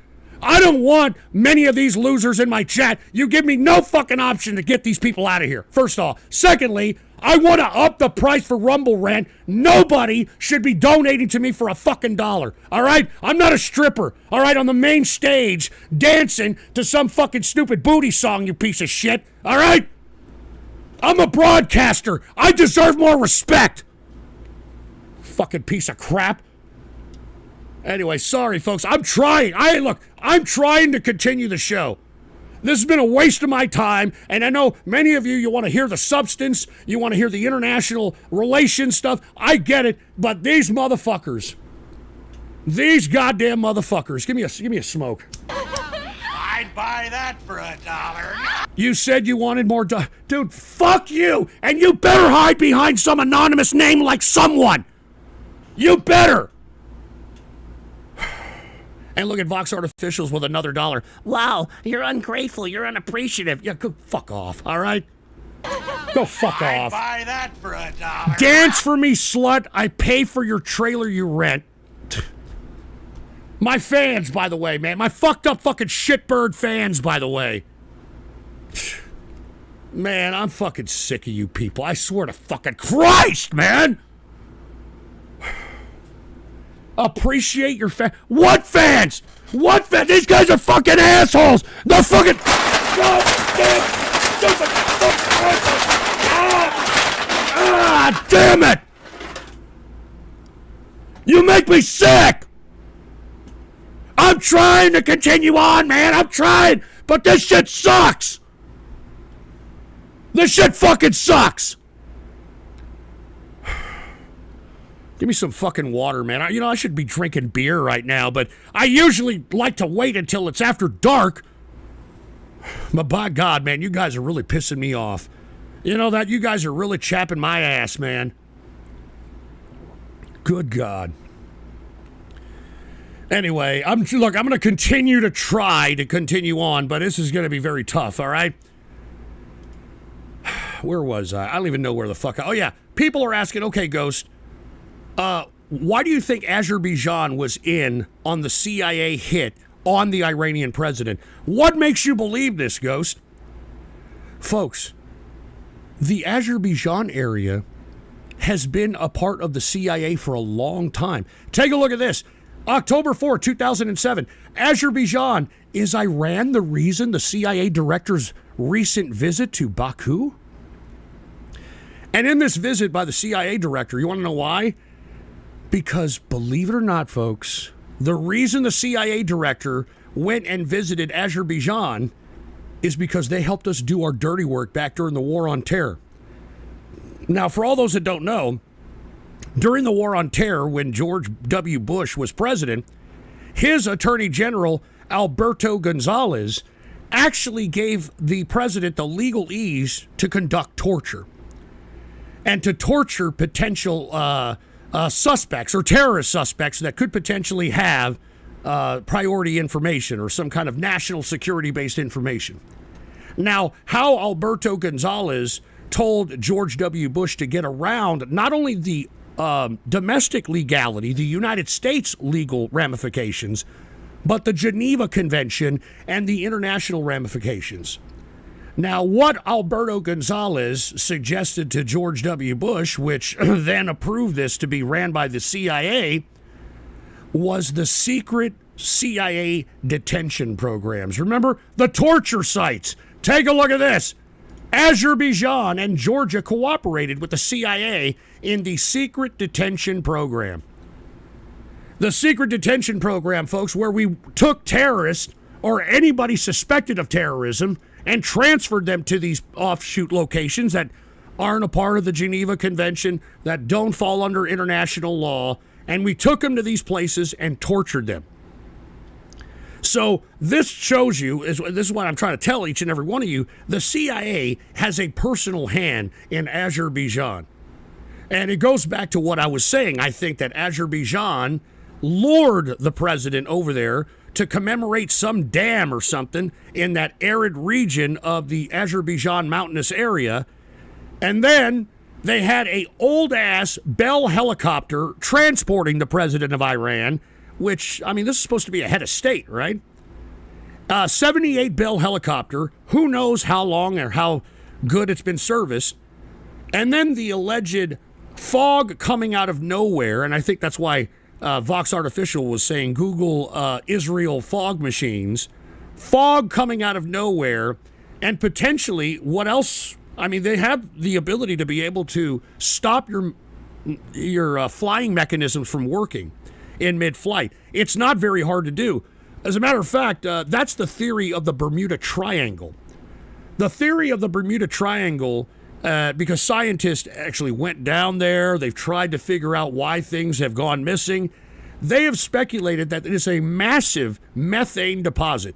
I don't want many of these losers in my chat. You give me no fucking option to get these people out of here, first off. Secondly, I want to up the price for Rumble Rant. Nobody should be donating to me for a fucking $1, all right? I'm not a stripper, all right, on the main stage dancing to some fucking stupid booty song, you piece of shit, all right? I'm a broadcaster. I deserve more respect. Fucking piece of crap. Anyway, sorry, folks. I'm trying. I'm trying to continue the show. This has been a waste of my time, and I know many of you want to hear the substance, you want to hear the international relations stuff. I get it, but these motherfuckers, these goddamn motherfuckers, give me a smoke. I'd buy that for $1. You said you wanted more, dude. Fuck you, and you better hide behind some anonymous name like someone. You better. And look at Vox Artificials with another $1. Wow, you're ungrateful. You're unappreciative. Yeah, go fuck off, all right? Go fuck off. Buy that for $1. Dance for me, slut. I pay for your trailer you rent. My fans, by the way, man. My fucked up fucking shitbird fans, by the way. Man, I'm fucking sick of you people. I swear to fucking Christ, man. Appreciate your What fans? What fans? These guys are fucking assholes. They're fucking goddamn stupid. Damn it! You make me sick. I'm trying to continue on, man. I'm trying, but this shit sucks. This shit fucking sucks. Give me some fucking water, man. I should be drinking beer right now, but I usually like to wait until it's after dark. But by God, man, you guys are really pissing me off. You know that? You guys are really chapping my ass, man. Good God. Anyway, I'm going to continue to try to continue on, but this is going to be very tough, all right? Where was I? I don't even know where the fuck oh, yeah. People are asking, okay, Ghost, why do you think Azerbaijan was in on the CIA hit on the Iranian president? What makes you believe this, Ghost? Folks, the Azerbaijan area has been a part of the CIA for a long time. Take a look at this. October 4, 2007. Azerbaijan. Is Iran the reason the CIA director's recent visit to Baku? And in this visit by the CIA director, you want to know why? Because, believe it or not, folks, the reason the CIA director went and visited Azerbaijan is because they helped us do our dirty work back during the War on Terror. Now, for all those that don't know, during the War on Terror, when George W. Bush was president, his Attorney General, Alberto Gonzales, actually gave the president the legal ease to conduct torture and to torture potential suspects or terrorist suspects that could potentially have priority information or some kind of national security-based information. Now, how Alberto Gonzales told George W. Bush to get around not only the domestic legality, the United States legal ramifications, but the Geneva Convention and the international ramifications. Now, what Alberto Gonzales suggested to George W. Bush, which then approved this to be ran by the CIA, was the secret CIA detention programs. Remember, the torture sites. Take a look at this. Azerbaijan and Georgia cooperated with the CIA in the secret detention program. The secret detention program, folks, where we took terrorists or anybody suspected of terrorism and transferred them to these offshoot locations that aren't a part of the Geneva Convention, that don't fall under international law, and we took them to these places and tortured them. So this shows you, this is what I'm trying to tell each and every one of you, the CIA has a personal hand in Azerbaijan. And it goes back to what I was saying. I think that Azerbaijan lured the president over there to commemorate some dam or something in that arid region of the Azerbaijan mountainous area. And then they had a old-ass Bell helicopter transporting the president of Iran, which, I mean, this is supposed to be a head of state, right? 78 Bell helicopter, who knows how long or how good it's been serviced. And then the alleged fog coming out of nowhere, and I think that's why Vox Artificial was saying Google Israel fog machines, fog coming out of nowhere, and potentially what else? I mean, they have the ability to be able to stop your flying mechanisms from working in mid-flight. It's not very hard to do. As a matter of fact, that's the theory of the Bermuda Triangle. The theory of the Bermuda Triangle, because scientists actually went down there, they've tried to figure out why things have gone missing. They have speculated that it is a massive methane deposit,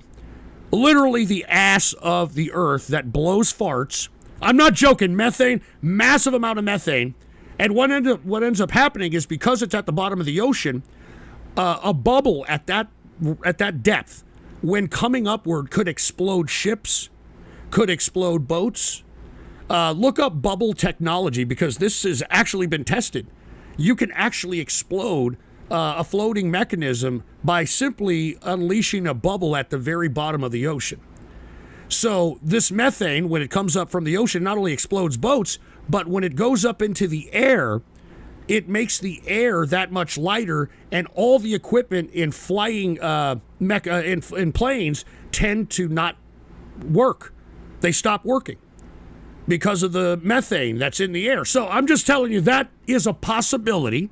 literally the ass of the earth that blows farts. I'm not joking, methane, massive amount of methane. And what ends up happening is, because it's at the bottom of the ocean, a bubble at that depth, when coming upward, could explode ships, could explode boats. Look up bubble technology, because this has actually been tested. You can actually explode a floating mechanism by simply unleashing a bubble at the very bottom of the ocean. So this methane, when it comes up from the ocean, not only explodes boats, but when it goes up into the air, it makes the air that much lighter, and all the equipment in flying in planes tend to not work. They stop working because of the methane that's in the air. So I'm just telling you, that is a possibility.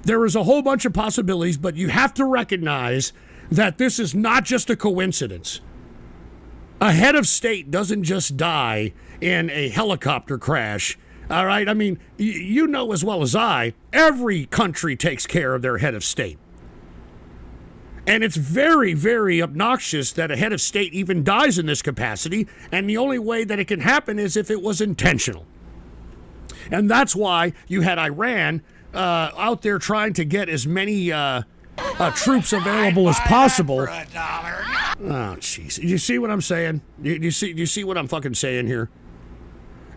There is a whole bunch of possibilities, but you have to recognize that this is not just a coincidence. A head of state doesn't just die in a helicopter crash. All right? I mean, you know as well as I, every country takes care of their head of state. And it's very, very obnoxious that a head of state even dies in this capacity, and the only way that it can happen is if it was intentional. And that's why you had Iran out there trying to get as many troops available as possible. Oh, jeez. You see what I'm saying? You see what I'm fucking saying here?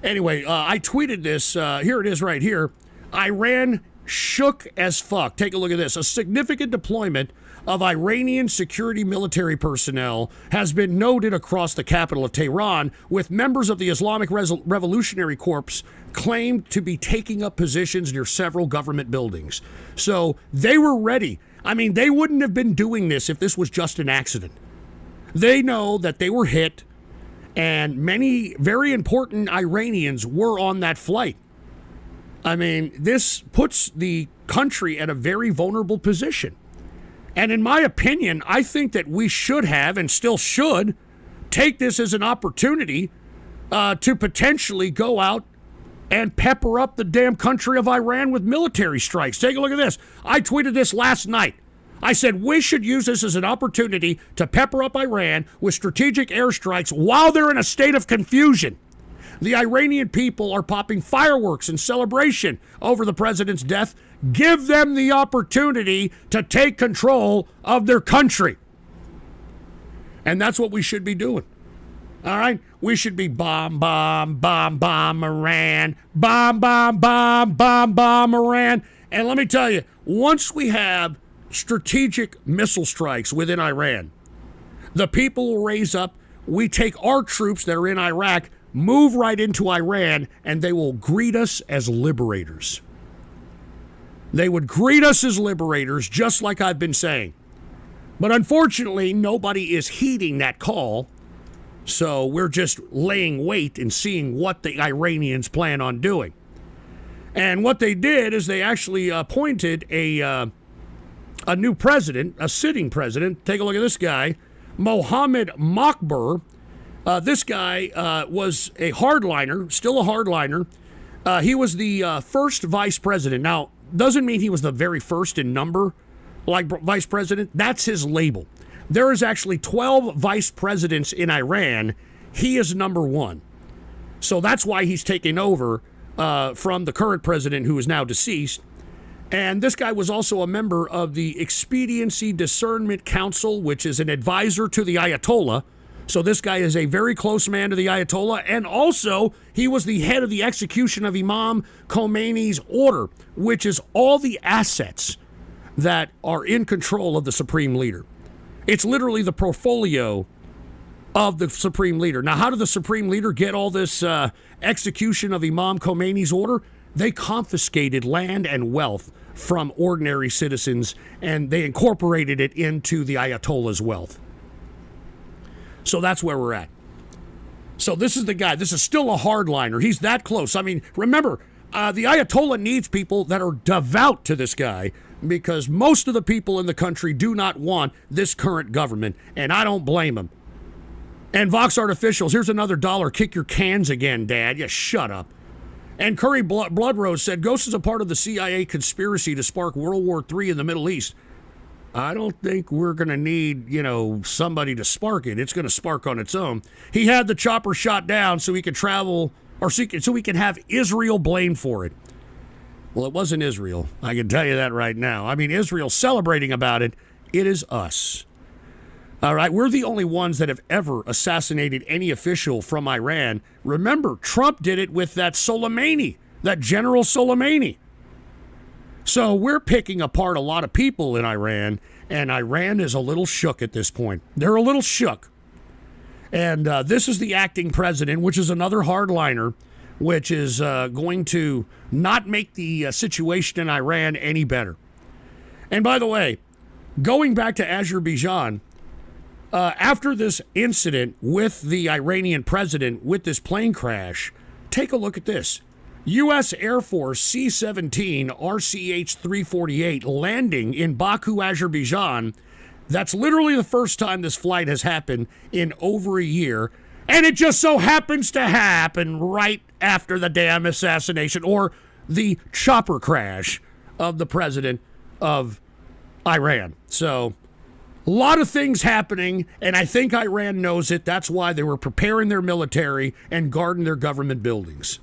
Anyway, I tweeted this. Here it is right here. Iran shook as fuck. Take a look at this. A significant deployment of Iranian security military personnel has been noted across the capital of Tehran, with members of the Islamic Revolutionary Corps claimed to be taking up positions near several government buildings. So they were ready. I mean, they wouldn't have been doing this if this was just an accident. They know that they were hit, and many very important Iranians were on that flight. I mean, this puts the country at a very vulnerable position. And in my opinion, I think that we should have, and still should, take this as an opportunity to potentially go out and pepper up the damn country of Iran with military strikes. Take a look at this. I tweeted this last night. I said we should use this as an opportunity to pepper up Iran with strategic airstrikes while they're in a state of confusion. The Iranian people are popping fireworks in celebration over the president's death. Give them the opportunity to take control of their country. And that's what we should be doing. All right? We should be bomb, bomb, bomb, bomb Iran. Bomb, bomb, bomb, bomb, bomb Iran. And let me tell you, once we have strategic missile strikes within Iran, the people will raise up. We take our troops that are in Iraq, move right into Iran, and they will greet us as liberators. They would greet us as liberators, just like I've been saying. But unfortunately, nobody is heeding that call. So we're just laying wait and seeing what the Iranians plan on doing. And what they did is they actually appointed a new president, a sitting president. Take a look at this guy, Mohammed Mokber. This guy was a hardliner, still a hardliner. He was the first vice president. Now, doesn't mean he was the very first in number, like vice president. That's his label. There is actually 12 vice presidents in Iran. He is number one. So that's why he's taking over from the current president, who is now deceased. And this guy was also a member of the Expediency Discernment Council, which is an advisor to the Ayatollah. So this guy is a very close man to the Ayatollah, and also he was the head of the execution of Imam Khomeini's order, which is all the assets that are in control of the supreme leader. It's literally the portfolio of the supreme leader. Now, how did the supreme leader get all this execution of Imam Khomeini's order? They confiscated land and wealth from ordinary citizens, and they incorporated it into the Ayatollah's wealth. So that's where we're at. So this is the guy. This is still a hardliner. He's that close. I mean, remember, the Ayatollah needs people that are devout to this guy, because most of the people in the country do not want this current government, and I don't blame them. And Vox Artificials, here's another $1. Kick your cans again, Dad. You shut up. And Curry Bloodrose said, Ghost is a part of the CIA conspiracy to spark World War III in the Middle East. I don't think we're going to need, somebody to spark it. It's going to spark on its own. He had the chopper shot down so he could travel, or so we can have Israel blamed for it. Well, it wasn't Israel. I can tell you that right now. I mean, Israel's celebrating about it. It is us. All right, we're the only ones that have ever assassinated any official from Iran. Remember, Trump did it with that Soleimani, that General Soleimani. So we're picking apart a lot of people in Iran, and Iran is a little shook at this point. They're a little shook. And this is the acting president, which is another hardliner, which is going to not make the situation in Iran any better. And by the way, going back to Azerbaijan, after this incident with the Iranian president with this plane crash, take a look at this. U.S. Air Force C-17 RCH-348 landing in Baku, Azerbaijan. That's literally the first time this flight has happened in over a year. And it just so happens to happen right after the damn assassination or the chopper crash of the president of Iran. So a lot of things happening, and I think Iran knows it. That's why they were preparing their military and guarding their government buildings.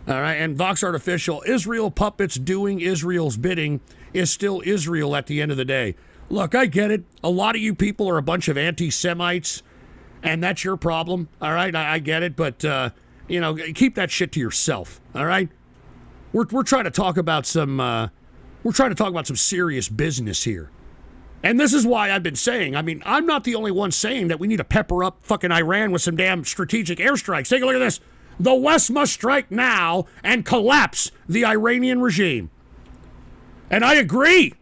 All right, and Vox Artificial, Israel puppets doing Israel's bidding is still Israel at the end of the day. Look, I get it. A lot of you people are a bunch of anti-Semites, and that's your problem. All right, I get it, but keep that shit to yourself. All right, we're trying to talk about some serious business here, and this is why I've been saying. I mean, I'm not the only one saying that we need to pepper up fucking Iran with some damn strategic airstrikes. Take a look at this. The West must strike now and collapse the Iranian regime. And I agree.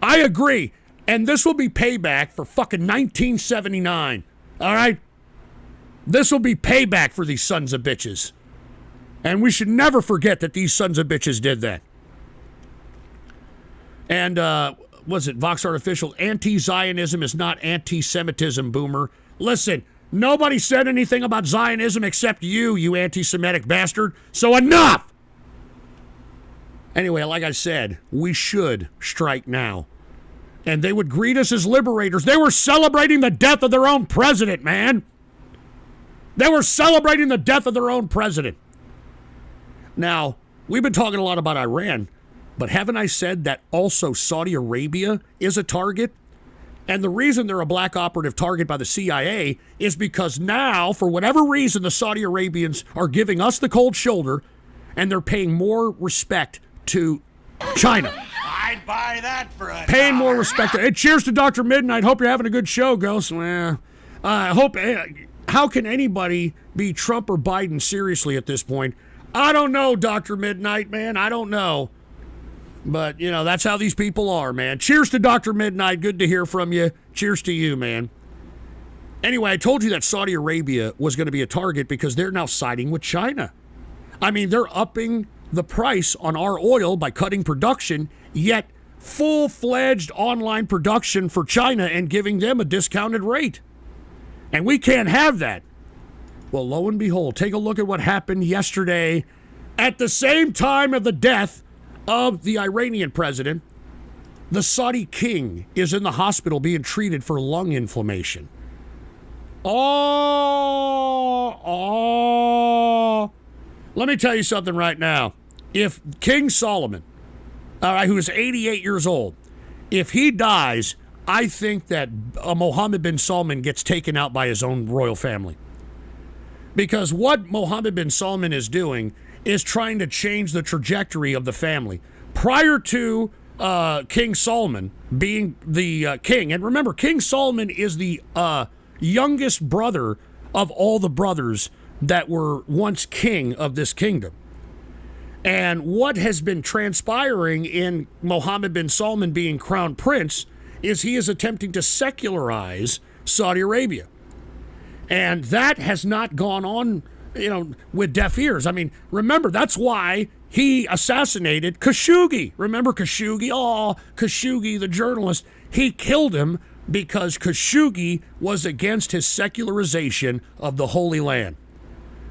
And this will be payback for fucking 1979. All right? This will be payback for these sons of bitches. And we should never forget that these sons of bitches did that. And, was it Vox Artificial? Anti-Zionism is not anti-Semitism, boomer. Listen. Nobody said anything about Zionism except you anti-Semitic bastard. So enough! Anyway, like I said, we should strike now. And they would greet us as liberators. They were celebrating the death of their own president, man. They were celebrating the death of their own president. Now, we've been talking a lot about Iran, but haven't I said that also Saudi Arabia is a target? And the reason they're a black operative target by the CIA is because now, for whatever reason, the Saudi Arabians are giving us the cold shoulder and they're paying more respect to China. I'd buy that for a Paying more respect. Hey, cheers to Dr. Midnight. Hope you're having a good show, Ghost. Well, how can anybody be Trump or Biden seriously at this point? I don't know, Dr. Midnight, man. I don't know. But, that's how these people are, man. Cheers to Dr. Midnight. Good to hear from you. Cheers to you, man. Anyway, I told you that Saudi Arabia was going to be a target because they're now siding with China. I mean, they're upping the price on our oil by cutting production, yet full-fledged online production for China and giving them a discounted rate. And we can't have that. Well, lo and behold, take a look at what happened yesterday at the same time of the death of the Iranian president. The Saudi king is in the hospital being treated for lung inflammation. Let me tell you something right now. If King Solomon, who is 88 years old, if he dies, I think that Mohammed bin Salman gets taken out by his own royal family. Because what Mohammed bin Salman is doing is trying to change the trajectory of the family. Prior to King Solomon being the king, and remember, King Solomon is the youngest brother of all the brothers that were once king of this kingdom. And what has been transpiring in Mohammed bin Salman being crown prince is he is attempting to secularize Saudi Arabia. And that has not gone on, with deaf ears. I mean, remember, that's why he assassinated Khashoggi. Remember Khashoggi? Oh, Khashoggi, the journalist. He killed him because Khashoggi was against his secularization of the Holy Land.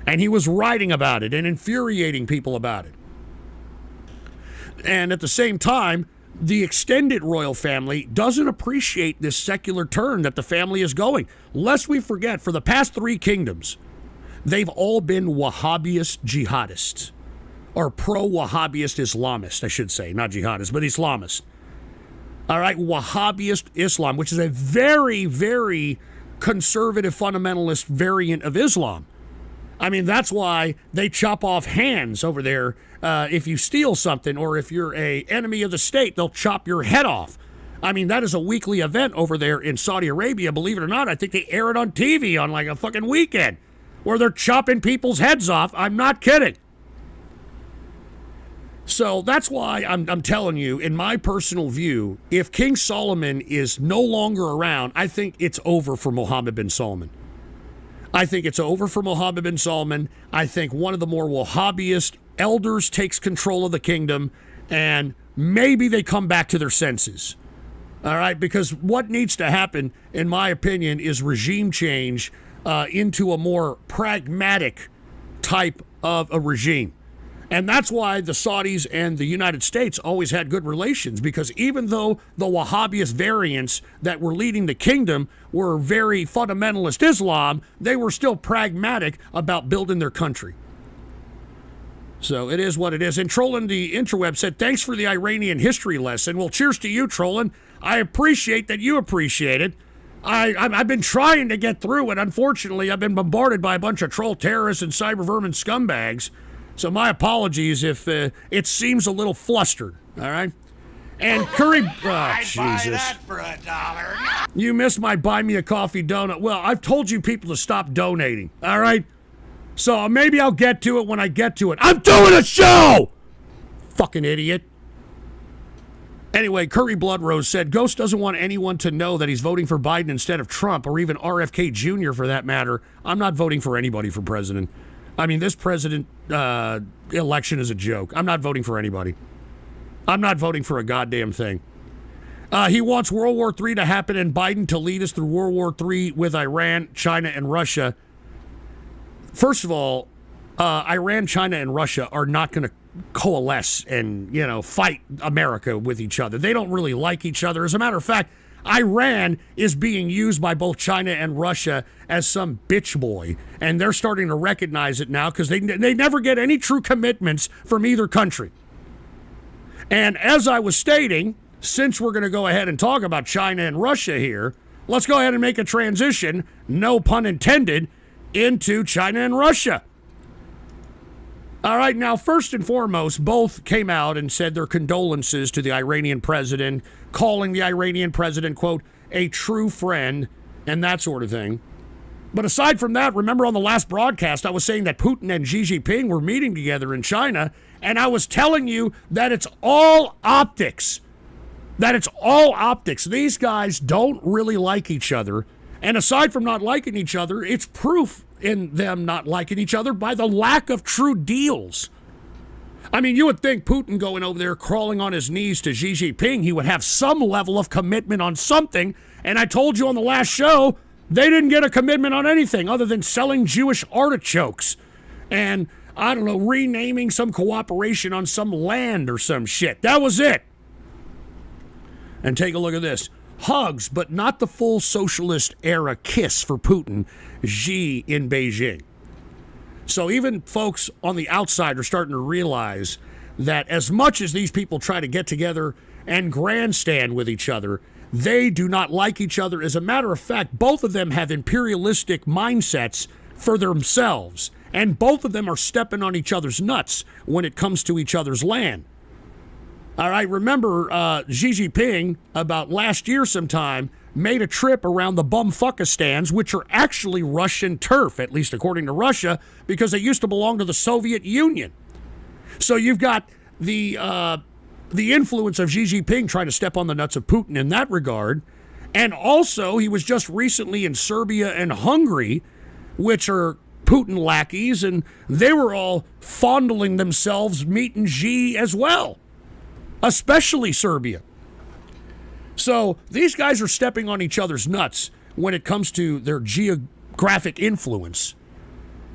And he was writing about it and infuriating people about it. And at the same time, the extended royal family doesn't appreciate this secular turn that the family is going. Lest we forget, for the past 3 kingdoms, they've all been Wahhabist jihadists, or pro-Wahhabist Islamists, I should say. Not jihadists, but Islamists. All right, Wahhabist Islam, which is a very, very conservative fundamentalist variant of Islam. I mean, that's why they chop off hands over there. If you steal something, or if you're an enemy of the state, they'll chop your head off. I mean, that is a weekly event over there in Saudi Arabia. Believe it or not, I think they air it on TV on like a fucking weekend where they're chopping people's heads off. I'm not kidding. So that's why I'm telling you, in my personal view, if King Solomon is no longer around, I think it's over for Mohammed bin Salman. I think it's over for Mohammed bin Salman. I think one of the more Wahhabist elders takes control of the kingdom, and maybe they come back to their senses. All right, because what needs to happen, in my opinion, is regime change into a more pragmatic type of a regime. And that's why the Saudis and the United States always had good relations, because even though the Wahhabist variants that were leading the kingdom were very fundamentalist Islam, they were still pragmatic about building their country. So it is what it is. And Trollin the interweb said, thanks for the Iranian history lesson. Well, cheers to you, Trollin. I appreciate that you appreciate it. I've been trying to get through it. Unfortunately, I've been bombarded by a bunch of troll terrorists and cyber vermin scumbags. So my apologies if it seems a little flustered, all right? And Curry... Oh, Jesus. Buy that for $1. You missed my buy me a coffee donut. Well, I've told you people to stop donating, all right? So maybe I'll get to it when I get to it. I'm doing a show! Fucking idiot. Anyway, Curry Bloodrose said, Ghost doesn't want anyone to know that he's voting for Biden instead of Trump, or even RFK Jr. for that matter. I'm not voting for anybody for president. I mean, this president election is a joke. I'm not voting for anybody. I'm not voting for a goddamn thing. He wants World War III to happen and Biden to lead us through World War III with Iran, China, and Russia. First of all, Iran, China, and Russia are not going to coalesce and, fight America with each other. They don't really like each other. As a matter of fact, Iran is being used by both China and Russia as some bitch boy, and they're starting to recognize it now because they never get any true commitments from either country. And as I was stating, since we're going to go ahead and talk about China and Russia here, let's go ahead and make a transition, no pun intended, into China and Russia. All right, now, first and foremost, both came out and said their condolences to the Iranian president, calling the Iranian president, quote, a true friend, and that sort of thing. But aside from that, remember on the last broadcast, I was saying that Putin and Xi Jinping were meeting together in China, and I was telling you that it's all optics. That it's all optics. These guys don't really like each other. And aside from not liking each other, it's proof in them not liking each other by the lack of true deals. I mean, you would think Putin going over there crawling on his knees to Xi Jinping, he would have some level of commitment on something. And I told you on the last show, they didn't get a commitment on anything other than selling Jewish artichokes and, I don't know, renaming some cooperation on some land or some shit. That was it. And take a look at this. Hugs, but not the full socialist era kiss for Putin, Xi in Beijing. So even folks on the outside are starting to realize that as much as these people try to get together and grandstand with each other, they do not like each other. As a matter of fact, both of them have imperialistic mindsets for themselves, and both of them are stepping on each other's nuts when it comes to each other's land. All right, remember Xi Jinping, about last year sometime, made a trip around the Bumfuckistans, which are actually Russian turf, at least according to Russia, because they used to belong to the Soviet Union. So you've got the influence of Xi Jinping trying to step on the nuts of Putin in that regard. And also, he was just recently in Serbia and Hungary, which are Putin lackeys, and they were all fondling themselves meeting Xi as well. Especially Serbia. So these guys are stepping on each other's nuts when it comes to their geographic influence.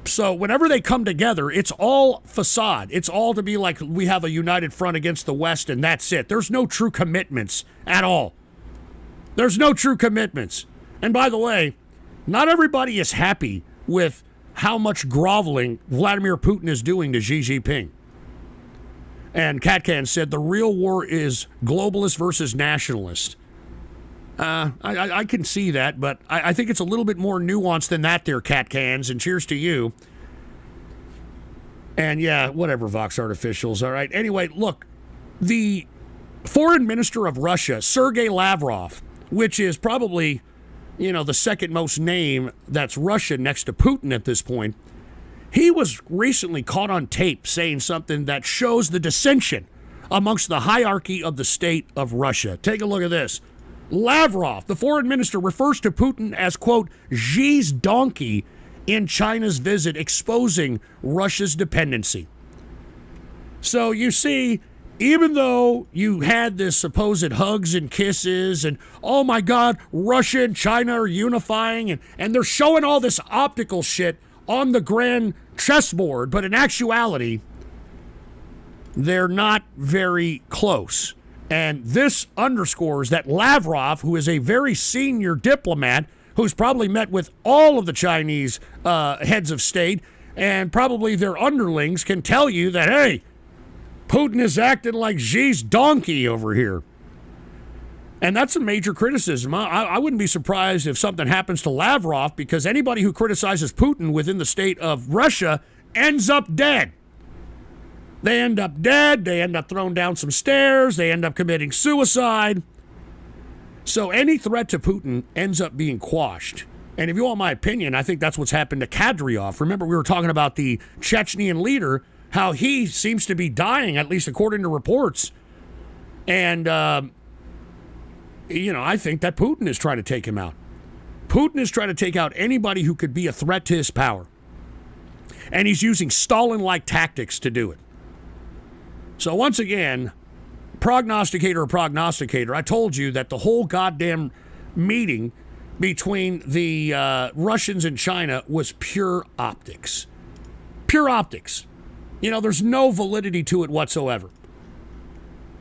So whenever they come together, it's all facade. It's all to be like we have a united front against the West and that's it. There's no true commitments at all. There's no true commitments. And by the way, not everybody is happy with how much groveling Vladimir Putin is doing to Xi Jinping. And Catcan said the real war is globalist versus nationalist. I can see that, but I think it's a little bit more nuanced than that there, Catcans, and cheers to you. And yeah, whatever, Vox Artificials, all right. Anyway, look, the foreign minister of Russia, Sergei Lavrov, which is probably, the second most name that's Russian next to Putin at this point, he was recently caught on tape saying something that shows the dissension amongst the hierarchy of the state of Russia. Take a look at this. Lavrov, the foreign minister, refers to Putin as, quote, Xi's donkey in China's visit, exposing Russia's dependency. So you see, even though you had this supposed hugs and kisses and, oh my God, Russia and China are unifying and they're showing all this optical shit on the grand chessboard, but in actuality, they're not very close. And this underscores that Lavrov, who is a very senior diplomat, who's probably met with all of the Chinese heads of state, and probably their underlings can tell you that, hey, Putin is acting like Xi's donkey over here. And that's a major criticism. I wouldn't be surprised if something happens to Lavrov, because anybody who criticizes Putin within the state of Russia ends up dead. They end up dead. They end up thrown down some stairs. They end up committing suicide. So any threat to Putin ends up being quashed. And if you want my opinion, I think that's what's happened to Kadyrov. Remember, we were talking about the Chechnyan leader, how he seems to be dying, at least according to reports. And, I think that Putin is trying to take him out. Putin is trying to take out anybody who could be a threat to his power. And he's using Stalin-like tactics to do it. So once again, prognosticator, I told you that the whole goddamn meeting between the Russians and China was pure optics. Pure optics. There's no validity to it whatsoever.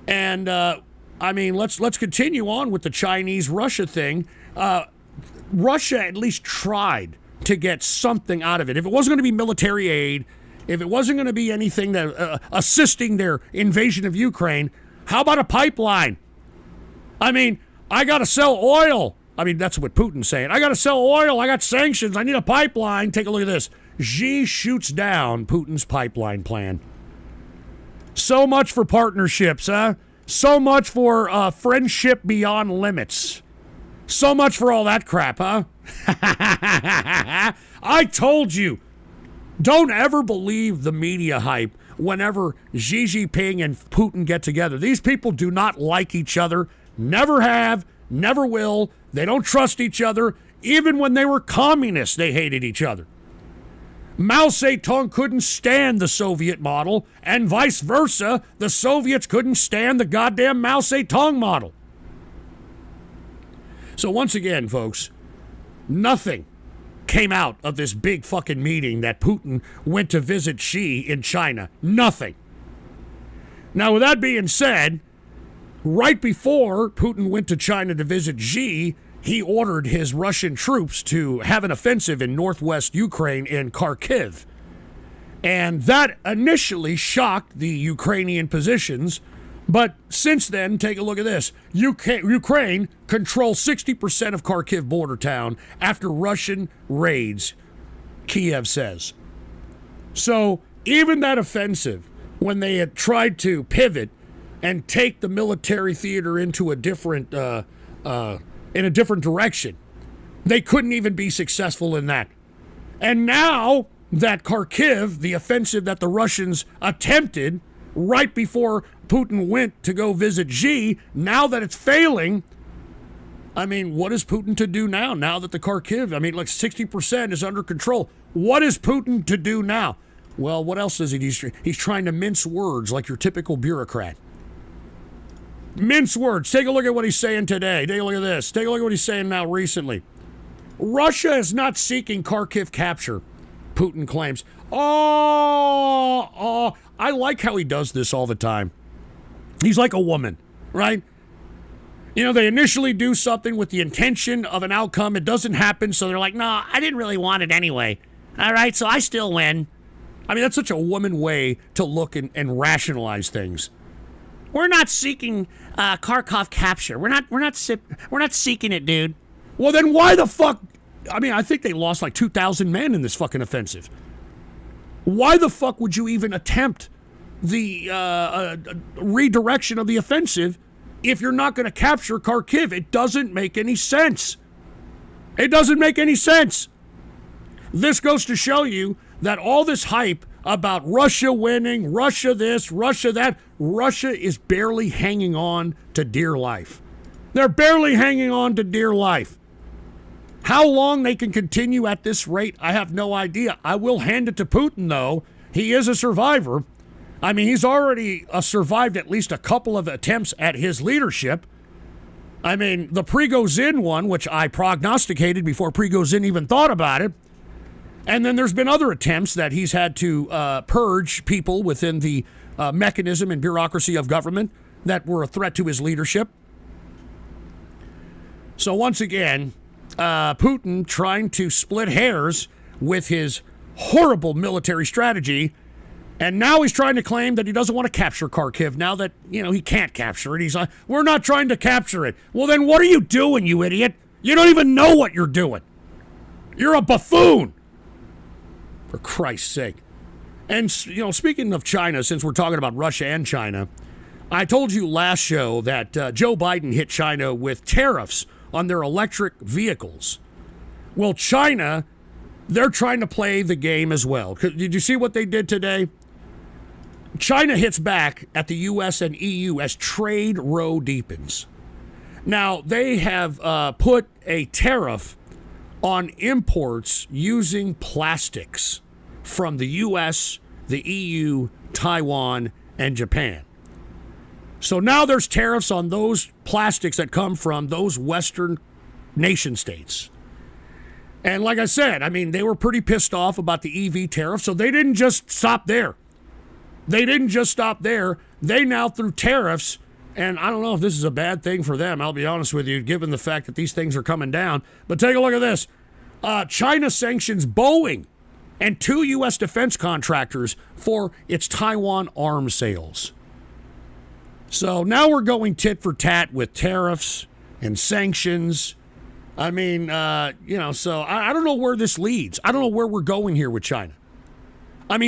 And, let's continue on with the Chinese-Russia thing. Russia at least tried to get something out of it. If it wasn't going to be military aid, if it wasn't going to be anything that assisting their invasion of Ukraine, how about a pipeline? I got to sell oil. That's what Putin's saying. I got to sell oil. I got sanctions. I need a pipeline. Take a look at this. Xi shoots down Putin's pipeline plan. So much for partnerships, huh? So much for friendship beyond limits. So much for all that crap, huh? I told you. Don't ever believe the media hype whenever Xi Jinping and Putin get together. These people do not like each other. Never have. Never will. They don't trust each other. Even when they were communists, they hated each other. Mao Zedong couldn't stand the Soviet model, and vice versa, the Soviets couldn't stand the goddamn Mao Zedong model. So once again, folks, nothing came out of this big fucking meeting that Putin went to visit Xi in China. Nothing. Now, with that being said, right before Putin went to China to visit Xi, he ordered his Russian troops to have an offensive in northwest Ukraine in Kharkiv. And that initially shocked the Ukrainian positions. But since then, take a look at this. Ukraine controls 60% of Kharkiv border town after Russian raids, Kiev says. So even that offensive, when they had tried to pivot and take the military theater into a different in a different direction, they couldn't even be successful in that. And now that Kharkiv, the offensive that the Russians attempted right before Putin went to go visit Xi, now that it's failing, what is Putin to do now? Now that the Kharkiv, 60% is under control. What is Putin to do now? Well, what else is he? He's trying to mince words like your typical bureaucrat. Mince words. Take a look at what he's saying today. Take a look at this. Take a look at what he's saying now recently. Russia is not seeking Kharkiv capture, Putin claims. I like how he does this all the time. He's like a woman, right? They initially do something with the intention of an outcome. It doesn't happen, so they're like, nah, I didn't really want it anyway. All right, so I still win. That's such a woman way to look and rationalize things. We're not seeking Kharkov capture. We're not seeking it, dude. Well, then why the fuck? I think they lost like 2,000 men in this fucking offensive. Why the fuck would you even attempt the redirection of the offensive if you're not going to capture Kharkiv? It doesn't make any sense. It doesn't make any sense. This goes to show you that all this hype about Russia winning, Russia this, Russia that, Russia is barely hanging on to dear life. They're barely hanging on to dear life. How long they can continue at this rate, I have no idea. I will hand it to Putin, though. He is a survivor. He's already survived at least a couple of attempts at his leadership. The Prigozhin one, which I prognosticated before Prigozhin even thought about it. And then there's been other attempts that he's had to purge people within the mechanism and bureaucracy of government that were a threat to his leadership. So once again, Putin trying to split hairs with his horrible military strategy. And now he's trying to claim that he doesn't want to capture Kharkiv now that, he can't capture it. He's like, we're not trying to capture it. Well, then what are you doing, you idiot? You don't even know what you're doing. You're a buffoon. For Christ's sake. And, speaking of China, since we're talking about Russia and China, I told you last show that Joe Biden hit China with tariffs on their electric vehicles. Well, China, they're trying to play the game as well. Did you see what they did today? China hits back at the U.S. and EU as trade row deepens. Now, they have put a tariff on imports using plastics from the U.S., the EU, Taiwan, and Japan. So now there's tariffs on those plastics that come from those Western nation states. And like I said, they were pretty pissed off about the EV tariff, so they didn't just stop there. They now threw tariffs, and I don't know if this is a bad thing for them, I'll be honest with you, given the fact that these things are coming down. But take a look at this. China sanctions Boeing and 2 U.S. defense contractors for its Taiwan arms sales. So now we're going tit for tat with tariffs and sanctions. So I don't know where this leads. I don't know where we're going here with China.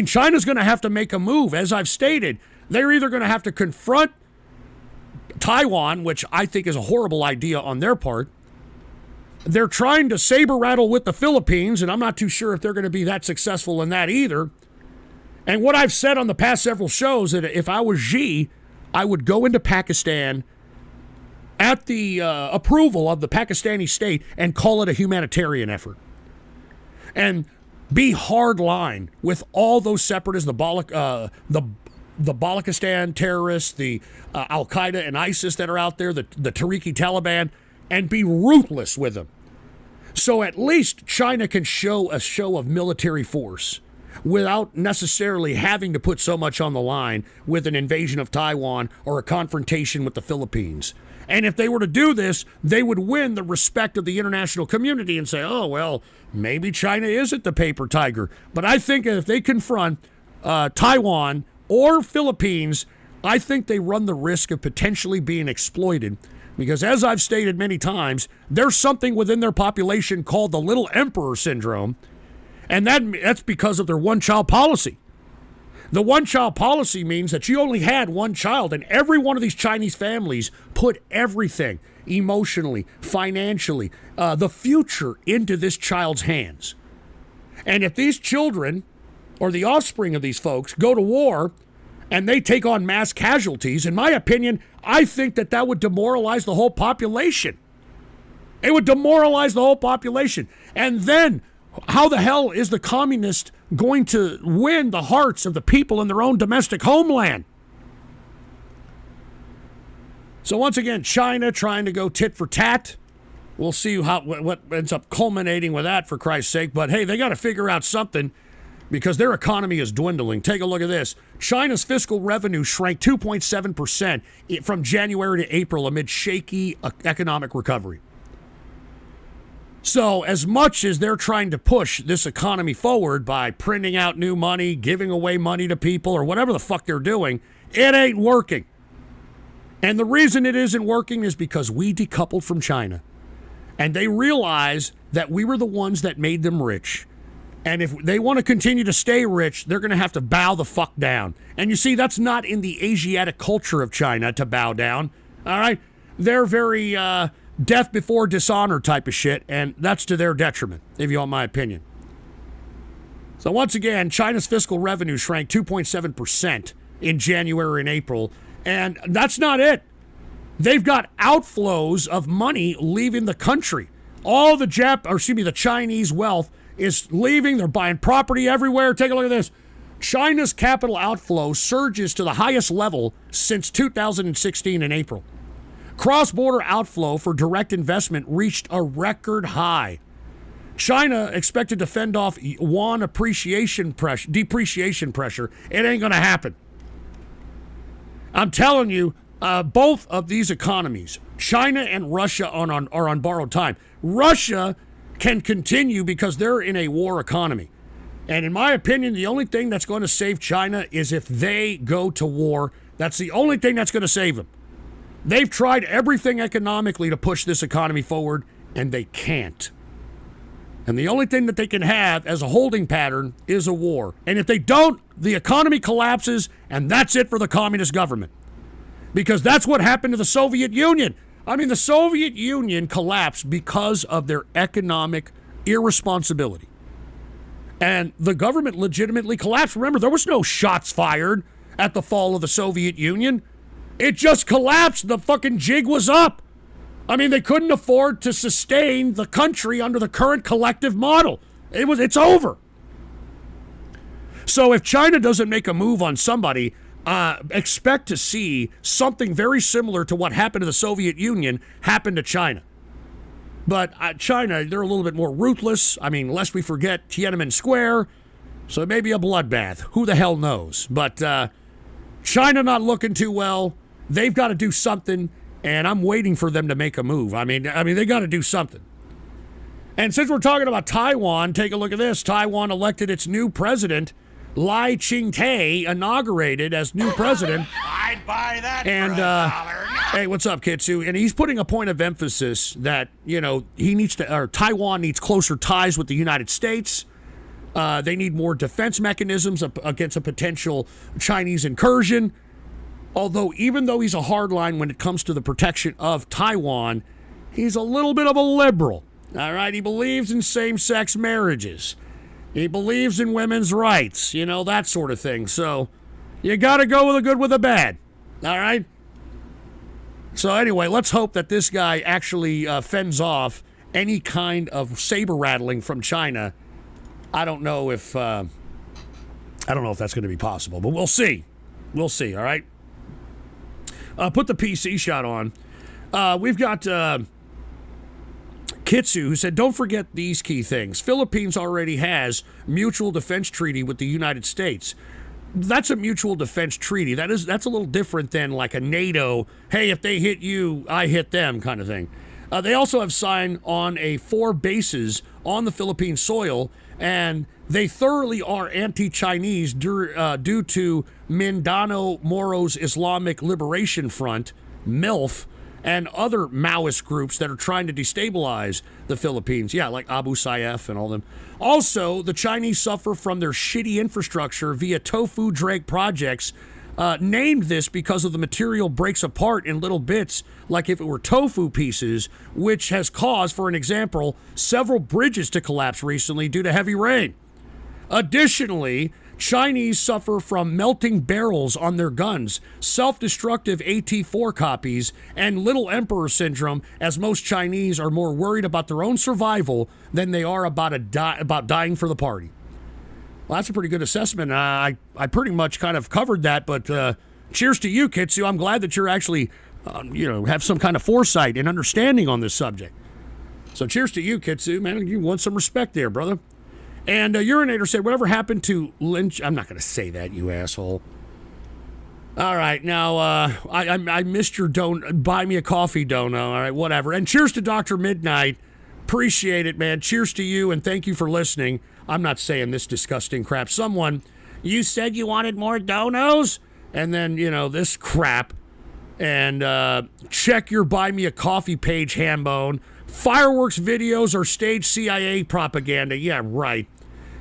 China's going to have to make a move. As I've stated, they're either going to have to confront Taiwan, which I think is a horrible idea on their part. They're trying to saber rattle with the Philippines, and I'm not too sure if they're going to be that successful in that either. And what I've said on the past several shows, that if I was Xi, I would go into Pakistan at the approval of the Pakistani state and call it a humanitarian effort. And be hard line with all those separatists, the Balochistan terrorists, the Al-Qaeda and ISIS that are out there, the Tariqi Taliban, and be ruthless with them. So at least China can show a show of military force without necessarily having to put so much on the line with an invasion of Taiwan or a confrontation with the Philippines. And if they were to do this, they would win the respect of the international community and say, oh, well, maybe China isn't the paper tiger. But I think if they confront Taiwan or Philippines, I think they run the risk of potentially being exploited. Because as I've stated many times, there's something within their population called the little emperor syndrome. And that's because of their one-child policy. The one-child policy means that you only had one child, and every one of these Chinese families put everything, emotionally, financially, the future into this child's hands. And if these children, or the offspring of these folks, go to war and they take on mass casualties, in my opinion, I think that would demoralize the whole population. It would demoralize the whole population. And then, how the hell is the communist going to win the hearts of the people in their own domestic homeland? So once again, China trying to go tit for tat. We'll see what ends up culminating with that, for Christ's sake. But hey, they got to figure out something because their economy is dwindling. Take a look at this. China's fiscal revenue shrank 2.7% from January to April amid shaky economic recovery. So as much as they're trying to push this economy forward by printing out new money, giving away money to people, or whatever the fuck they're doing, it ain't working. And the reason it isn't working is because we decoupled from China. And they realize that we were the ones that made them rich. And if they want to continue to stay rich, they're going to have to bow the fuck down. And you see, that's not in the Asiatic culture of China to bow down. All right? They're very death before dishonor type of shit, and that's to their detriment, if you want my opinion. So once again, China's fiscal revenue shrank 2.7% in January and April, and that's not it. They've got outflows of money leaving the country. All the Chinese wealth is leaving. They're buying property everywhere. Take a look at this. China's capital outflow surges to the highest level since 2016 in April. Cross-border outflow for direct investment reached a record high. China expected to fend off yuan depreciation pressure. It ain't going to happen. I'm telling you, both of these economies, China and Russia, are on borrowed time. Russia can continue because they're in a war economy. And in my opinion, the only thing that's going to save China is if they go to war. That's the only thing that's going to save them. They've tried everything economically to push this economy forward, and they can't. And the only thing that they can have as a holding pattern is a war. And if they don't, the economy collapses, and that's it for the communist government. Because that's what happened to the Soviet Union. I mean, the Soviet Union collapsed because of their economic irresponsibility. And the government legitimately collapsed. Remember, there was no shots fired at the fall of the Soviet Union. It just collapsed. The fucking jig was up. I mean, they couldn't afford to sustain the country under the current collective model. It's over. So if China doesn't make a move on somebody, expect to see something very similar to what happened to the Soviet Union happen to China. But China, they're a little bit more ruthless. I mean, lest we forget Tiananmen Square. So it may be a bloodbath. Who the hell knows? But China not looking too well. They've got to do something, and I'm waiting for them to make a move. I mean, they got to do something. And since we're talking about Taiwan, take a look at this. Taiwan elected its new president, Lai Ching-te, inaugurated as new president. I'd buy that and, for $1. Hey, what's up, Kitsu? And he's putting a point of emphasis that, Taiwan needs closer ties with the United States. They need more defense mechanisms against a potential Chinese incursion. Although, even though he's a hardline when it comes to the protection of Taiwan, he's a little bit of a liberal. All right, he believes in same-sex marriages. He believes in women's rights, that sort of thing. So, you got to go with the good with the bad. All right? So anyway, let's hope that this guy actually fends off any kind of saber rattling from China. I don't know if that's going to be possible, but we'll see. We'll see. All right. Put the PC shot on. We've got Kitsu, who said, "Don't forget these key things. Philippines already has mutual defense treaty with the United States." That's a mutual defense treaty. That's a little different than like a NATO, hey, if they hit you, I hit them kind of thing. They also have signed on 4 bases on the Philippine soil, and they thoroughly are anti-Chinese due to Mindanao Moros Islamic Liberation Front, MILF, and other Maoist groups that are trying to destabilize the Philippines. Yeah, like Abu Sayyaf and all them. Also, the Chinese suffer from their shitty infrastructure via tofu drake projects, named this because of the material breaks apart in little bits like if it were tofu pieces, which has caused, for an example, several bridges to collapse recently due to heavy rain. Additionally, Chinese suffer from melting barrels on their guns, self-destructive AT-4 copies, and Little Emperor syndrome, as most Chinese are more worried about their own survival than they are about dying for the party. Well, that's a pretty good assessment. I pretty much kind of covered that, but cheers to you, Kitsu. I'm glad that you're actually, have some kind of foresight and understanding on this subject. So cheers to you, Kitsu. Man, you won some respect there, brother. And Urinator said, whatever happened to Lynch? I'm not going to say that, you asshole. All right, now, I missed your buy me a coffee dono. All right, whatever. And cheers to Dr. Midnight. Appreciate it, man. Cheers to you, and thank you for listening. I'm not saying this disgusting crap. Someone, you said you wanted more donos? And then, this crap. And check your buy me a coffee page, Hambone. Fireworks videos are staged CIA propaganda. Yeah, right.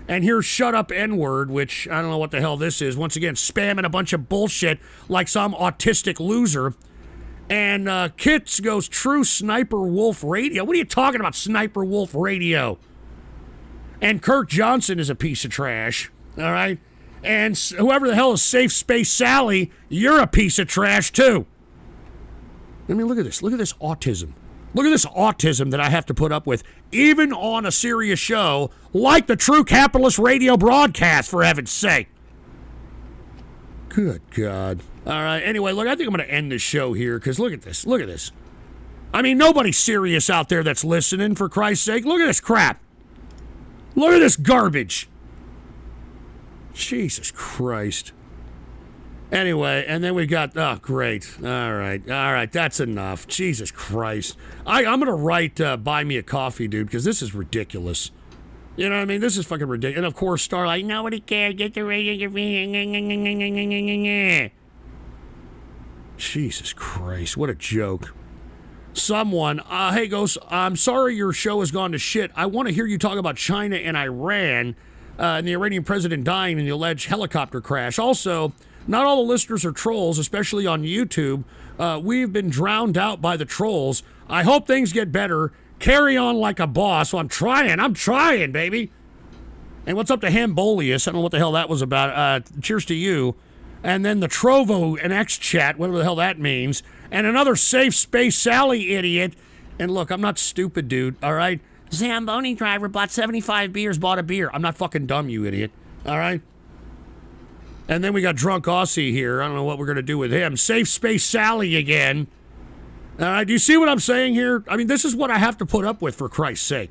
And here's Shut Up N-Word, which I don't know what the hell this is. Once again, spamming a bunch of bullshit like some autistic loser. And Kits goes, True Sniper Wolf Radio. What are you talking about, Sniper Wolf Radio? And Kirk Johnson is a piece of trash, all right? And whoever the hell is Safe Space Sally, you're a piece of trash, too. I mean, look at this. Look at this autism. Look at this autism that I have to put up with, even on a serious show like the True Capitalist Radio broadcast, for heaven's sake. Good God. All right, anyway, look, I think I'm going to end this show here, because look at this. Look at this. I mean, nobody's serious out there that's listening, for Christ's sake. Look at this crap. Look at this garbage. Jesus Christ. Anyway, and then we got, oh, great. All right, that's enough. Jesus Christ. I'm going to write buy me a coffee, dude, because this is ridiculous. You know what I mean? This is fucking ridiculous. And of course, Starlight, nobody cares. Get the radio. Jesus Christ, what a joke. Someone, hey, Ghost, I'm sorry your show has gone to shit. I want to hear you talk about China and Iran and the Iranian president dying in the alleged helicopter crash. Also, not all the listeners are trolls, especially on YouTube. We've been drowned out by the trolls. I hope things get better. Carry on like a boss. So I'm trying, baby. And what's up to Hambolius? I don't know what the hell that was about. Cheers to you. And then the Trovo and X chat, whatever the hell that means. And another Safe Space Sally idiot. And look, I'm not stupid, dude, all right? Zamboni driver bought 75 beers, bought a beer. I'm not fucking dumb, you idiot, all right? And then we got Drunk Aussie here. I don't know what we're going to do with him. Safe Space Sally again. All right, do you see what I'm saying here? I mean, this is what I have to put up with, for Christ's sake.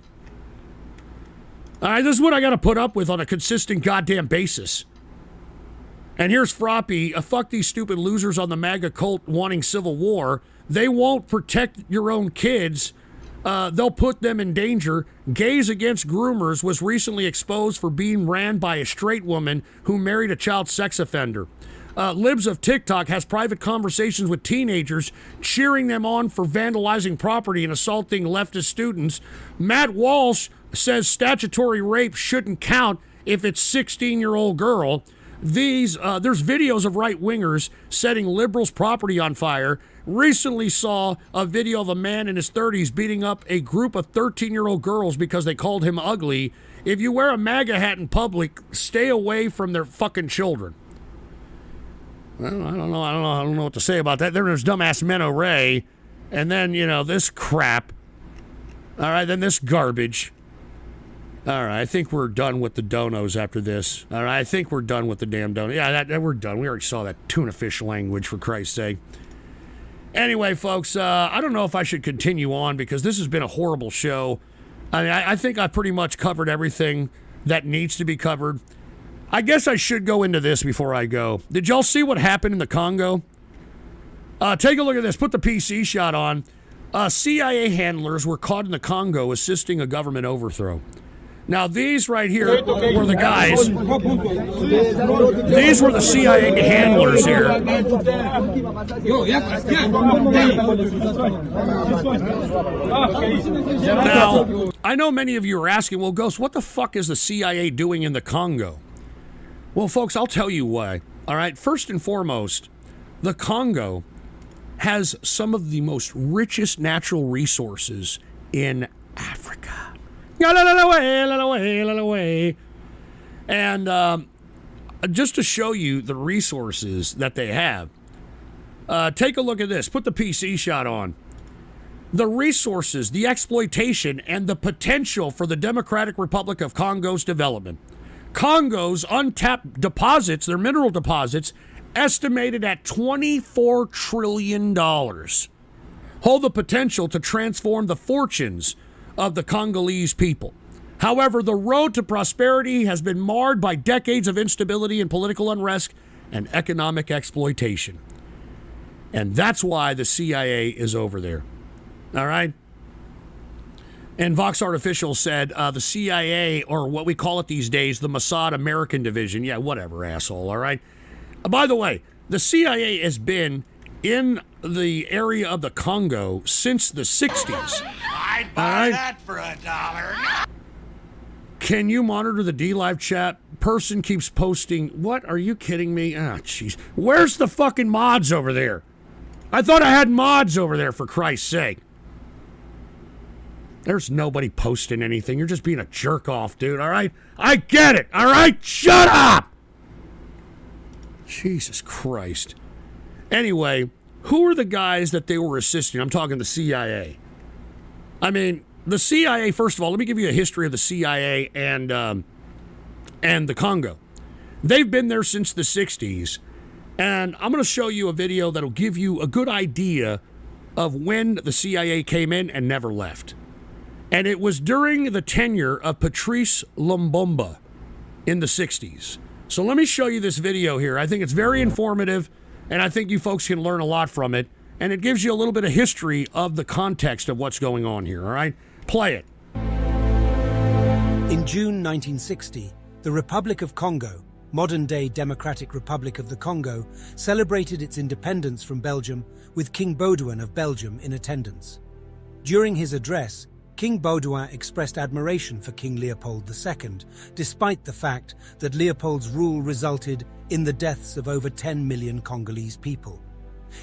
All right, this is what I got to put up with on a consistent goddamn basis. And here's Froppy. Fuck these stupid losers on the MAGA cult wanting civil war. They won't protect your own kids. They'll put them in danger. Gays Against Groomers was recently exposed for being ran by a straight woman who married a child sex offender. Libs of TikTok has private conversations with teenagers, cheering them on for vandalizing property and assaulting leftist students. Matt Walsh says statutory rape shouldn't count if it's 16-year-old girl. There's videos of right-wingers setting liberals' property on fire. Recently saw a video of a man in his 30s beating up a group of 13-year-old girls because they called him ugly. If you wear a MAGA hat in public, stay away from their fucking children. Well, I don't know what to say about that. Then there's dumbass Menno Ray, and then, this crap. All right, then this garbage. All right, I think we're done with the donos after this. All right, I think we're done with the damn dono. Yeah, we're done. We already saw that tuna fish language, for Christ's sake. Anyway, folks, I don't know if I should continue on because this has been a horrible show. I mean, I think I pretty much covered everything that needs to be covered. I guess I should go into this before I go. Did y'all see what happened in the Congo? Take a look at this. Put the PC shot on. CIA handlers were caught in the Congo assisting a government overthrow. Now, these right here were the guys. These were the CIA handlers here. Now, I know many of you are asking, well, Ghost, what the fuck is the CIA doing in the Congo? Well, folks, I'll tell you why. All right, first and foremost, the Congo has some of the most richest natural resources in Africa. And just to show you the resources that they have, take a look at this. Put the PC shot on. The resources, the exploitation, and the potential for the Democratic Republic of Congo's development. Congo's untapped deposits, their mineral deposits, estimated at $24 trillion, hold the potential to transform the fortunes of the Congolese people. However, the road to prosperity has been marred by decades of instability and political unrest and economic exploitation. And that's why the CIA is over there. All right? And Vox Artificial said the CIA, or what we call it these days, the Mossad American Division. Yeah, whatever, asshole, all right? By the way, the CIA has been in the area of the Congo since the 60s. I'd buy that for $1. Can you monitor the D-Live chat? Person keeps posting. What? Are you kidding me? Ah, jeez. Where's the fucking mods over there? I thought I had mods over there, for Christ's sake. There's nobody posting anything. You're just being a jerk off, dude, all right? I get it, all right? Shut up! Jesus Christ. Anyway, who are the guys that they were assisting? I'm talking the CIA. I mean, the CIA, first of all, let me give you a history of the CIA and the Congo. They've been there since the 60s, and I'm going to show you a video that'll give you a good idea of when the CIA came in and never left. And it was during the tenure of Patrice Lumumba in the 60s. So let me show you this video here. I think it's very informative, and I think you folks can learn a lot from it. And it gives you a little bit of history of the context of what's going on here, all right? Play it. In In June 1960, the Republic of Congo, modern-day Democratic Republic of the Congo, celebrated its independence from Belgium with King Baudouin of Belgium in attendance. During his address, King Baudouin expressed admiration for King Leopold II, despite the fact that Leopold's rule resulted in the deaths of over 10 million Congolese people.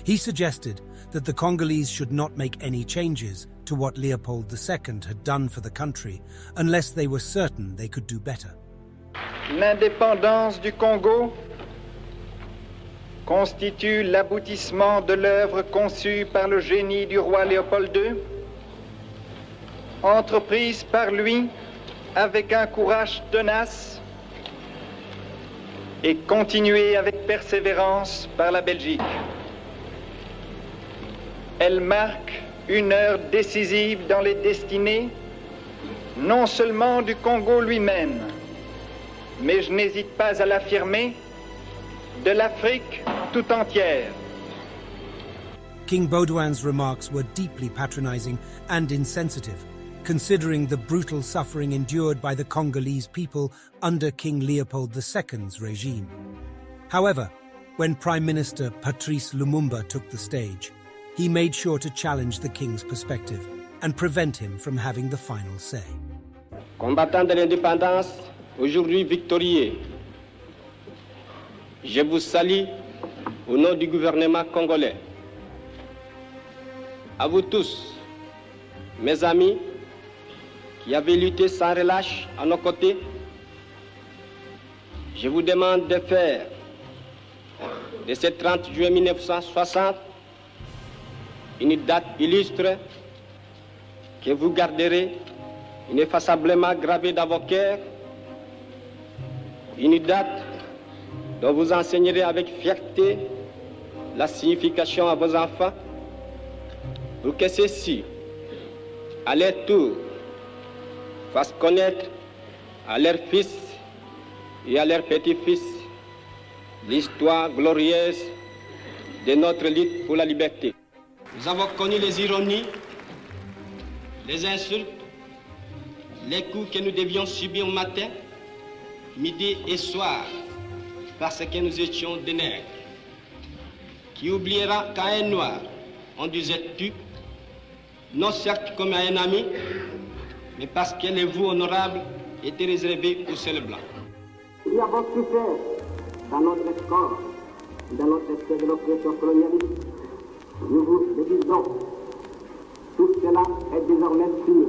He suggested that the Congolese should not make any changes to what Leopold II had done for the country unless they were certain they could do better. L'indépendance du Congo constitue l'aboutissement de l'œuvre conçue par le génie du roi Léopold II, entreprise par lui avec un courage tenace et continuée avec persévérance par la Belgique. Elle marque une heure décisive dans les destinées, non seulement du Congo lui-même, mais je n'hésite pas à l'affirmer, de l'Afrique tout entière. King Baudouin's remarks were deeply patronizing and insensitive, considering the brutal suffering endured by the Congolese people under King Leopold II's regime. However, when Prime Minister Patrice Lumumba took the stage, he made sure to challenge the king's perspective and prevent him from having the final say. Combattant de l'indépendance, aujourd'hui victorieux, je vous salue au nom du gouvernement congolais. À vous tous, mes amis, qui avez lutté sans relâche à nos côtés, je vous demande de faire de ce 30 juillet 1960 une date illustre que vous garderez ineffaçablement gravée dans vos cœurs, une date dont vous enseignerez avec fierté la signification à vos enfants, pour que ceux-ci, à leur tour, fassent connaître à leurs fils et à leurs petits-fils l'histoire glorieuse de notre lutte pour la liberté. Nous avons connu les ironies, les insultes, les coups que nous devions subir matin, midi et soir, parce que nous étions des nègres. Qui oubliera qu'à un noir, on disait tu, non certes comme à un ami, mais parce que les vous honorables étaient réservés aux seuls blancs. Il y a beaucoup souffert dans notre corps, dans notre esprit de l'oppression colonialiste. Nous vous le disons, tout cela est désormais fini.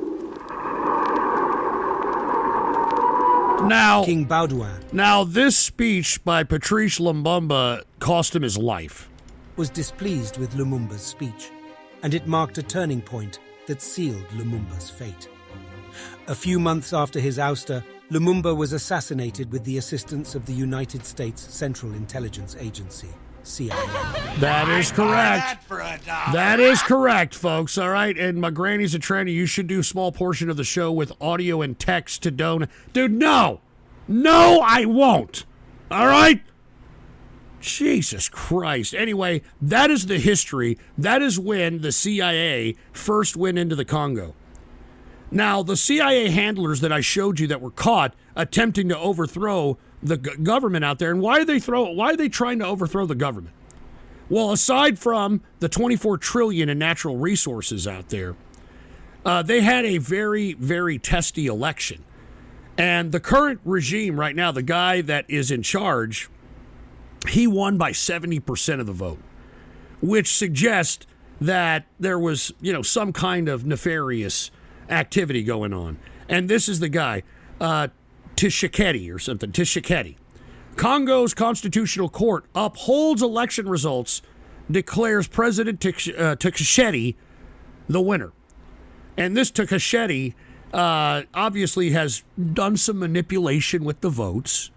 Now, King Baudouin, now this speech by Patrice Lumumba cost him his life. Was displeased with Lumumba's speech, and it marked a turning point that sealed Lumumba's fate. A few months after his ouster, Lumumba was assassinated with the assistance of the United States Central Intelligence Agency, CIA. That is correct. That is correct, folks. All right. And my granny's a trainer. You should do a small portion of the show with audio and text to donate. Dude, no. No, I won't. All right. Jesus Christ. Anyway, that is the history. That is when the CIA first went into the Congo. Now, the CIA handlers that I showed you that were caught attempting to overthrow the government out there, and why are they trying to overthrow the government? Well, aside from the 24 trillion in natural resources out there, they had a very, very testy election. And the current regime right now, the guy that is in charge, he won by 70% of the vote, which suggests that there was, some kind of nefarious activity going on. And this is the guy, Tshisekedi or something, Tshisekedi. Congo's constitutional court upholds election results, declares President Tshisekedi the winner. And this Tshisekedi obviously has done some manipulation with the votes,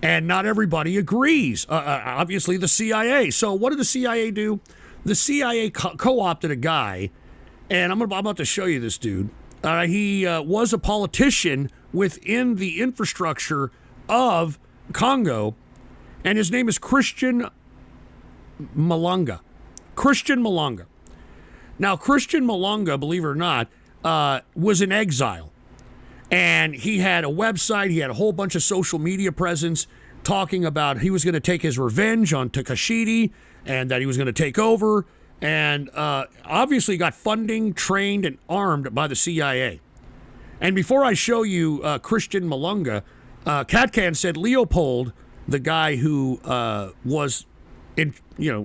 and not everybody agrees. Obviously, the CIA. So what did the CIA do? The CIA co-opted a guy, and I'm about to show you this dude. He was a politician within the infrastructure of Congo, and his name is Christian Malonga. Christian Malonga. Now, Christian Malonga, believe it or not, was in exile. And he had a website, he had a whole bunch of social media presence talking about he was going to take his revenge on Takashidi and that he was going to take over. And obviously got funding, trained, and armed by the CIA. And before I show you Christian Malunga, Katkan said Leopold, the guy who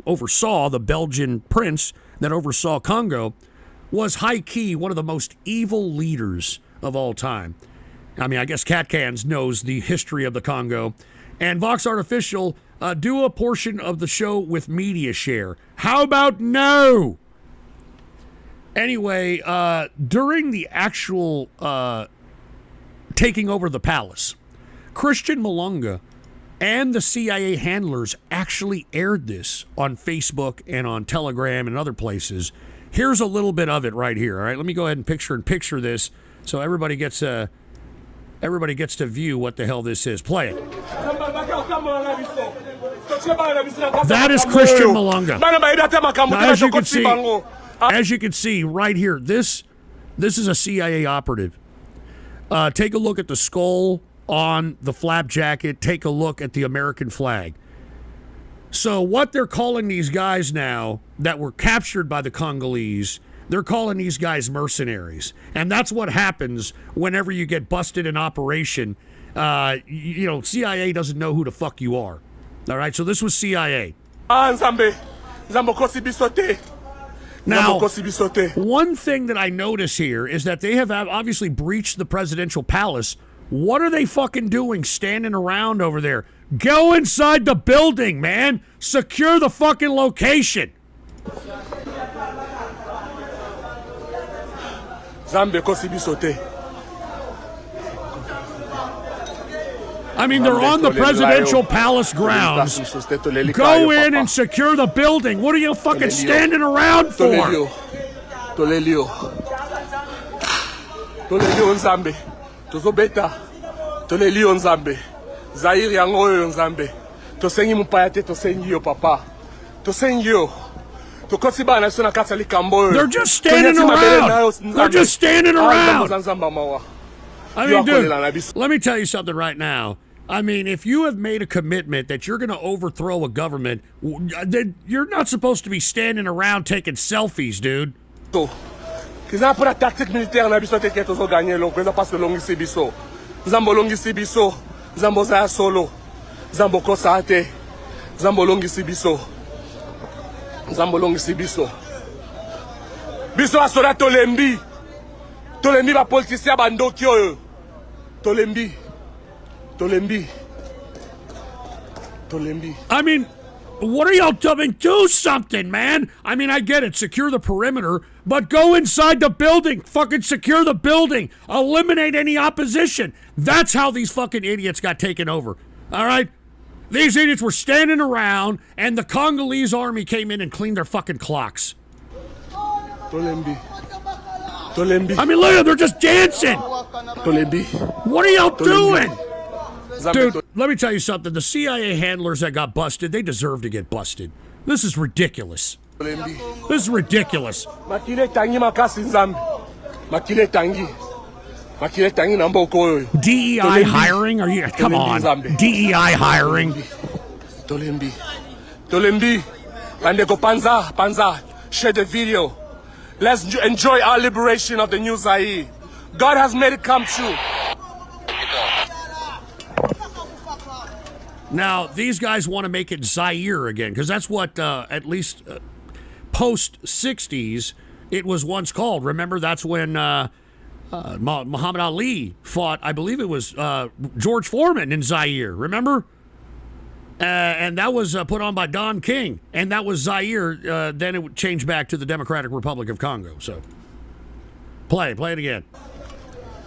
oversaw the Belgian prince that oversaw Congo, was high-key one of the most evil leaders of all time. I mean, I guess Katkans knows the history of the Congo. And Vox Artificial, do a portion of the show with media share. How about no? Anyway, during the actual taking over the palace, Christian Malunga and the CIA handlers actually aired this on Facebook and on Telegram and other places. Here's a little bit of it right here. All right, let me go ahead and picture this so everybody gets to view what the hell this is. Play it. That is Christian Malunga. Now, as you can see right here, this is a CIA operative. Take a look at the skull on the flap jacket. Take a look at the American flag. So what they're calling these guys now that were captured by the Congolese, they're calling these guys mercenaries. And that's what happens whenever you get busted in operation. CIA doesn't know who the fuck you are. All right, so this was CIA. Now, one thing that I notice here is that they have obviously breached the presidential palace. What are they fucking doing standing around over there? Go inside the building, man. Secure the fucking location. I mean, they're on the presidential palace grounds. Go in and secure the building. What are you fucking standing around for? Tolelio Nzambe. Tozobeta. Tolelio Nzambe. Zaire yango Nzambe. Tosengi mupayate tosengi yo papa. Tosengi yo. They're just standing around. They're just standing around. I mean, dude, let me tell you something right now. I mean, if you have made a commitment that you're going to overthrow a government, then you're not supposed to be standing around taking selfies, dude. Tactique militaire na biso teke tozo gagner longo eza parce longisi biso. Nzambo longisi biso. Nzambo za solo. Nzambo kosa ate. Nzambo longisi biso. Nzambo longisi biso. Biso asola tolembi. Tolembi ba politicien bandoki oyo. Tolembi. Tolembi. Tolembi. I mean, what are y'all doing? Do something, man. I mean, I get it. Secure the perimeter, but go inside the building. Fucking secure the building. Eliminate any opposition. That's how these fucking idiots got taken over. All right? These idiots were standing around, and the Congolese army came in and cleaned their fucking clocks. Tolembi. Tolembi. I mean, look at them. They're just dancing. Tolembi. What are y'all doing? Dude, let me tell you something. The CIA handlers that got busted, they deserve to get busted. This is ridiculous. This is ridiculous. DEI hiring? Are you? Come on. DEI hiring. Tolembi. Tolembi. Bandeko Panza. Share the video. Let's enjoy our liberation of the new Zaire. God has made it come true. Now, these guys want to make it Zaire again, because that's what, at least post-60s, it was once called. Remember, that's when Muhammad Ali fought, I believe it was George Foreman in Zaire, remember? And that was put on by Don King, and that was Zaire. Then it would change back to the Democratic Republic of Congo. So, play it again.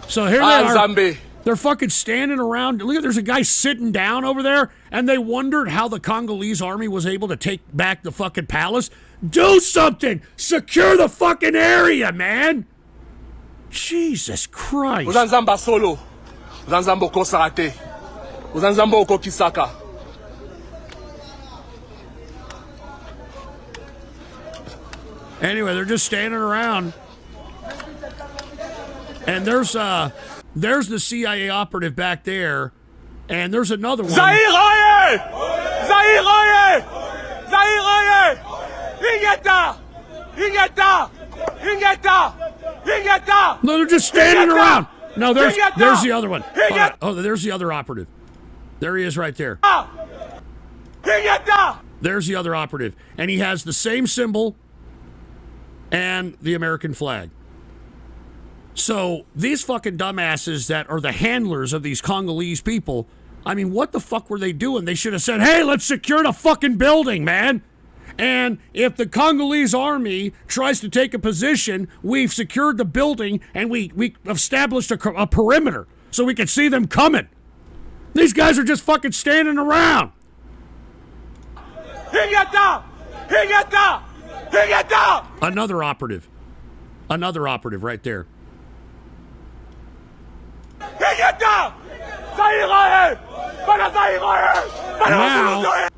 So here they are. Zambi. They're fucking standing around. Look, there's a guy sitting down over there, and they wondered how the Congolese army was able to take back the fucking palace. Do something! Secure the fucking area, man! Jesus Christ. Uzanzamba solo. Uzanzamba kosate. Uzanzamba okokisaka. Anyway, they're just standing around. And there's There's the CIA operative back there, and there's another one. No, they're just standing around. No, there's the other one. Oh, there's the other operative. There he is right there. There's the other operative. And he has the same symbol and the American flag. So these fucking dumbasses that are the handlers of these Congolese people, I mean, what the fuck were they doing? They should have said, hey, let's secure the fucking building, man. And if the Congolese army tries to take a position, we've secured the building and we established a perimeter so we can see them coming. These guys are just fucking standing around. Another operative. Another operative right there.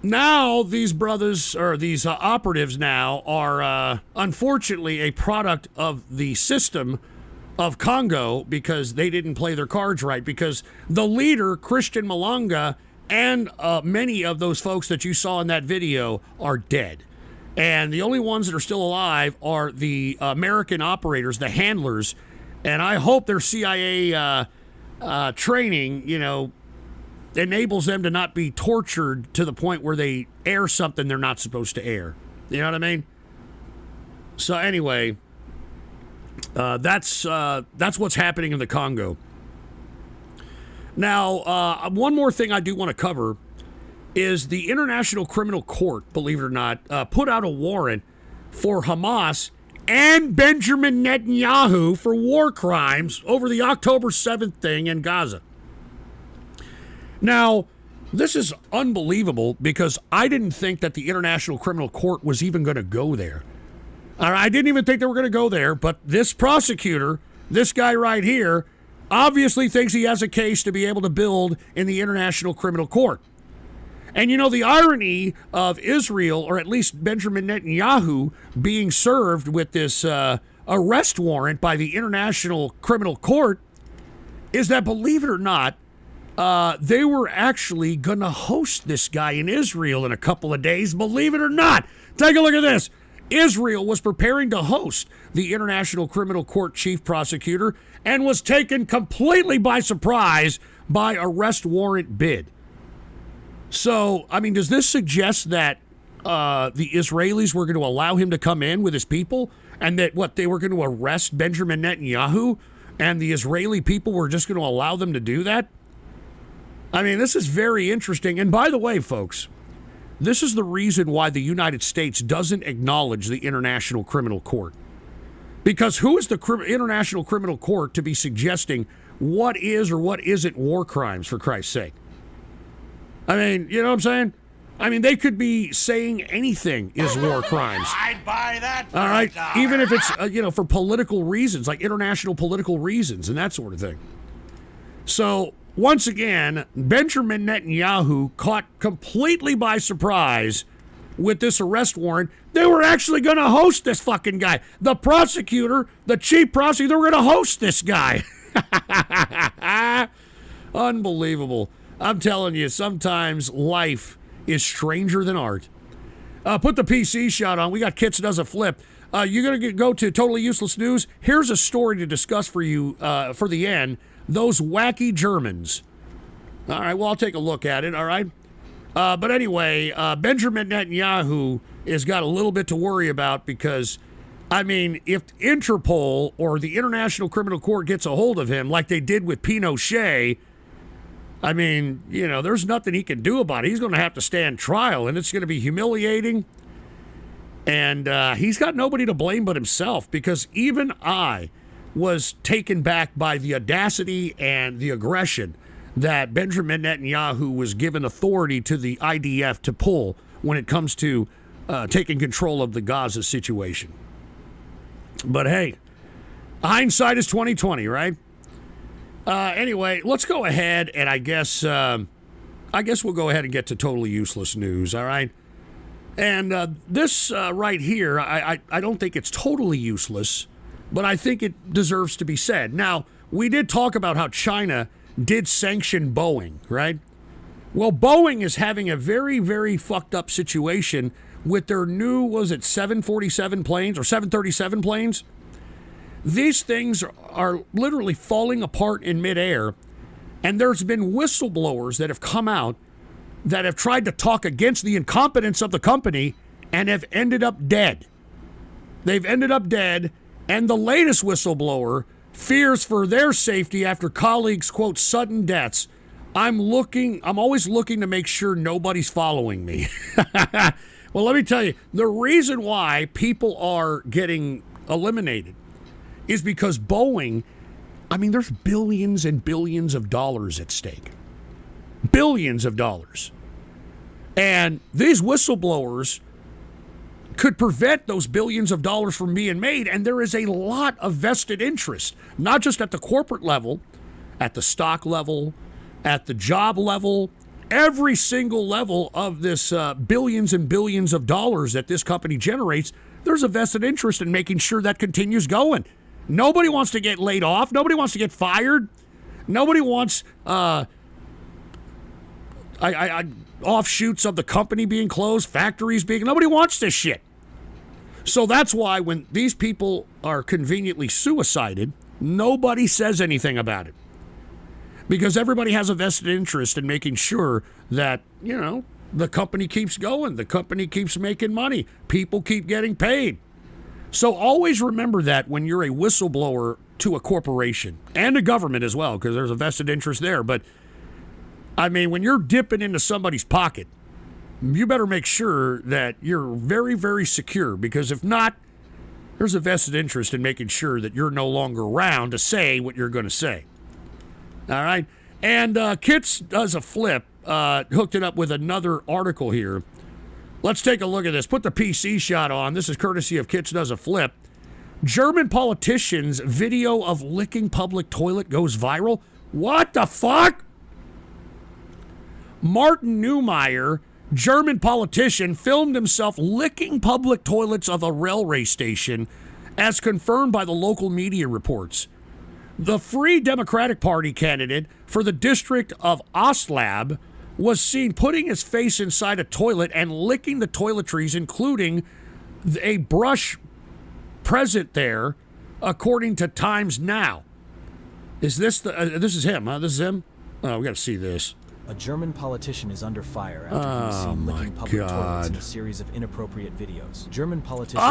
Now these brothers, or these operatives now, are unfortunately a product of the system of Congo because they didn't play their cards right, because the leader, Christian Malanga, and many of those folks that you saw in that video are dead. And the only ones that are still alive are the American operators, the handlers, and I hope their CIA training, enables them to not be tortured to the point where they air something they're not supposed to air. You know what I mean? So anyway, that's what's happening in the Congo. Now, one more thing I do want to cover is the International Criminal Court, believe it or not, put out a warrant for Hamas and Benjamin Netanyahu for war crimes over the October 7th thing in Gaza. Now, this is unbelievable because I didn't think that the International Criminal Court was even going to go there. I didn't even think they were going to go there, but this prosecutor, this guy right here, obviously thinks he has a case to be able to build in the International Criminal Court. And the irony of Israel, or at least Benjamin Netanyahu, being served with this arrest warrant by the International Criminal Court is that, believe it or not, they were actually going to host this guy in Israel in a couple of days, believe it or not. Take a look at this. Israel was preparing to host the International Criminal Court chief prosecutor and was taken completely by surprise by arrest warrant bid. So, I mean, does this suggest that the Israelis were going to allow him to come in with his people, and that they were going to arrest Benjamin Netanyahu, and the Israeli people were just going to allow them to do that? I mean, this is very interesting. And by the way, folks, this is the reason why the United States doesn't acknowledge the International Criminal Court. Because who is the International Criminal Court to be suggesting what is or what isn't war crimes, for Christ's sake? I mean, you know what I'm saying? I mean, they could be saying anything is war crimes. I'd buy that. All right, even if it's, for political reasons, like international political reasons and that sort of thing. So, once again, Benjamin Netanyahu caught completely by surprise with this arrest warrant. They were actually going to host this fucking guy. The prosecutor, the chief prosecutor, they were going to host this guy. Unbelievable. I'm telling you, sometimes life is stranger than art. Put the PC shot on. We got Kits Does a Flip. You're going to go to Totally Useless News. Here's a story to discuss for you for the end. Those wacky Germans. All right, well, I'll take a look at it, all right? But anyway, Benjamin Netanyahu has got a little bit to worry about because, I mean, if Interpol or the International Criminal Court gets a hold of him like they did with Pinochet, I mean, there's nothing he can do about it. He's going to have to stand trial, and it's going to be humiliating. And he's got nobody to blame but himself, because even I was taken back by the audacity and the aggression that Benjamin Netanyahu was given authority to the IDF to pull when it comes to taking control of the Gaza situation. But hey, hindsight is 20/20, right? Anyway, let's go ahead and I guess we'll go ahead and get to Totally Useless News, all right? And this right here, I don't think it's totally useless, but I think it deserves to be said. Now, we did talk about how China did sanction Boeing, right? Well, Boeing is having a very, very fucked up situation with their new, was it 747 planes or 737 planes? These things are literally falling apart in midair, and there's been whistleblowers that have come out that have tried to talk against the incompetence of the company and have ended up dead. They've ended up dead, and the latest whistleblower fears for their safety after colleagues, quote, sudden deaths. I'm always looking to make sure nobody's following me. Well, let me tell you, the reason why people are getting eliminated is because Boeing, I mean, there's billions and billions of dollars at stake. Billions of dollars. And these whistleblowers could prevent those billions of dollars from being made, and there is a lot of vested interest, not just at the corporate level, at the stock level, at the job level, every single level of this billions and billions of dollars that this company generates. There's a vested interest in making sure that continues going. Nobody wants to get laid off. Nobody wants to get fired. Nobody wants offshoots of the company being closed, factories being... Nobody wants this shit. So that's why when these people are conveniently suicided, nobody says anything about it. Because everybody has a vested interest in making sure that, you know, the company keeps going, the company keeps making money, people keep getting paid. So always remember that when you're a whistleblower to a corporation and a government as well, because there's a vested interest there. But, I mean, when you're dipping into somebody's pocket, you better make sure that you're very, very secure, because if not, there's a vested interest in making sure that you're no longer around to say what you're going to say. All right? And Kits does a flip, hooked it up with another article here. Let's take a look at this. Put the PC shot on. This is courtesy of Kits Does a Flip. German politician's video of licking public toilet goes viral. What the fuck? Martin Neumeyer, German politician, filmed himself licking public toilets of a railway station, as confirmed by the local media reports. The Free Democratic Party candidate for the district of Oslab was seen putting his face inside a toilet and licking the toiletries, including a brush present there, according to Times Now. Is this this is him, huh? This is him? Oh, we got to see this. A German politician is under fire after he was seen licking public toilets in a series of inappropriate videos. German politicians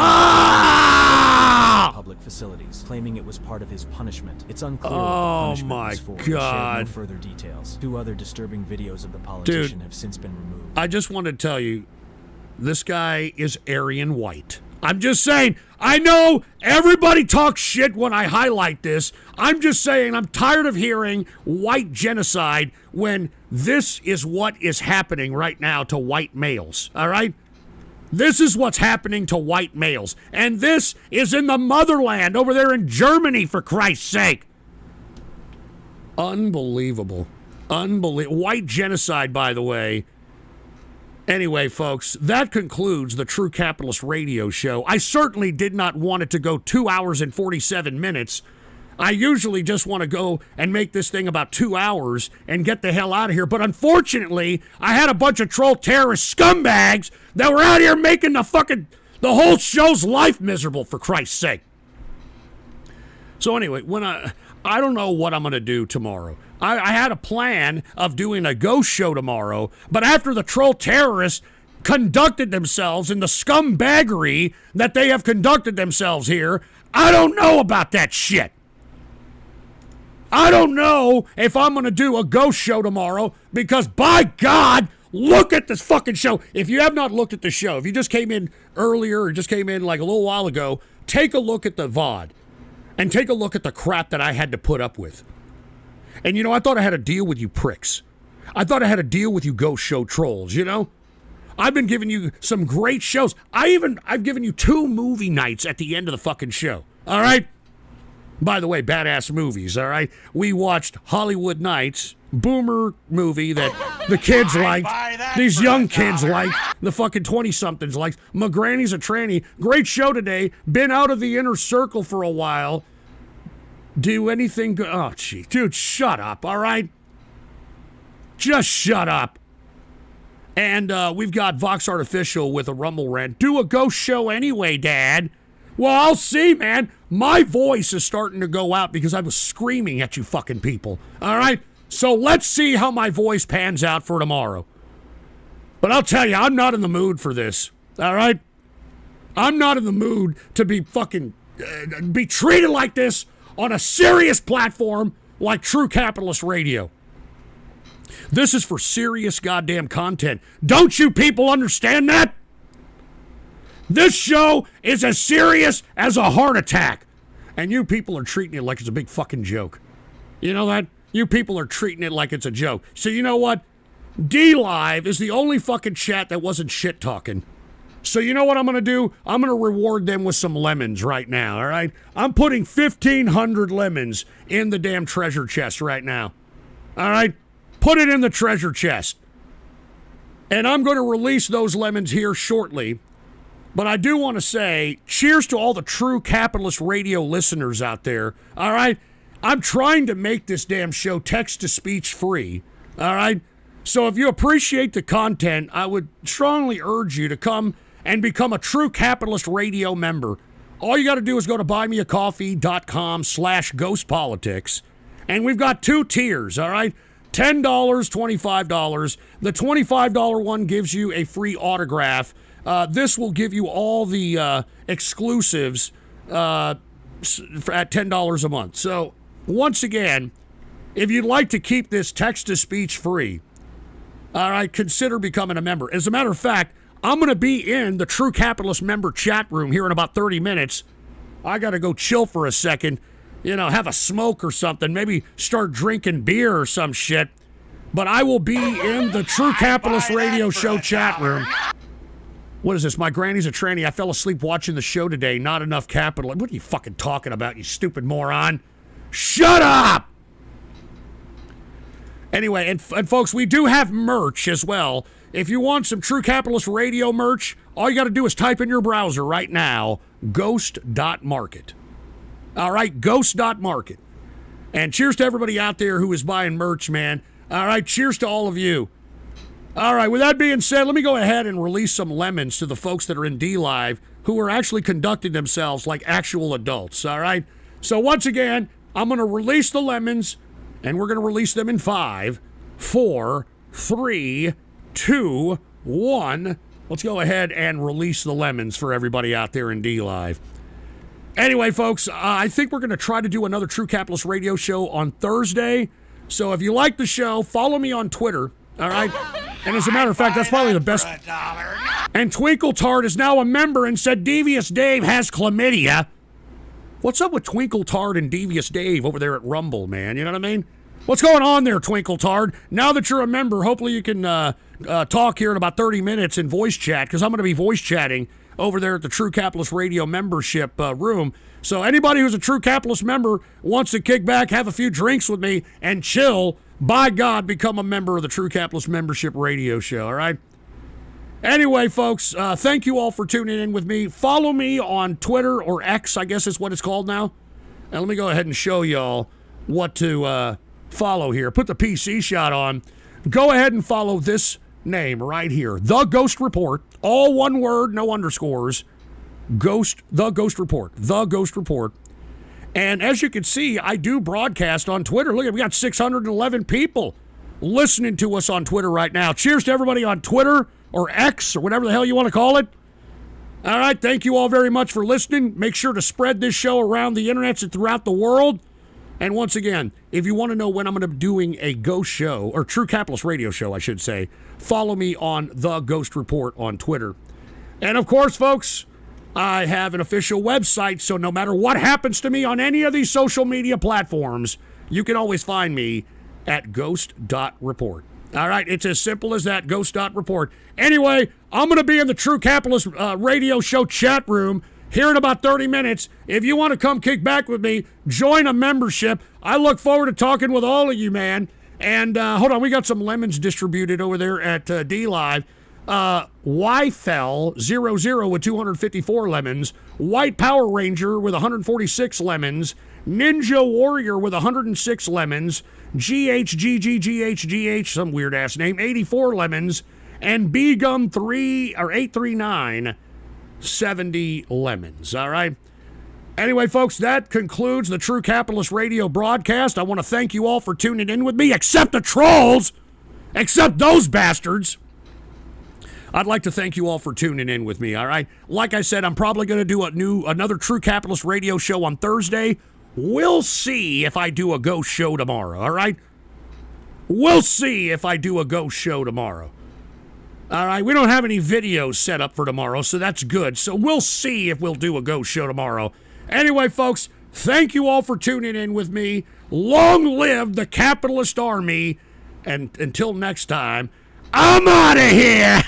public facilities, claiming it was part of his punishment. It's unclear what the punishment was for. Shared no further details. 2 other disturbing videos of the politician have since been removed. I just want to tell you, this guy is Aryan white. I'm just saying, I know everybody talks shit when I highlight this. I'm just saying I'm tired of hearing white genocide when this is what is happening right now to white males, all right? This is what's happening to white males. And this is in the motherland over there in Germany, for Christ's sake. Unbelievable. White genocide, by the way. Anyway, folks, that concludes the True Capitalist Radio Show. I certainly did not want it to go 2 hours and 47 minutes. I usually just want to go and make this thing about 2 hours and get the hell out of here. But unfortunately, I had a bunch of troll terrorist scumbags that were out here making the whole show's life miserable, for Christ's sake. So anyway, when I don't know what I'm going to do tomorrow. I had a plan of doing a ghost show tomorrow, but after the troll terrorists conducted themselves in the scumbaggery that they have conducted themselves here, I don't know about that shit. I don't know if I'm going to do a ghost show tomorrow, because by God, look at this fucking show. If you have not looked at the show, if you just came in earlier or just came in like a little while ago, take a look at the VOD and take a look at the crap that I had to put up with. And, you know, I thought I had a deal with you pricks. I thought I had a deal with you ghost show trolls, you know? I've been giving you some great shows. I've given you 2 movie nights at the end of the fucking show, all right? By the way, badass movies, all right? We watched Hollywood Nights, boomer movie that the kids liked, these young kids liked, the fucking 20-somethings liked. My Granny's a Tranny. Great show today. Been out of the inner circle for a while. do anything good. Oh, gee. Dude, shut up, all right? Just shut up. And we've got Vox Artificial with a Rumble rant. Do a ghost show anyway, Dad. Well, I'll see, man. My voice is starting to go out because I was screaming at you fucking people. All right? So let's see how my voice pans out for tomorrow. But I'll tell you, I'm not in the mood for this. All right? I'm not in the mood to be fucking be treated like this on a serious platform like True Capitalist Radio. This is for serious goddamn content. Don't you people understand that? This show is as serious as a heart attack. And you people are treating it like it's a big fucking joke. You know that? You people are treating it like it's a joke. So you know what? D-Live is the only fucking chat that wasn't shit talking. So you know what I'm going to do? I'm going to reward them with some lemons right now, all right? I'm putting 1,500 lemons in the damn treasure chest right now. All right? Put it in the treasure chest. And I'm going to release those lemons here shortly. But I do want to say, cheers to all the True Capitalist Radio listeners out there, all right? I'm trying to make this damn show text-to-speech free, all right? So if you appreciate the content, I would strongly urge you to come and become a True Capitalist Radio member. All you got to do is go to buymeacoffee.com/GhostPolitics. And we've got 2 tiers, all right? $10, $25. The $25 one gives you a free autograph. This will give you all the exclusives at $10 a month. So, once again, if you'd like to keep this text-to-speech free, all right, consider becoming a member. As a matter of fact, I'm going to be in the True Capitalist member chat room here in about 30 minutes. I got to go chill for a second, you know, have a smoke or something, maybe start drinking beer or some shit. But I will be in the True Capitalist Radio Show chat room. What is this? My granny's a tranny. I fell asleep watching the show today. Not enough capital. What are you fucking talking about, you stupid moron? Shut up! Anyway, and folks, we do have merch as well. If you want some True Capitalist Radio merch, all you got to do is type in your browser right now, ghost.market. All right, ghost.market. And cheers to everybody out there who is buying merch, man. All right, cheers to all of you. All right, with that being said, let me go ahead and release some lemons to the folks that are in D-Live who are actually conducting themselves like actual adults, all right? So once again, I'm going to release the lemons, and we're going to release them in 5, 4, 3, 2, 1. Let's go ahead and release the lemons for everybody out there in D-Live. Anyway, folks, I think we're going to try to do another True Capitalist Radio show on Thursday. So if you like the show, follow me on Twitter, all right? And as a matter of fact, that's probably the best. And Twinkle Tart is now a member and said Devious Dave has chlamydia. What's up with Twinkle Tart and Devious Dave over there at Rumble, man? You know what I mean? What's going on there, Twinkle Tart? Now that you're a member, hopefully you can talk here in about 30 minutes in voice chat, because I'm going to be voice chatting over there at the True Capitalist Radio membership room. So anybody who's a True Capitalist member wants to kick back, have a few drinks with me, and chill, by God, become a member of the True Capitalist Membership Radio Show, all right? Anyway, folks, thank you all for tuning in with me. Follow me on Twitter, or X, I guess is what it's called now. And let me go ahead and show y'all what to follow here. Put the PC shot on. Go ahead and follow this name right here. The Ghost Report. All one word, no underscores. The Ghost Report. The Ghost Report. And as you can see, I do broadcast on Twitter. Look, we got 611 people listening to us on Twitter right now. Cheers to everybody on Twitter or X or whatever the hell you want to call it. All right, thank you all very much for listening. Make sure to spread this show around the internet and throughout the world. And once again, if you want to know when I'm going to be doing a ghost show, or True Capitalist Radio show, I should say, follow me on The Ghost Report on Twitter. And of course, folks, I have an official website, so no matter what happens to me on any of these social media platforms, you can always find me at ghost.report. All right, it's as simple as that, ghost.report. Anyway, I'm going to be in the True Capitalist Radio Show chat room here in about 30 minutes. If you want to come kick back with me, join a membership. I look forward to talking with all of you, man. And hold on, we got some lemons distributed over there at D-Live. Yfell 00 with 254 lemons, White Power Ranger with 146 lemons, Ninja Warrior with 106 lemons, GHGGGHGH, some weird ass name, 84 lemons, and B-Gum 839, 70 lemons. All right. Anyway, folks, that concludes the True Capitalist Radio broadcast. I want to thank you all for tuning in with me, except the trolls, except those bastards. I'd like to thank you all for tuning in with me, all right? Like I said, I'm probably going to do another True Capitalist Radio show on Thursday. We'll see if I do a ghost show tomorrow, all right? We'll see if I do a ghost show tomorrow. All right, we don't have any videos set up for tomorrow, so that's good. So we'll see if we'll do a ghost show tomorrow. Anyway, folks, thank you all for tuning in with me. Long live the capitalist army. And until next time, I'm out of here.